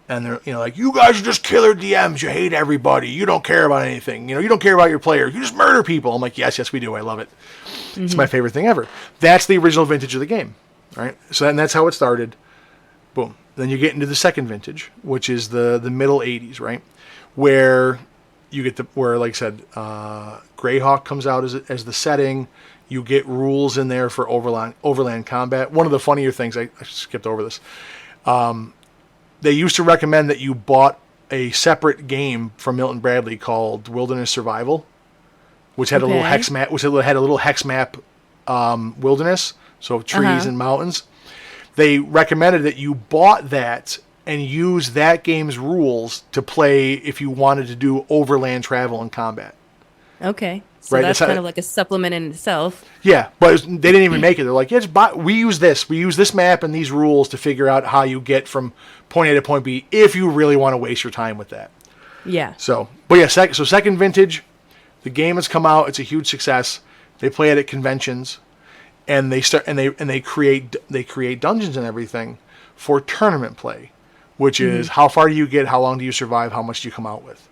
And they're, like, you guys are just killer DMs. You hate everybody. You don't care about anything. You don't care about your players. You just murder people. I'm like, yes, we do. I love it. Mm-hmm. It's my favorite thing ever. That's the original vintage of the game, right? So then that's how it started. Boom. Then you get into the second vintage, which is the middle 80s, right? Where you get like I said, Greyhawk comes out as the setting. You get rules in there for overland combat. One of the funnier things, I skipped over this. They used to recommend that you bought a separate game from Milton Bradley called Wilderness Survival, which had a little hex map. Wilderness, so trees and mountains. They recommended that you bought that and use that game's rules to play if you wanted to do overland travel and combat. Okay. So that's kind of like a supplement in itself. Yeah, but they didn't even make it. They're like, we use this. We use this map and these rules to figure out how you get from point A to point B if you really want to waste your time with that. Yeah. So, but yeah, second vintage, the game has come out. It's a huge success. They play it at conventions, and they create dungeons and everything for tournament play, which is how far do you get, how long do you survive, how much do you come out with.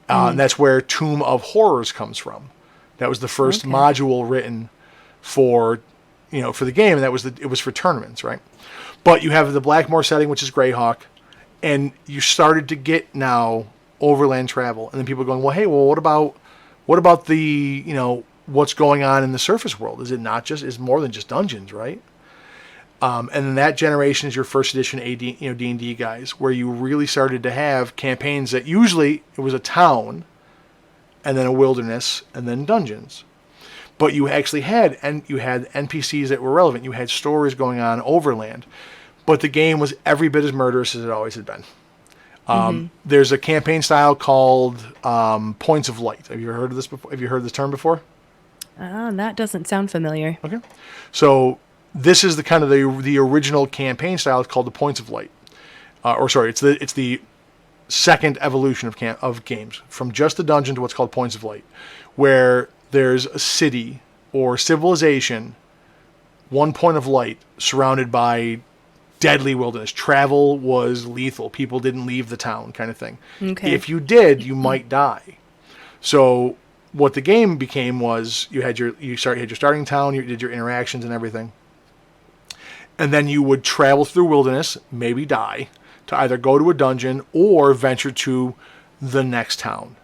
And that's where Tomb of Horrors comes from. That was the first module written for the game, and it was for tournaments, right? But you have the Blackmoor setting, which is Greyhawk, and you started to get now overland travel, and then people are going, well, hey, what about the what's going on in the surface world? Is it not just is more than just dungeons, right? And then that generation is your first edition D&D guys, where you really started to have campaigns that usually it was a town, and then a wilderness, and then dungeons. But you actually had NPCs that were relevant. You had stories going on overland, but the game was every bit as murderous as it always had been. There's a campaign style called Points of Light. Have you ever heard of this before? Have you heard this term before? That doesn't sound familiar. Okay, so this is the kind of the original campaign style. It's called the Points of Light, it's the second evolution of games from just the dungeon to what's called Points of Light, where there's a city or civilization, one point of light surrounded by deadly wilderness. Travel was lethal. People didn't leave the town, kind of thing. Okay. If you did, you might die. So what the game became was you had your starting town, you did your interactions and everything, and then you would travel through wilderness, maybe die, to either go to a dungeon or venture to the next town,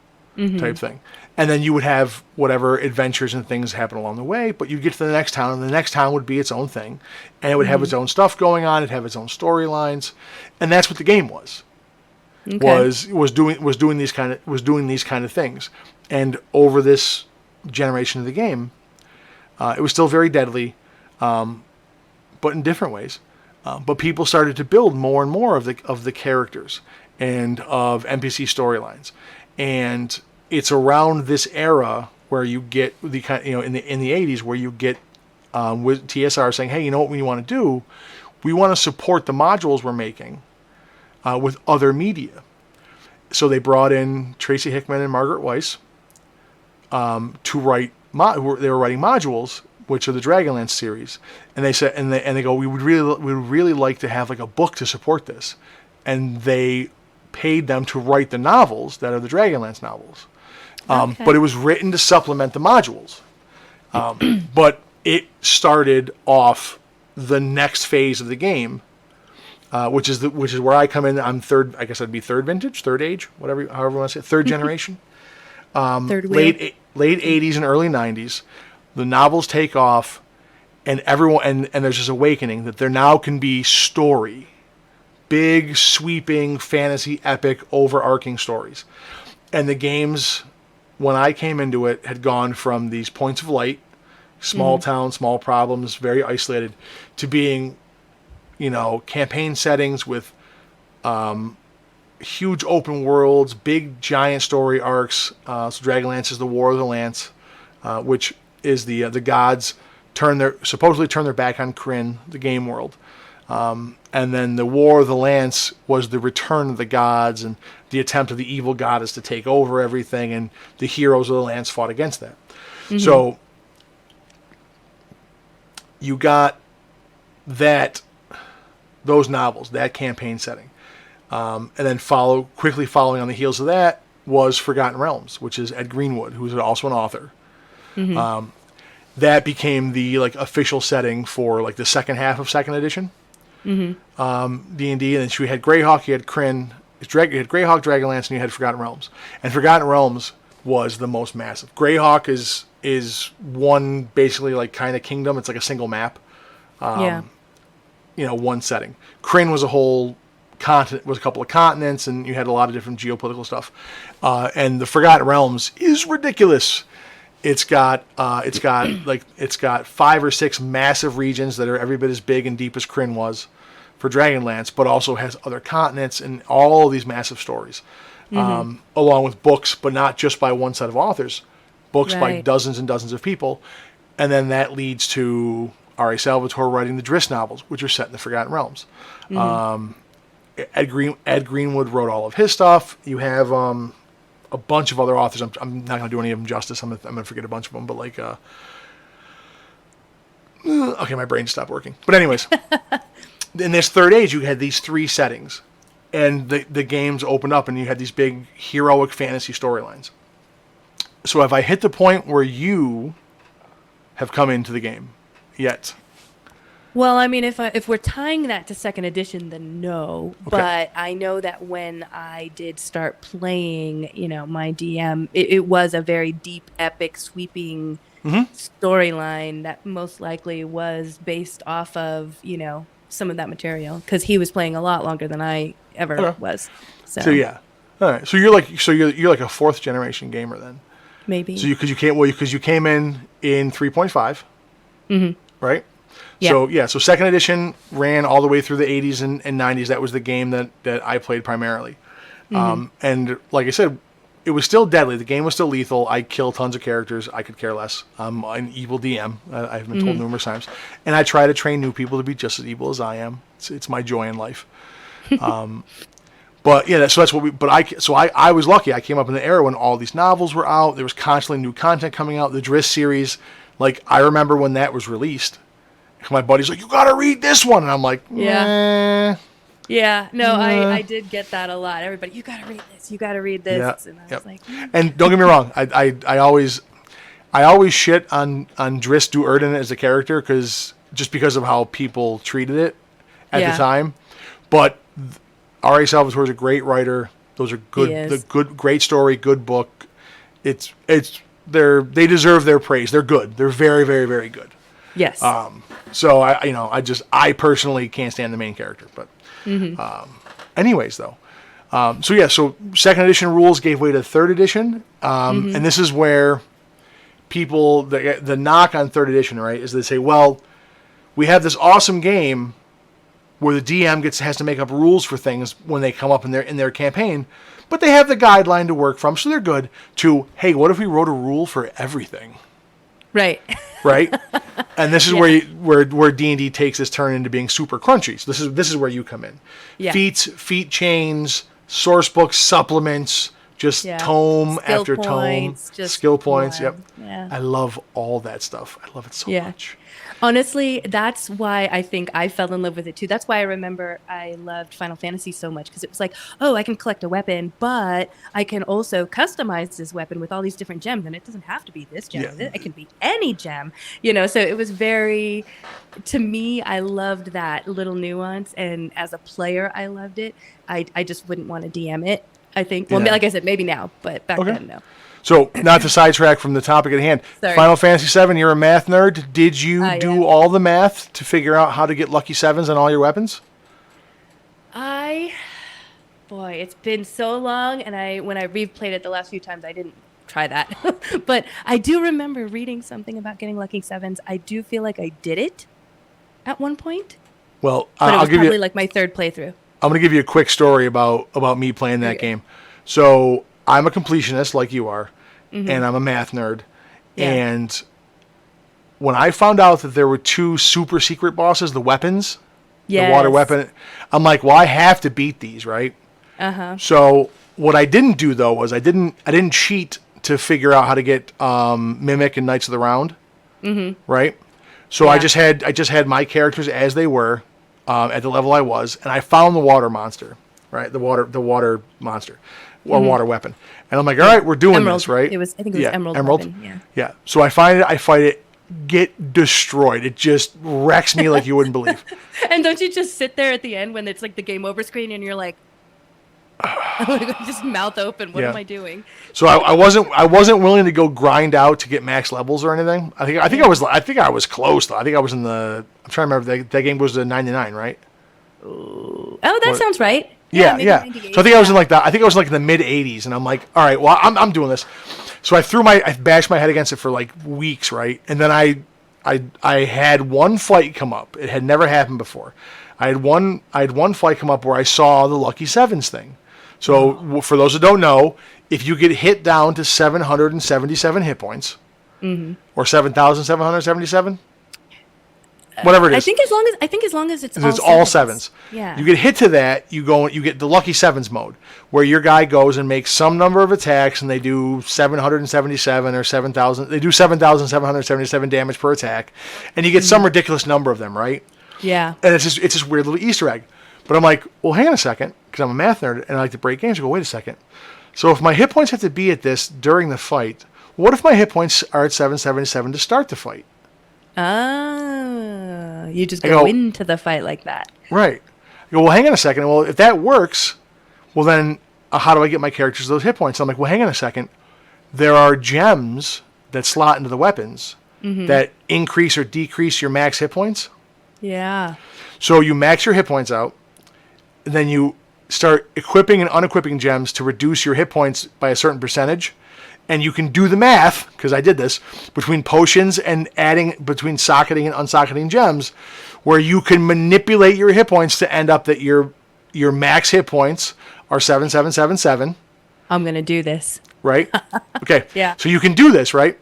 type thing. And then you would have whatever adventures and things happen along the way, but you'd get to the next town, and the next town would be its own thing, and it would have its own stuff going on, it'd have its own storylines, and that's what the game was. Okay. Was doing these kind of things. And over this generation of the game, it was still very deadly, but in different ways. But people started to build more and more of the characters and of NPC storylines, and it's around this era where you get the kind, in the 80s, where you get with TSR saying, hey, you know what we want to do? We want to support the modules we're making with other media. So they brought in Tracy Hickman and Margaret Weiss to write. They were writing modules, which are the Dragonlance series, and they said, and they go, we would really like to have like a book to support this, and they paid them to write the novels that are the Dragonlance novels. But it was written to supplement the modules. But it started off the next phase of the game, which is where I come in. I'm third. I guess I'd be third vintage, third age, however you want to say it, third generation. Third late 80s and early 90s. The novels take off, and everyone and there's this awakening that there now can be story, big sweeping fantasy epic overarching stories, and the games, when I came into it, had gone from these points of light, small town, small problems, very isolated, to being, campaign settings with huge open worlds, big giant story arcs. So Dragonlance is the War of the Lance, which is the gods supposedly turn their back on Krynn, the game world. And then the War of the Lance was the return of the gods and the attempt of the evil goddess to take over everything, and the heroes of the Lance fought against that. So you got those novels, that campaign setting. And then quickly following on the heels of that was Forgotten Realms, which is Ed Greenwood, who's also an author. That became the official setting for the second half of second edition. D&D, and then you had Greyhawk, you had Krynn, you had Greyhawk, Dragonlance, and you had Forgotten Realms. And Forgotten Realms was the most massive. Greyhawk is one basically kind of kingdom. It's like a single map. One setting. Krynn was a whole continent, was a couple of continents, and you had a lot of different geopolitical stuff. And the Forgotten Realms is ridiculous. It's got 5 or 6 massive regions that are every bit as big and deep as Krynn was for Dragonlance, but also has other continents and all of these massive stories, along with books, but not just by one set of authors, books by dozens and dozens of people, and then that leads to R.A. Salvatore writing the Driss novels, which are set in the Forgotten Realms. Ed Greenwood wrote all of his stuff. You have a bunch of other authors. I'm not going to do any of them justice. I'm going to forget a bunch of them. But like, okay, my brain stopped working. But anyways, in this third age, you had these 3 settings, and the games opened up, and you had these big heroic fantasy storylines. So have I hit the point where you have come into the game yet? Well, I mean, if we're tying that to second edition, then no. Okay. But I know that when I did start playing, my DM, it was a very deep, epic, sweeping storyline that most likely was based off of, some of that material, because he was playing a lot longer than I ever was. So yeah, all right. So you're like a 4th generation gamer then. maybe. So because you came in 3.5, right? Yeah. So second edition ran all the way through the 80s and 90s. That was the game that I played primarily. And like I said, it was still deadly. The game was still lethal. I kill tons of characters. I could care less. I'm an evil DM. I've been told numerous times. And I try to train new people to be just as evil as I am. It's my joy in life. But yeah, so that's what I was lucky. I came up in the era when all these novels were out. There was constantly new content coming out. The Driss series, like I remember when that was released. My buddy's like, "You gotta read this one," and I'm like, Yeah. Yeah, no, I did get that a lot. Everybody, you gotta read this. You gotta read this. Yeah, And I was like, And don't get me wrong, I always shit on Driss Do'Urden as a character because of how people treated it at the time. But R.A. Salvatore is a great writer. Those are good, great story, good book. They deserve their praise. They're good. They're very, very, very good. yes. So I personally can't stand the main character, but anyways though. So second edition rules gave way to third edition. And this is where people, the knock on third edition, right, is they say, well, we have this awesome game where the DM has to make up rules for things when they come up in their campaign, but they have the guideline to work from, so they're good. To, hey, what if we wrote a rule for everything? right. Right? And this is where D&D takes its turn into being super crunchy. So this is where you come in. Yeah. Feat chains, source books, supplements, just tome Skill after points, tome. just Skill points, yep. Yeah. I love all that stuff. I love it so much. Honestly, that's why I think I fell in love with it too. That's why I remember I loved Final Fantasy so much, because it was like, oh, I can collect a weapon, but I can also customize this weapon with all these different gems, and it doesn't have to be this gem. Yeah. It can be any gem, So it was to me, I loved that little nuance, and as a player, I loved it. I just wouldn't want to DM it, I think. Well, like I said, maybe now, but back then, no. So, not to sidetrack from the topic at hand, Sorry. Final Fantasy VII, you're a math nerd. Did you do all the math to figure out how to get lucky sevens on all your weapons? Boy, it's been so long, and when I replayed it the last few times, I didn't try that. But I do remember reading something about getting lucky sevens. I do feel like I did it at one point. Well, but I'll it was give probably you. like my third playthrough. I'm going to give you a quick story about me playing that game. So I'm a completionist like you are, and I'm a math nerd. Yeah. And when I found out that there were 2 super secret bosses, the weapons, the water weapon, I'm like, well, I have to beat these, right? So what I didn't do though was I didn't cheat to figure out how to get Mimic and Knights of the Round, right? So I just had my characters as they were at the level I was, and I found the water monster, right? The water monster. Or water weapon, and I'm like, all right, we're doing Emerald. this, right? I think it was Emerald. Weapon, yeah. So I find it, I fight it, get destroyed. It just wrecks me like you wouldn't believe. And don't you just sit there at the end when it's like the game over screen, and you're like, just mouth open. What am I doing? So I wasn't willing to go grind out to get max levels or anything. I think I was close though. I think I was in the. I'm trying to remember. That game was the 99, right? Oh, that sounds right. Yeah. 98, So I think I was in like that. I think I was like in the mid 80s, and I'm like, all right, well, I'm doing this. So I bashed my head against it for like weeks, right? And then I had one fight come up. It had never happened before. I had one fight come up where I saw the Lucky Sevens thing. So for those who don't know, if you get hit down to 777 hit points, or 7,777. whatever it I is. think as long as it's It's all sevens. Yeah. You get hit to that, you get the lucky sevens mode, where your guy goes and makes some number of attacks, and they do 777 or 7,000. They do 7,777 damage per attack, and you get some ridiculous number of them, right? Yeah. And it's this weird little Easter egg. But I'm like, well, hang on a second, because I'm a math nerd and I like to break games. I go, wait a second. So if my hit points have to be at this during the fight, what if my hit points are at 777 to start the fight? Ah, you just I go go- into the fight like that. Right. I go, well, hang on a second. Well, if that works, well, then how do I get my characters those hit points? I'm like, well, hang on a second. There are gems that slot into the weapons that increase or decrease your max hit points. Yeah. So you max your hit points out, and then you start equipping and unequipping gems to reduce your hit points by a certain percentage. And you can do the math, because I did this, between potions and between socketing and unsocketing gems, where you can manipulate your hit points to end up that your max hit points are 7777, I'm going to do this. right? Okay. Yeah. So you can do this, right?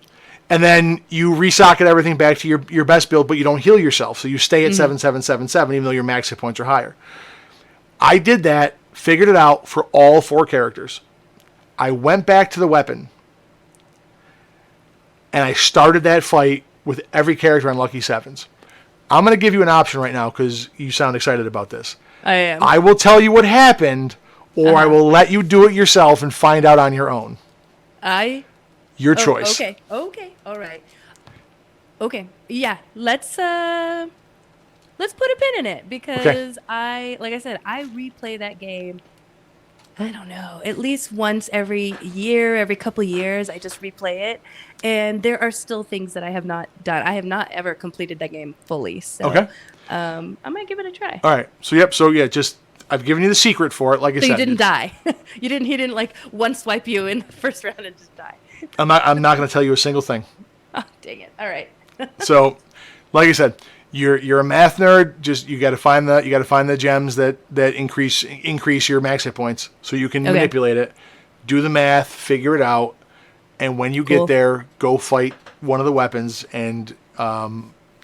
And then you resocket everything back to your best build, but you don't heal yourself. So you stay at 7777, even though your max hit points are higher. I did that, figured it out for all 4 characters. I went back to the weapon, and I started that fight with every character on Lucky Sevens. I'm going to give you an option right now because you sound excited about this. I am. I will tell you what happened, or I will let you do it yourself and find out on your own. Your choice. Okay. All right. Okay. Yeah. Let's put a pin in it because like I said, I replay that game. I don't know, at least once every year, every couple of years, I just replay it. And there are still things that I have not done. I have not ever completed that game fully. So Okay. I'm going to give it a try. All right. So yeah, just I've given you the secret for it. Like I So said, you didn't it's- die. He didn't like one swipe you in the first round and just die. I'm not going to tell you a single thing. Oh, dang it. All right. So, like I said, you're a math nerd. Just you got to find the gems that increase your max hit points, so you can manipulate it. Do the math, figure it out, and when you Cool. get there, go fight one of the weapons, and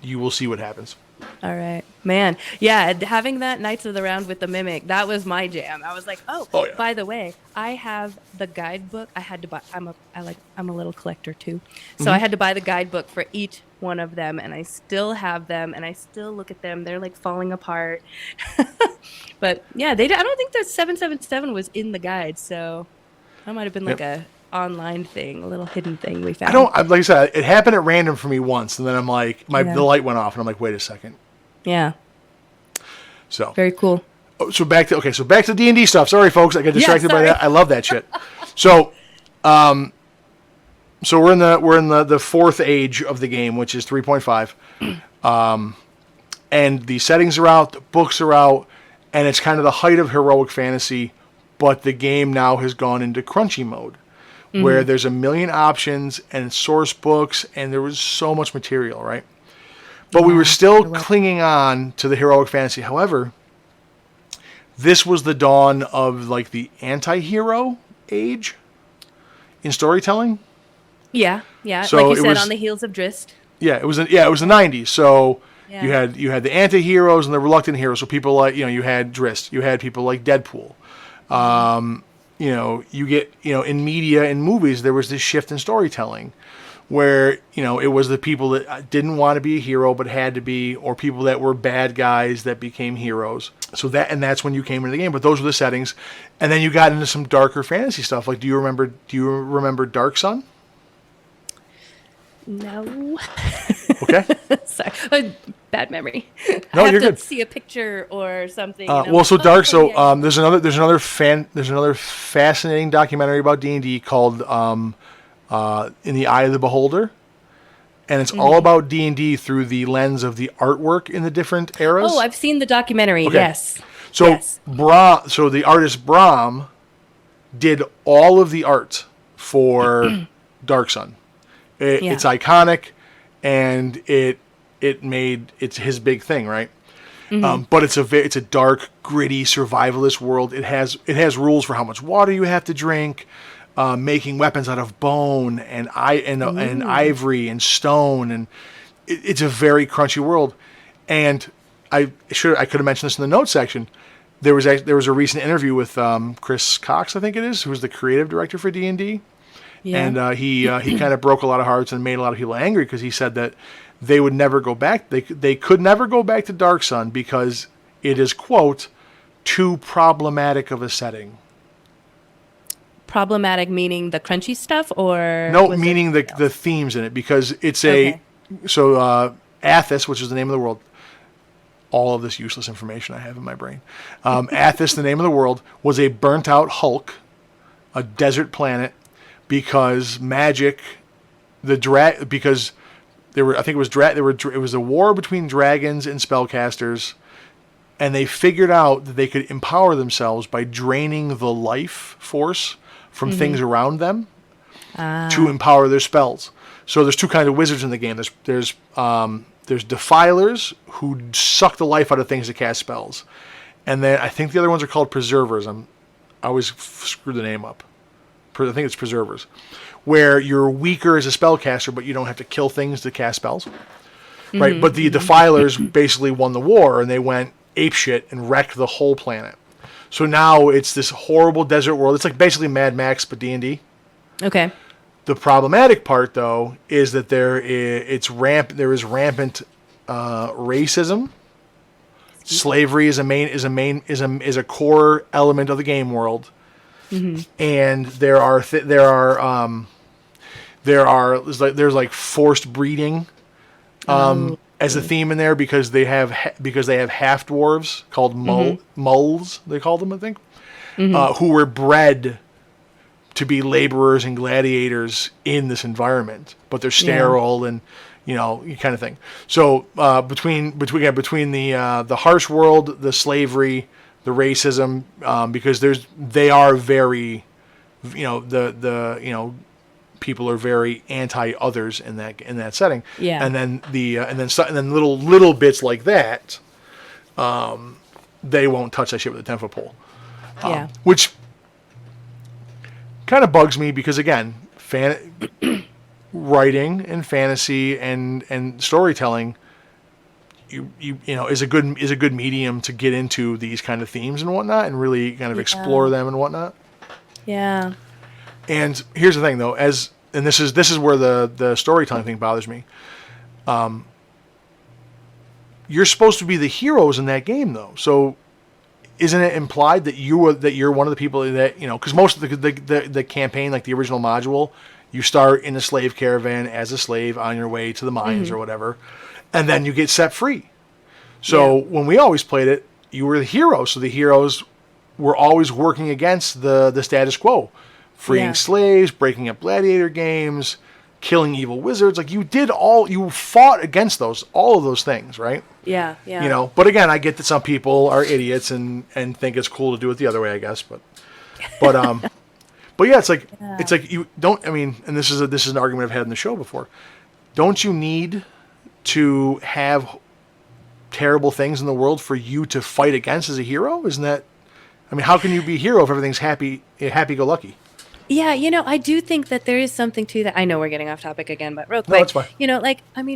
you will see what happens. All right, man. Yeah, having that Knights of the Round with the Mimic, that was my jam. I was like, oh yeah. by the way, I have the guidebook. I had to buy. I'm a little collector too, so I had to buy the guidebook for each one of them, and I still have them, and I still look at them. They're like falling apart. But yeah, I don't think the 777 was in the guide, so that might have been like a online thing, a little hidden thing we found. Like I said, it happened at random for me once, and then I'm like, Yeah. the light went off, and I'm like, wait a second. Yeah, So very cool. So back to D&D stuff. Sorry, folks, I got distracted by sorry. that. I love that shit. So, so we're in the 4th age of the game, which is 3.5, and the settings are out, the books are out, and it's kind of the height of heroic fantasy. But the game now has gone into crunchy mode, where there's a million options and source books, and there was so much material, right? But we were still clinging on to the heroic fantasy. However, this was the dawn of like the anti-hero age in storytelling. Yeah, So like you it said, was- on the heels of Drizzt. Yeah, it was the 90s. So Yeah. you had the anti-heroes and the reluctant heroes. So people like, you had Drizzt, you had people like Deadpool. You get, in media and movies, there was this shift in storytelling where, it was the people that didn't want to be a hero but had to be, or people that were bad guys that became heroes. So that's when you came into the game. But those were the settings. And then you got into some darker fantasy stuff. Like, do you remember Dark Sun? No. Okay. Sorry. Bad memory. No, I have you're to good. see a picture or something. and I'm Well, so like, dark. oh, So yeah. there's another fascinating documentary about D&D called In the Eye of the Beholder, and it's all about D&D through the lens of the artwork in the different eras. Oh, I've seen the documentary. Okay. Yes. So Yes. so the artist Brahm did all of the art for Dark Sun. Yeah. It's iconic, and it's his big thing, right? But it's a dark, gritty, survivalist world. It has rules for how much water you have to drink, making weapons out of bone and ivory and stone, and it's a very crunchy world. And I could have mentioned this in the notes section. There was a recent interview with Chris Cox, I think it is, who's the creative director for D&D. Yeah. And he kind of broke a lot of hearts and made a lot of people angry because he said that they would never go back. They could never go back to Dark Sun because it is, quote, too problematic of a setting. Problematic meaning the crunchy stuff, or No, was meaning it the themes in it, because it's Okay. Athos, which is the name of the world. All of this useless information I have in my brain. Athos, the name of the world, was a burnt out hulk, a desert planet, because magic, because there were, I think it was it was a war between dragons and spellcasters, and they figured out that they could empower themselves by draining the life force from things around them to empower their spells. So there's two kinds of wizards in the game. There's defilers who suck the life out of things to cast spells, and then I think the other ones are called preservers. I always screw the name up. I think it's preservers, where you're weaker as a spellcaster, but you don't have to kill things to cast spells, right? But the defilers basically won the war, and they went apeshit and wrecked the whole planet. So now it's this horrible desert world. It's like basically Mad Max, but D&D. Okay. The problematic part, though, is that there is rampant racism. Slavery is a core element of the game world, and there's like forced breeding as a theme in there because they have half dwarves called mulls, they call them, I think, who were bred to be laborers and gladiators in this environment, but they're sterile and kind of thing. So between the harsh world, the slavery, the racism, because they are very, people are very anti-others in that setting. Yeah. And then little bits like that, they won't touch that shit with a 10-foot pole. Yeah. Which kind of bugs me because, again, writing and fantasy and storytelling, is a good medium to get into these kind of themes and whatnot, and really kind of explore them and whatnot. Yeah. And here's the thing, though, and this is where the storytelling thing bothers me. You're supposed to be the heroes in that game, though. So isn't it implied that you're one of the people that, because most of the campaign, like the original module, you start in a slave caravan as a slave on your way to the mines or whatever, and then you get set free. So when we always played it, you were the hero. So the heroes were always working against the status quo, freeing slaves, breaking up gladiator games, killing evil wizards. Like you fought against all of those things, right? Yeah. Yeah. But again, I get that some people are idiots and think it's cool to do it the other way, I guess. But yeah, it's like you don't. I mean, and this is an argument I've had in the show before. Don't you need to have terrible things in the world for you to fight against as a hero? Isn't that? I mean, how can you be a hero if everything's happy-go-lucky? Yeah, I do think that there is something to that. I know we're getting off topic again, but real No, quick, it's fine.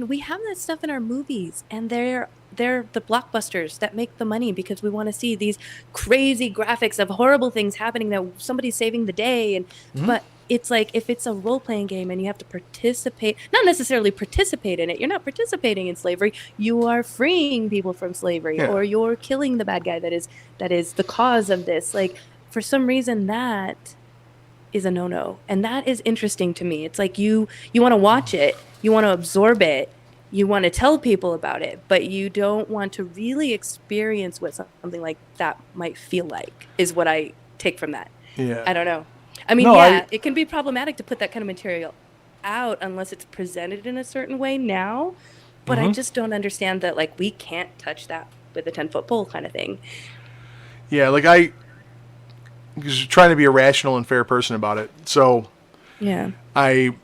we have that stuff in our movies, and they're the blockbusters that make the money because we want to see these crazy graphics of horrible things happening, that somebody's saving the day, and but it's like if it's a role-playing game and you have to participate, not necessarily participate in it. You're not participating in slavery. You are freeing people from slavery, or you're killing the bad guy that is the cause of this. Like, for some reason, that is a no-no, and that is interesting to me. It's like you want to watch it, you want to absorb it, you want to tell people about it, but you don't want to really experience what something like that might feel like, is what I take from that. Yeah. I don't know. I mean, it can be problematic to put that kind of material out unless it's presented in a certain way now, but I just don't understand that, like, we can't touch that with a 10-foot pole kind of thing. Yeah, like I was trying to be a rational and fair person about it. So Yeah. I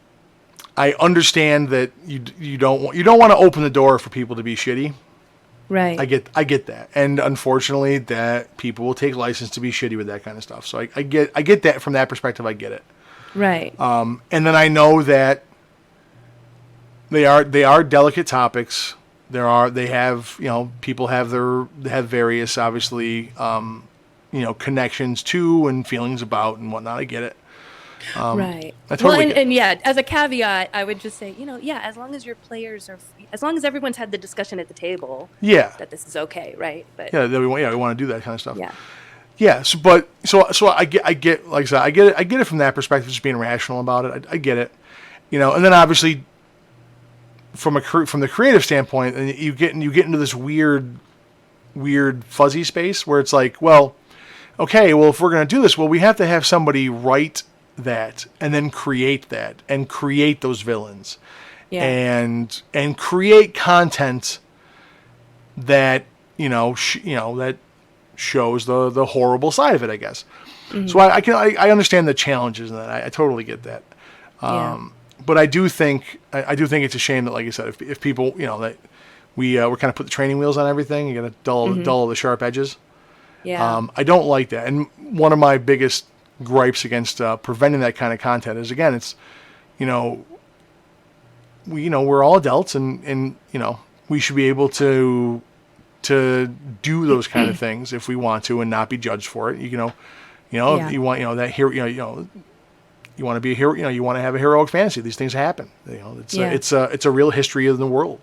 understand that you don't want to open the door for people to be shitty. Right. I get that, and unfortunately, that people will take license to be shitty with that kind of stuff. So I get that from that perspective. I get it. Right. And then I know that they are delicate topics they have, people have various, obviously, connections to and feelings about and whatnot. I get it. Right. I totally Well, get and yeah, as a caveat, I would just say, yeah, as long as your players as long as everyone's had the discussion at the table, Yeah. that this is okay, right? But Yeah, we want to do that kind of stuff. yeah, Yeah, so I get, like I said, I get it from that perspective, just being rational about it. I get it, and then obviously from the creative standpoint, and you get into this weird fuzzy space where it's like, well, okay, well, if we're gonna do this, well, we have to have somebody write that and then create those villains, yeah, and create content that that shows the horrible side of it, I guess. So I understand the challenges in that. I totally get that. yeah, But I do think it's a shame that, like I said, if people, that we're kind of put the training wheels on everything, you got to dull the sharp edges. yeah, I don't like that. And one of my biggest gripes against preventing that kind of content is, again, it's, we're all adults, and we should be able to do those kind of things if we want to and not be judged for it. Yeah. You want, that hero, you want to be a hero, you want to have a heroic fantasy. These things happen. It's a real history of the world.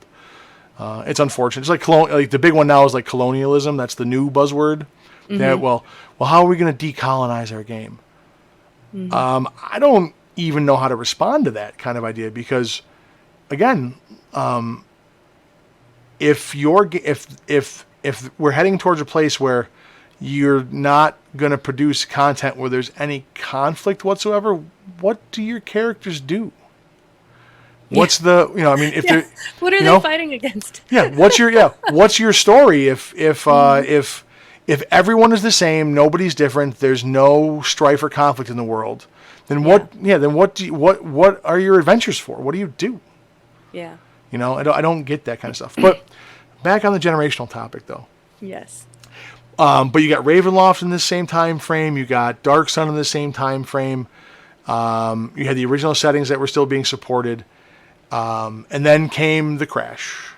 It's unfortunate. It's like the big one now is like colonialism. That's the new buzzword. That, well, how are we going to decolonize our game? I don't even know how to respond to that kind of idea, because, again, if we're heading towards a place where you're not going to produce content where there's any conflict whatsoever, what do your characters do? What's the, if they're, what are they fighting against? what's your story if everyone is the same, nobody's different, there's no strife or conflict in the world, then what are your adventures for? What do you do? Yeah. I don't get that kind of stuff. But back on the generational topic, though. Yes. But you got Ravenloft in the same time frame. You got Dark Sun in the same time frame. You had the original settings that were still being supported. And then came the crash.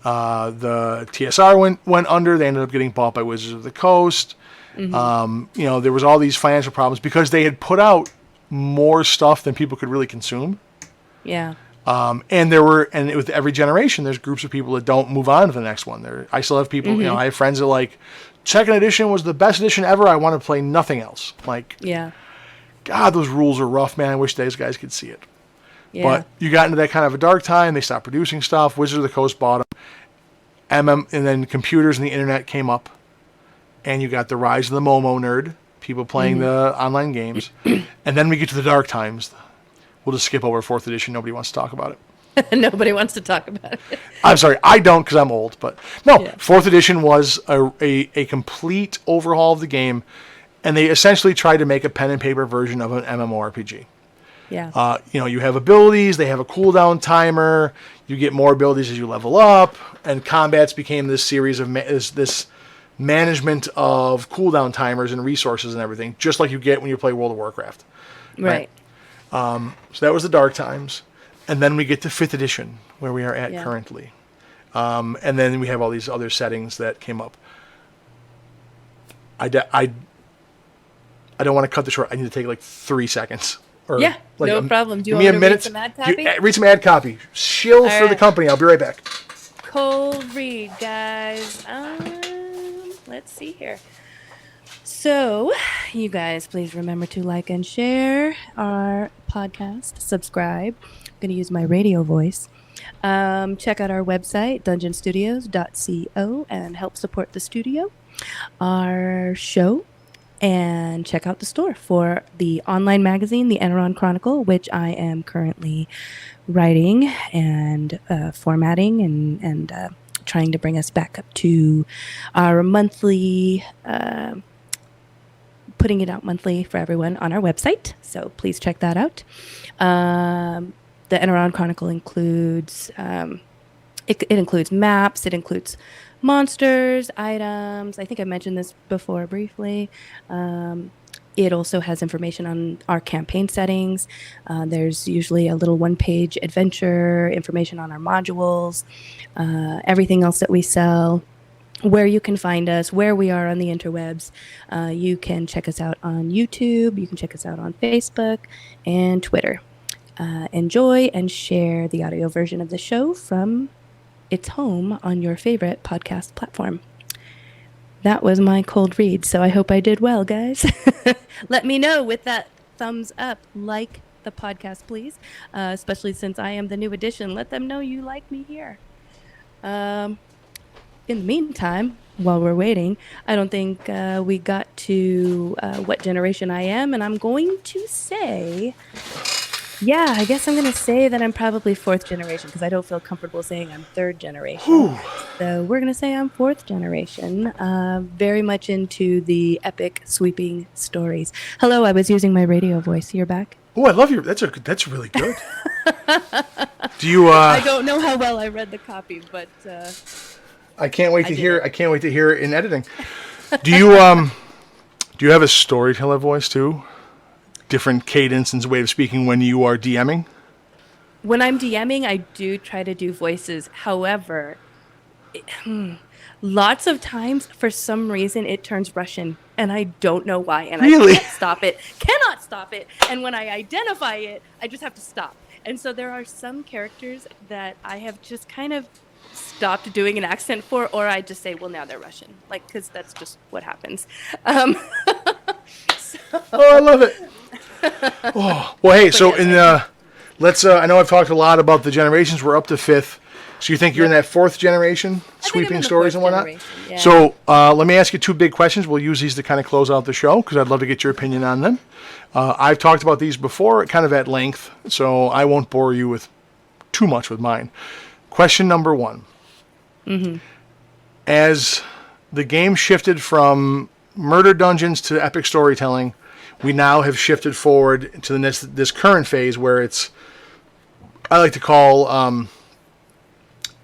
The TSR went under. They ended up getting bought by Wizards of the Coast. There was all these financial problems because they had put out more stuff than people could really consume. Yeah. And with every generation, there's groups of people that don't move on to the next one. I still have people, I have friends that are like, second edition was the best edition ever. I want to play nothing else. Like, yeah. God, those rules are rough, man. I wish those guys could see it. Yeah. But you got into that kind of a dark time. They stopped producing stuff. Wizards of the Coast bought them. And then computers and the internet came up. And you got the rise of the Momo nerd, people playing the online games. And then we get to the dark times. We'll just skip over 4th edition. Nobody wants to talk about it. Nobody wants to talk about it. I'm sorry, I don't, because I'm old. But no, Yeah. 4th edition was a complete overhaul of the game. And they essentially tried to make a pen and paper version of an MMORPG. Yeah. You have abilities, they have a cooldown timer, you get more abilities as you level up, and combats became this series of this management of cooldown timers and resources and everything, just like you get when you play World of Warcraft. Right. So that was the dark times. And then we get to 5th edition, where we are at currently. And then we have all these other settings that came up. I don't want to cut this short. I need to take like 3 seconds. Yeah, no problem. Do you give me want a me to minute. read some ad copy? Read some ad copy. Shill All for the right. company. I'll be right back. Cold read, guys. Let's see here. So, you guys, please remember to like and share our podcast. Subscribe. I'm going to use my radio voice. Check out our website, dungeonstudios.co, and help support the studio, our show, and check out the store for the online magazine, the Enaron Chronicle, which I am currently writing and formatting and trying to bring us back up to our monthly, putting it out monthly for everyone on our website. So please check that out. The Enaron Chronicle includes it includes maps, it includes monsters, items. I think I mentioned this before briefly. It also has information on our campaign settings. There's usually a little one-page adventure, information on our modules, everything else that we sell, where you can find us, where we are on the interwebs. You can check us out on YouTube. You can check us out on Facebook and Twitter. Enjoy and share the audio version of the show from its home on your favorite podcast platform. That was my cold read, so I hope I did well, guys. Let me know with that thumbs up. Like the podcast, please, especially since I am the new addition. Let them know you like me here. In the meantime, while we're waiting, I don't think we got to what generation I am, and I'm going to say... Yeah, I guess I'm going to say that I'm probably 4th generation because I don't feel comfortable saying I'm 3rd generation. Whew. So we're going to say I'm 4th generation, very much into the epic sweeping stories. Hello, I was using my radio voice. You're back? Oh, I love your. That's really good. Do you? I don't know how well I read the copy, but I can't wait I to did hear. it. I can't wait to hear it in editing. Do you? Do you have a storyteller voice too? Different cadence and way of speaking when you are DMing? When I'm DMing, I do try to do voices. However, lots of times, for some reason, it turns Russian, and I don't know why. And Really? I can't stop it. Cannot stop it. And when I identify it, I just have to stop. And so there are some characters that I have just kind of stopped doing an accent for, or I just say, well, now they're Russian. Like, because that's just what happens. Oh, I love it. Oh, well, hey. So yes, in let's. I know I've talked a lot about the generations. We're up to 5th. So you think you're in that 4th generation, I think I'm sweeping in the stories 4th and whatnot? generation, yeah. So let me ask you 2 big questions. We'll use these to kind of close out the show because I'd love to get your opinion on them. I've talked about these before, kind of at length, so I won't bore you with too much with mine. Question number 1. Mm-hmm. As the game shifted from murder dungeons to epic storytelling, we now have shifted forward to this current phase where it's, I like to call,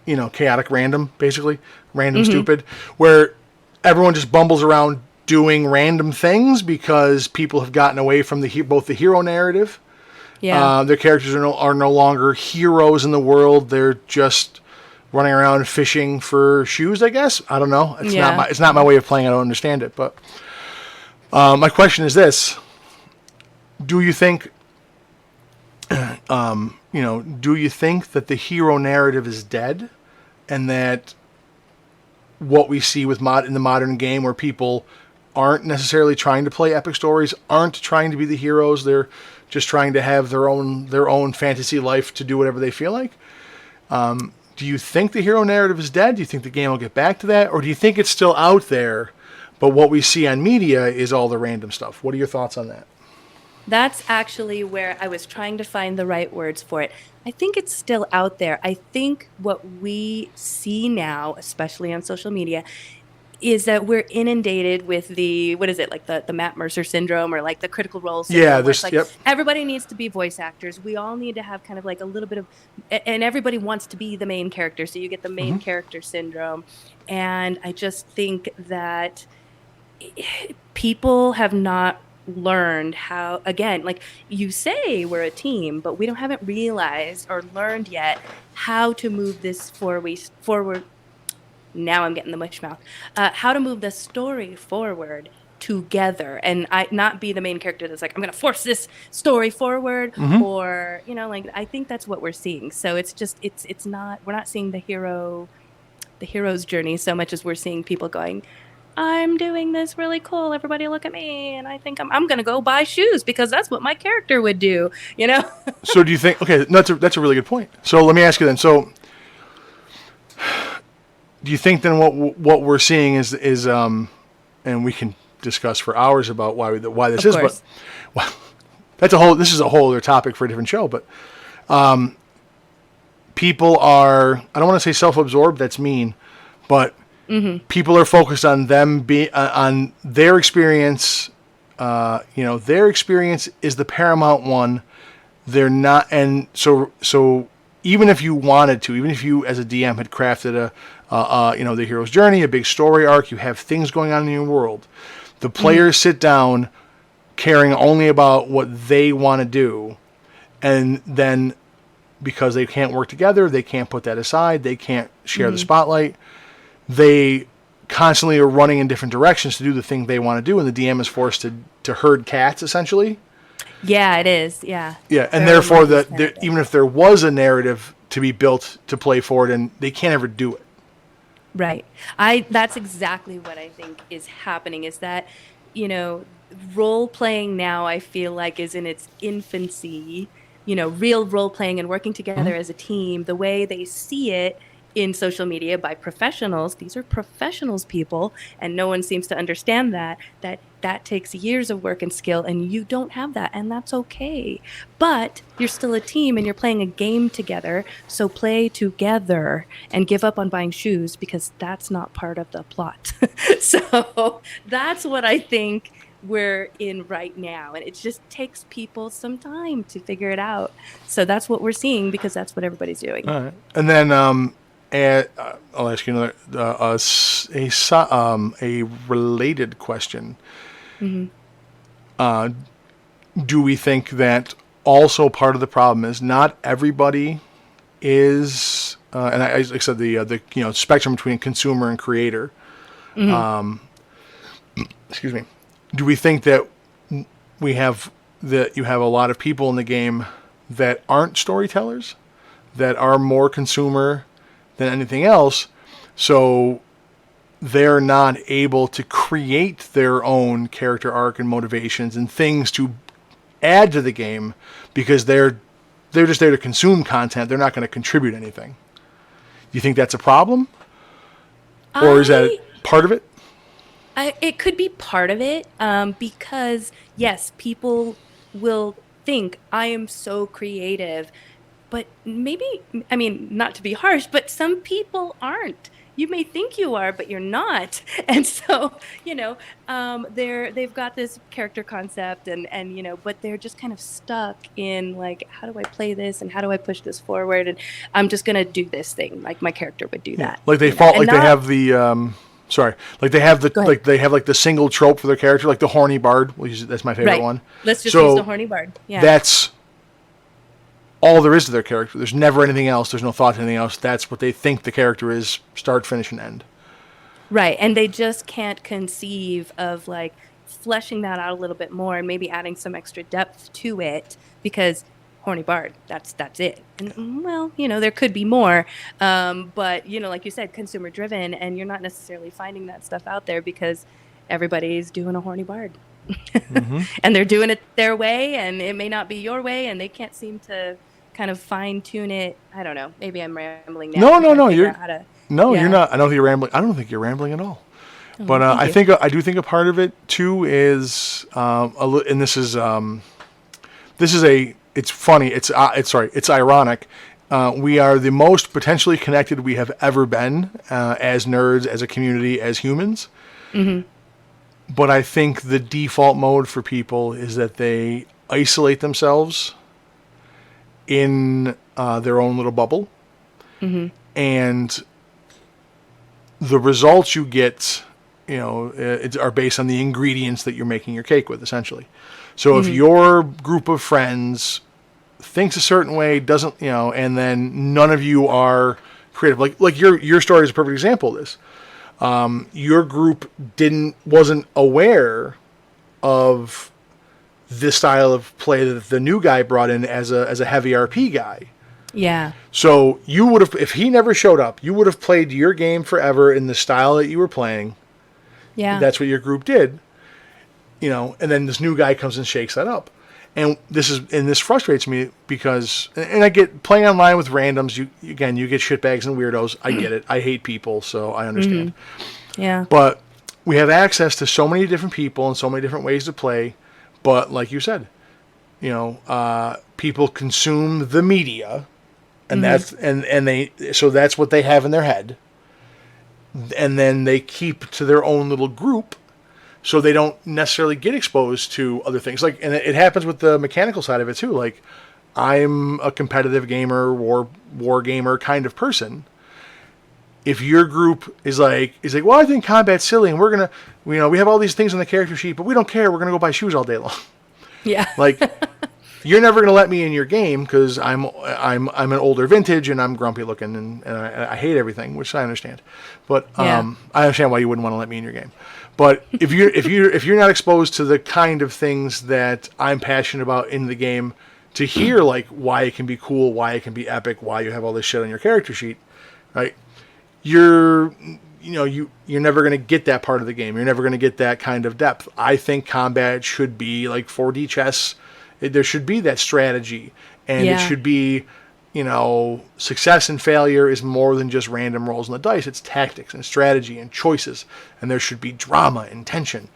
chaotic random, basically. Random stupid. Where everyone just bumbles around doing random things because people have gotten away from both the hero narrative. Yeah. Their characters are no longer heroes in the world. They're just running around fishing for shoes, I guess. I don't know. It's not my way of playing. I don't understand it. But my question is this. Do you think, do you think that the hero narrative is dead, and that what we see with in the modern game, where people aren't necessarily trying to play epic stories, aren't trying to be the heroes, they're just trying to have their own fantasy life to do whatever they feel like? Do you think the hero narrative is dead? Do you think the game will get back to that, or do you think it's still out there, but what we see on media is all the random stuff? What are your thoughts on that? That's actually where I was trying to find the right words for it. I think it's still out there. I think what we see now, especially on social media, is that we're inundated with the, what is it, like the Matt Mercer syndrome, or like the Critical Role syndrome. Yeah, where it's like yep. Everybody needs to be voice actors. We all need to have kind of like a little bit of, and everybody wants to be the main character. So you get the main character syndrome. And I just think that people have not learned how, again, like you say we're a team, but we haven't realized or learned yet how to move this forward. Now I'm getting the mush mouth. How to move the story forward together, and not be the main character that's like, I'm going to force this story forward, or like, I think that's what we're seeing. So it's just it's not, we're not seeing the hero's journey so much as we're seeing people going, I'm doing this really cool. Everybody look at me, and I think I'm going to go buy shoes because that's what my character would do. So do you think? Okay, that's a really good point. So let me ask you then. So do you think then what we're seeing is and we can discuss for hours about why this is, but this is a whole other topic for a different show. But people are, I don't want to say self-absorbed. That's mean, but people are focused on them on their experience. Their experience is the paramount one. They're not, and so even if you wanted to, even if you as a DM had crafted the hero's journey, a big story arc, you have things going on in your world. The players sit down caring only about what they want to do, and then because they can't work together, they can't put that aside, they can't share the spotlight, they constantly are running in different directions to do the thing they want to do, and the DM is forced to herd cats, essentially. Yeah, it is. Yeah. Yeah, and Very therefore, much narrative. even if there was a narrative to be built to play forward, and they can't ever do it. Right. That's exactly what I think is happening, is that, you know, role playing now I feel like is in its infancy, you know, real role playing and working together as a team, the way they see it in social media by professionals. These are professionals, people, and no one seems to understand that takes years of work and skill, and you don't have that, and that's okay. But you're still a team and you're playing a game together, so play together and give up on buying shoes, because that's not part of the plot. So that's what I think we're in right now, and it just takes people some time to figure it out. So that's what we're seeing, because that's what everybody's doing. All right. And then I'll ask you another a related question. Do we think that also part of the problem is not everybody is, and like I said, the spectrum between consumer and creator. Excuse me. Do we think that you have a lot of people in the game that aren't storytellers, that are more consumer than anything else, so they're not able to create their own character arc and motivations and things to add to the game, because they're just there to consume content. They're not going to contribute anything. Do you think that's a problem? Or is that part of it? It could be part of it, because yes, people will think I am so creative, but maybe, I mean, not to be harsh, but some people aren't. You may think you are, but you're not. And so, they've got this character concept and, but they're just kind of stuck in like, how do I play this and how do I push this forward? And I'm just going to do this thing. Like my character would do that. Like they fall, like they have the, sorry, like they have the single trope for their character, like the horny bard. That's my favorite one. Let's just use the horny bard. Yeah. That's all there is to their character. There's never anything else. There's no thought to anything else. That's what they think the character is, start, finish, and end. Right. And they just can't conceive of like fleshing that out a little bit more and maybe adding some extra depth to it, because horny bard, that's it. And well, there could be more. But, like you said, consumer driven, and you're not necessarily finding that stuff out there because everybody's doing a horny bard. And they're doing it their way, and it may not be your way, and they can't seem to kind of fine tune it. I don't know. Maybe I'm rambling now. No. You're not. I don't think you're rambling. I don't think you're rambling at all. But I do think a part of it too is, and this is it's funny. It's ironic. We are the most potentially connected we have ever been as nerds, as a community, as humans. But I think the default mode for people is that they isolate themselves in their own little bubble. And the results you get, are based on the ingredients that you're making your cake with, essentially. So if your group of friends thinks a certain way, doesn't, and then none of you are creative, like your story is a perfect example of this. Your group wasn't aware of this style of play that the new guy brought in as a heavy RP guy. Yeah. So you would have, if he never showed up, you would have played your game forever in the style that you were playing. Yeah. That's what your group did. And then this new guy comes and shakes that up. And this frustrates me because, and I get playing online with randoms. You get shitbags and weirdos. I get it. I hate people, so I understand. Yeah. But we have access to so many different people and so many different ways to play. But like you said, people consume the media, and that's so that's what they have in their head, and then they keep to their own little group. So they don't necessarily get exposed to other things. And it happens with the mechanical side of it too. Like, I'm a competitive gamer, war gamer kind of person. if your group is like, well, I think combat's silly, and we're gonna, we have all these things on the character sheet, but we don't care. We're gonna go buy shoes all day long. Yeah. Like, you're never gonna let me in your game because I'm an older vintage and I'm grumpy looking and I hate everything, which I understand. But Yeah. I understand why you wouldn't want to let me in your game. But if you're not exposed to the kind of things that I'm passionate about in the game, to hear like why it can be cool, why it can be epic, why you have all this shit on your character sheet, right? You're never going to get that part of the game. You're never going to get that kind of depth. I think combat should be like 4D chess. There should be that strategy, and it should be, success and failure is more than just random rolls on the dice. It's tactics and strategy and choices, and there should be drama and tension.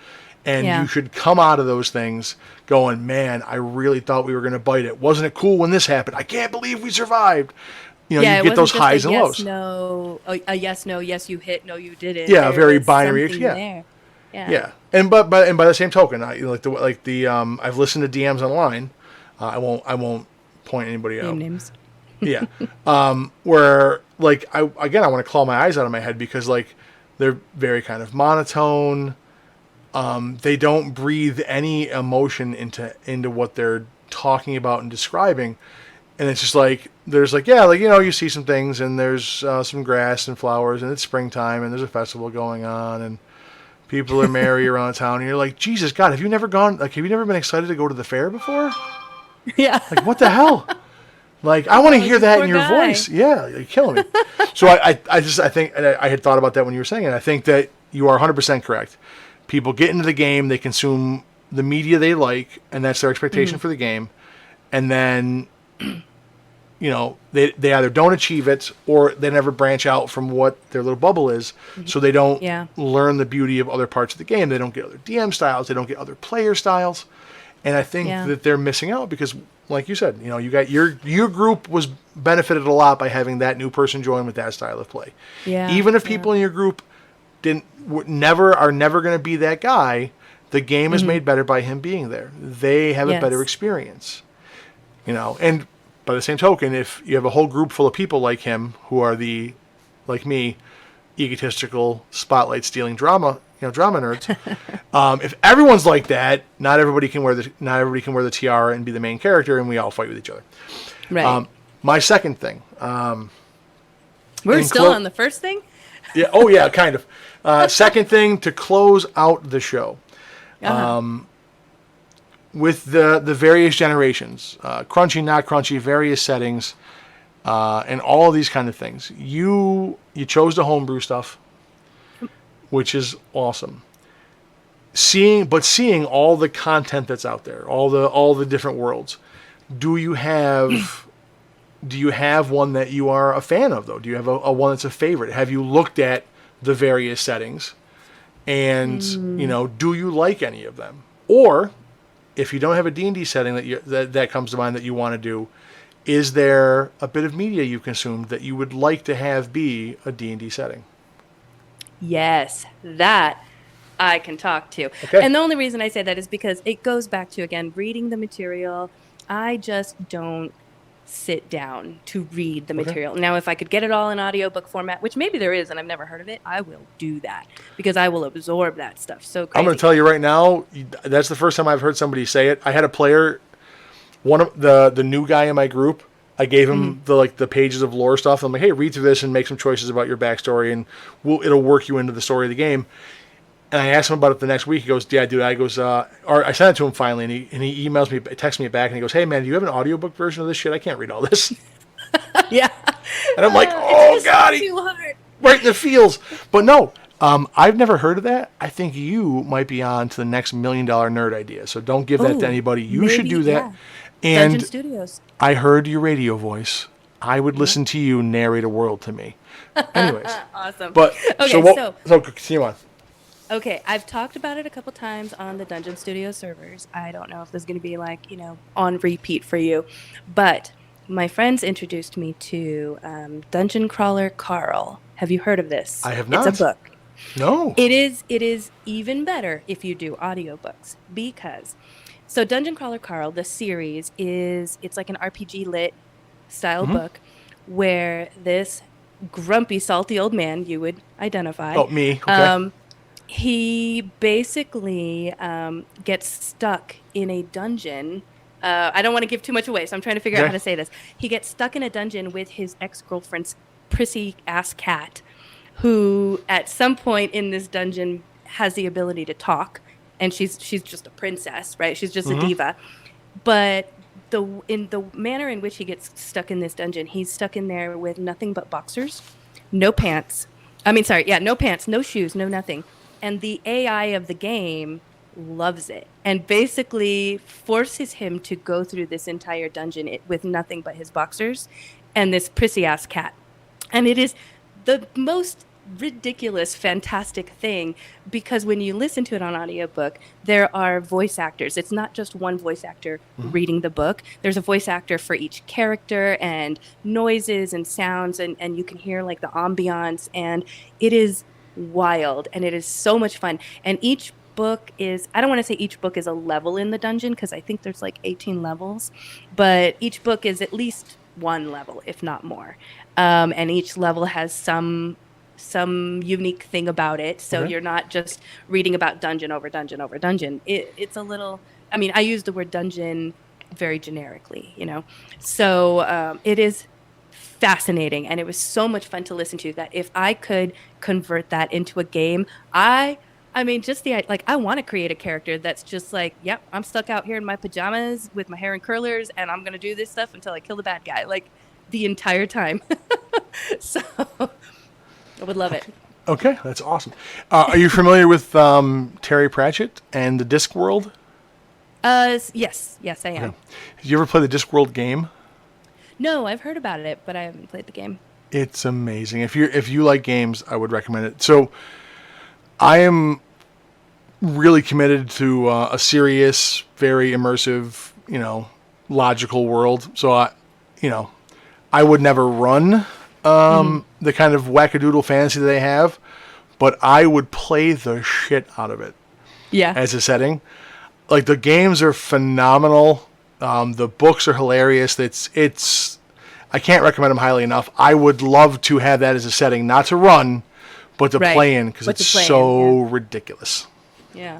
And you should come out of those things going, man, I really thought we were going to bite it. Wasn't it cool when this happened? I can't believe we survived. You get those highs and lows. No, a yes, no, yes, you hit, no, you didn't. Yeah, very was binary. something Yeah. there. Yeah, and but by the same token, I've listened to DMs online. I won't point anybody out. Name names. Yeah, where like I want to claw my eyes out of my head because like they're very kind of monotone. They don't breathe any emotion into what they're talking about and describing. And it's just like, there's like, you see some things and there's some grass and flowers and it's springtime and there's a festival going on and people are merry around town. And you're like, Jesus God, have you never been excited to go to the fair before? Yeah. Like, what the hell? Like, I want to hear that in your guy. voice. Yeah, you're killing me. So I think, and I had thought about that when you were saying it. I think that you are 100% correct. People get into the game, they consume the media they like, and that's their expectation for the game. And then they either don't achieve it or they never branch out from what their little bubble is. So they don't learn the beauty of other parts of the game. They don't get other DM styles. They don't get other player styles. And I think that they're missing out because, like you said, you got your group was benefited a lot by having that new person join with that style of play. Yeah. Even if people in your group are never going to be that guy, the game is made better by him being there. They have a better experience. And by the same token, if you have a whole group full of people like him who are like me, egotistical, spotlight stealing drama nerds. If everyone's like that, not everybody can wear the tiara and be the main character, and we all fight with each other. Right. My second thing. We're still on the first thing? Yeah. Oh yeah, kind of. Second thing to close out the show. With the various generations, crunchy, not crunchy, various settings, and all of these kind of things. You chose the homebrew stuff, which is awesome. Seeing all the content that's out there, all the different worlds. Do you have one that you are a fan of though? Do you have a one that's a favorite? Have you looked at the various settings, and do you like any of them? Or if you don't have a D&D setting that comes to mind that you want to do, is there a bit of media you consumed that you would like to have be a D&D setting? Yes, that I can talk to. Okay. And the only reason I say that is because it goes back to, again, reading the material. I just don't sit down to read the material. Now, if I could get it all in audiobook format, which maybe there is and I've never heard of it, I will do that because I will absorb that stuff so crazy. I'm going to tell you right now, that's the first time I've heard somebody say it. I had a player, one of the new guy in my group, I gave him the pages of lore stuff. I'm like, hey, read through this and make some choices about your backstory, and it'll work you into the story of the game. And I asked him about it the next week. He goes, yeah, dude. Or I sent it to him finally, and he emails me, texts me back, and he goes, hey, man, do you have an audiobook version of this shit? I can't read all this. Yeah. And I'm like, oh, God. Too hard. Right in the feels. But no, I've never heard of that. I think you might be on to the next $1 million nerd idea. So don't give that to anybody. You should do that. Yeah. And Dungeon Studios. I heard your radio voice. I would listen to you narrate a world to me. Anyways. Awesome. But okay, so continue on. Okay, I've talked about it a couple times on the Dungeon Studio servers. I don't know if this is going to be on repeat for you, but my friends introduced me to Dungeon Crawler Carl. Have you heard of this? I have not. It's a book. No. It is even better if you do audiobooks because Dungeon Crawler Carl, the series it's like an RPG lit style book where this grumpy, salty old man you would identify. Oh, me. Okay. He basically gets stuck in a dungeon. I don't want to give too much away, so I'm trying to figure out how to say this. He gets stuck in a dungeon with his ex-girlfriend's prissy ass cat, who at some point in this dungeon has the ability to talk, and she's just a princess, right? She's just a diva. But in the manner in which he gets stuck in this dungeon, he's stuck in there with nothing but boxers, no pants. No pants, no shoes, no nothing. And the AI of the game loves it and basically forces him to go through this entire dungeon with nothing but his boxers and this prissy ass cat. And it is the most ridiculous, fantastic thing, because when you listen to it on audiobook, there are voice actors. It's not just one voice actor reading the book. There's a voice actor for each character, and noises and sounds, and you can hear like the ambiance, and it is wild, and it is so much fun. And each book is, I don't want to say each book is a level in the dungeon, because I think there's like 18 levels, but each book is at least one level, if not more. And each level has some unique thing about it, so you're not just reading about dungeon over dungeon over dungeon. It's a little, I mean, I use the word dungeon very generically, you know, so it is fascinating, and it was so much fun to listen to, that if I could convert that into a game, I mean, just I want to create a character that's just like, yep, I'm stuck out here in my pajamas with my hair in curlers, and I'm gonna do this stuff until I kill the bad guy, like the entire time. So I would love it. Okay, that's awesome. Are you familiar with Terry Pratchett and the Discworld? Yes, I am. Okay. Did you ever play the Discworld game? No, I've heard about it, but I haven't played the game. It's amazing. If you like games, I would recommend it. So, I am really committed to a serious, very immersive, logical world. So I would never run the kind of wackadoodle fantasy they have, but I would play the shit out of it. Yeah. As a setting. Like, the games are phenomenal. The books are hilarious. It's I can't recommend them highly enough. I would love to have that as a setting, not to run, but to play in, because it's so ridiculous. Yeah.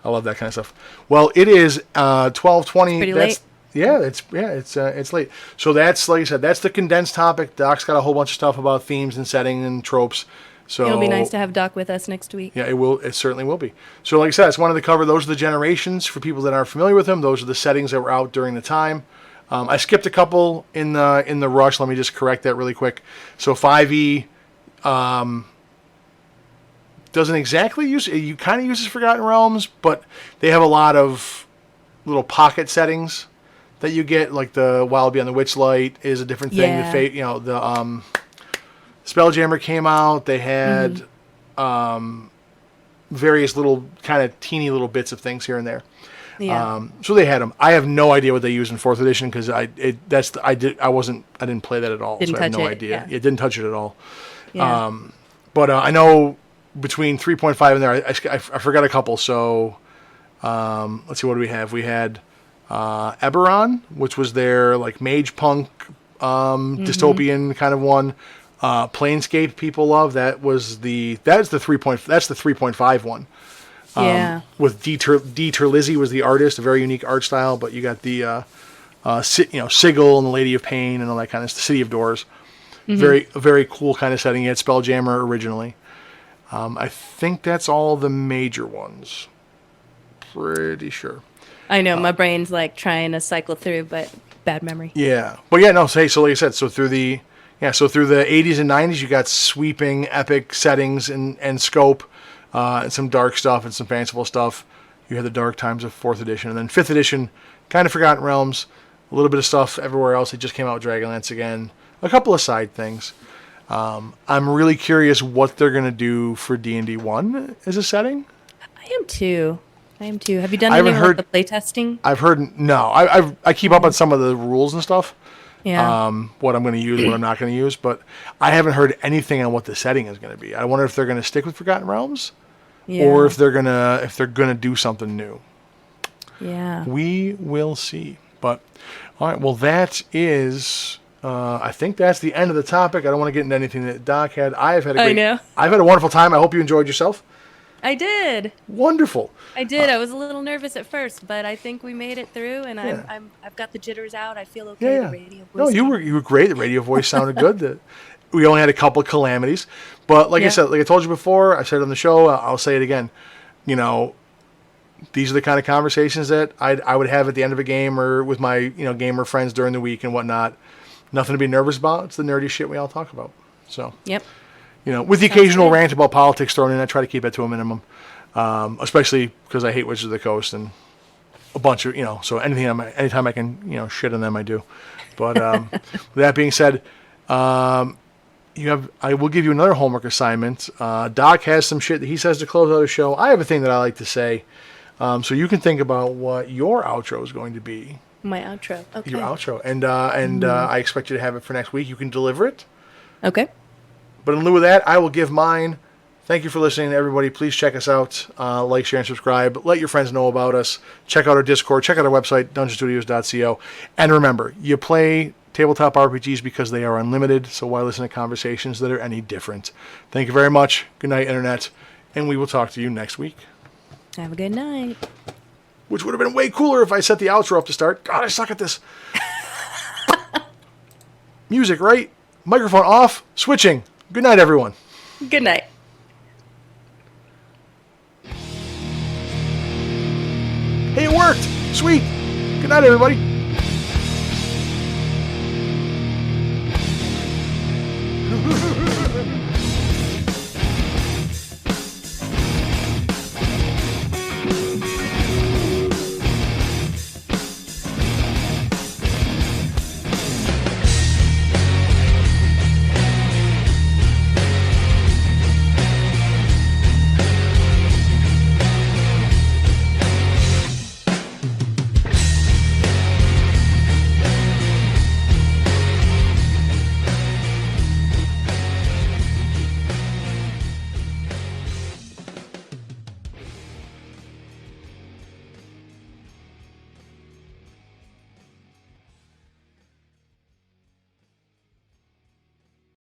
I love that kind of stuff. Well, it is 12:20. It's pretty late. Yeah, it's late. So that's, like I said, that's the condensed topic. Doc's got a whole bunch of stuff about themes and setting and tropes. So it'll be nice to have Doc with us next week. Yeah, it will. It certainly will be. So, like I said, I just wanted to cover those are the generations for people that aren't familiar with them. Those are the settings that were out during the time. I skipped a couple in the rush. Let me just correct that really quick. So 5e doesn't exactly use it. You kind of uses Forgotten Realms, but they have a lot of little pocket settings that you get, like the Wild Beyond the Witchlight is a different thing. Yeah. The Spelljammer came out. They had various little kind of teeny little bits of things here and there. Yeah. So they had them. I have no idea what they use in 4th edition, because I didn't play that at all. Didn't so I have touch no it, idea. yeah. It didn't touch it at all. Yeah. But I know between 3.5 and there, I forgot a couple. So let's see, what do we have? We had Eberron, which was their like mage punk dystopian kind of one. Planescape people love. That's the 3.5 one. Yeah. With D. Terlizzi was the artist, a very unique art style. But you got the Sigil and the Lady of Pain and all that kind of City of Doors. Very very cool kind of setting. You had Spelljammer originally. I think that's all the major ones. Pretty sure. I know my brain's like trying to cycle through, but bad memory. Yeah, but yeah, no. So like I said, so through the 80s and 90s, you got sweeping epic settings and scope, and some dark stuff and some fanciful stuff. You had the dark times of 4th edition, and then 5th edition, kind of Forgotten Realms, a little bit of stuff everywhere else. It just came out with Dragonlance again, a couple of side things. I'm really curious what they're gonna do for D&D 1 as a setting. I am too. Have you done any of the playtesting? I've heard no. I keep up on some of the rules and stuff. Yeah. What I'm going to use, what I'm not going to use, but I haven't heard anything on what the setting is going to be. I wonder if they're going to stick with Forgotten Realms, or if they're gonna do something new. Yeah. We will see. But all right, well, that is I think that's the end of the topic. I don't want to get into anything that Doc had. I've had a wonderful time. I hope you enjoyed yourself. I did. Wonderful. I did. I was a little nervous at first, but I think we made it through, and Yeah. I've got the jitters out. I feel okay. Yeah. The radio voice. No, you were great. The radio voice sounded good. We only had a couple of calamities, but like I Yeah. said, like I told you before, I said it on the show. I'll say it again. You know, these are the kind of conversations that I would have at the end of a game or with my gamer friends during the week and whatnot. Nothing to be nervous about. It's the nerdy shit we all talk about. So Yep. with the occasional rant about politics thrown in, I try to keep it to a minimum. Especially because I hate Wizards of the Coast and a bunch of So anytime I can shit on them, I do. But with that being said, I will give you another homework assignment. Doc has some shit that he says to close out the show. I have a thing that I like to say, so you can think about what your outro is going to be. My outro. Okay. Your outro, and I expect you to have it for next week. You can deliver it. Okay. But in lieu of that, I will give mine. Thank you for listening, everybody. Please check us out. Like, share, and subscribe. Let your friends know about us. Check out our Discord. Check out our website, dungeonstudios.co. And remember, you play tabletop RPGs because they are unlimited, so why listen to conversations that are any different? Thank you very much. Good night, Internet. And we will talk to you next week. Have a good night. Which would have been way cooler if I set the outro up to start. God, I suck at this. Music, right? Microphone off. Switching. Good night, everyone. Good night. Hey, it worked. Sweet. Good night, everybody.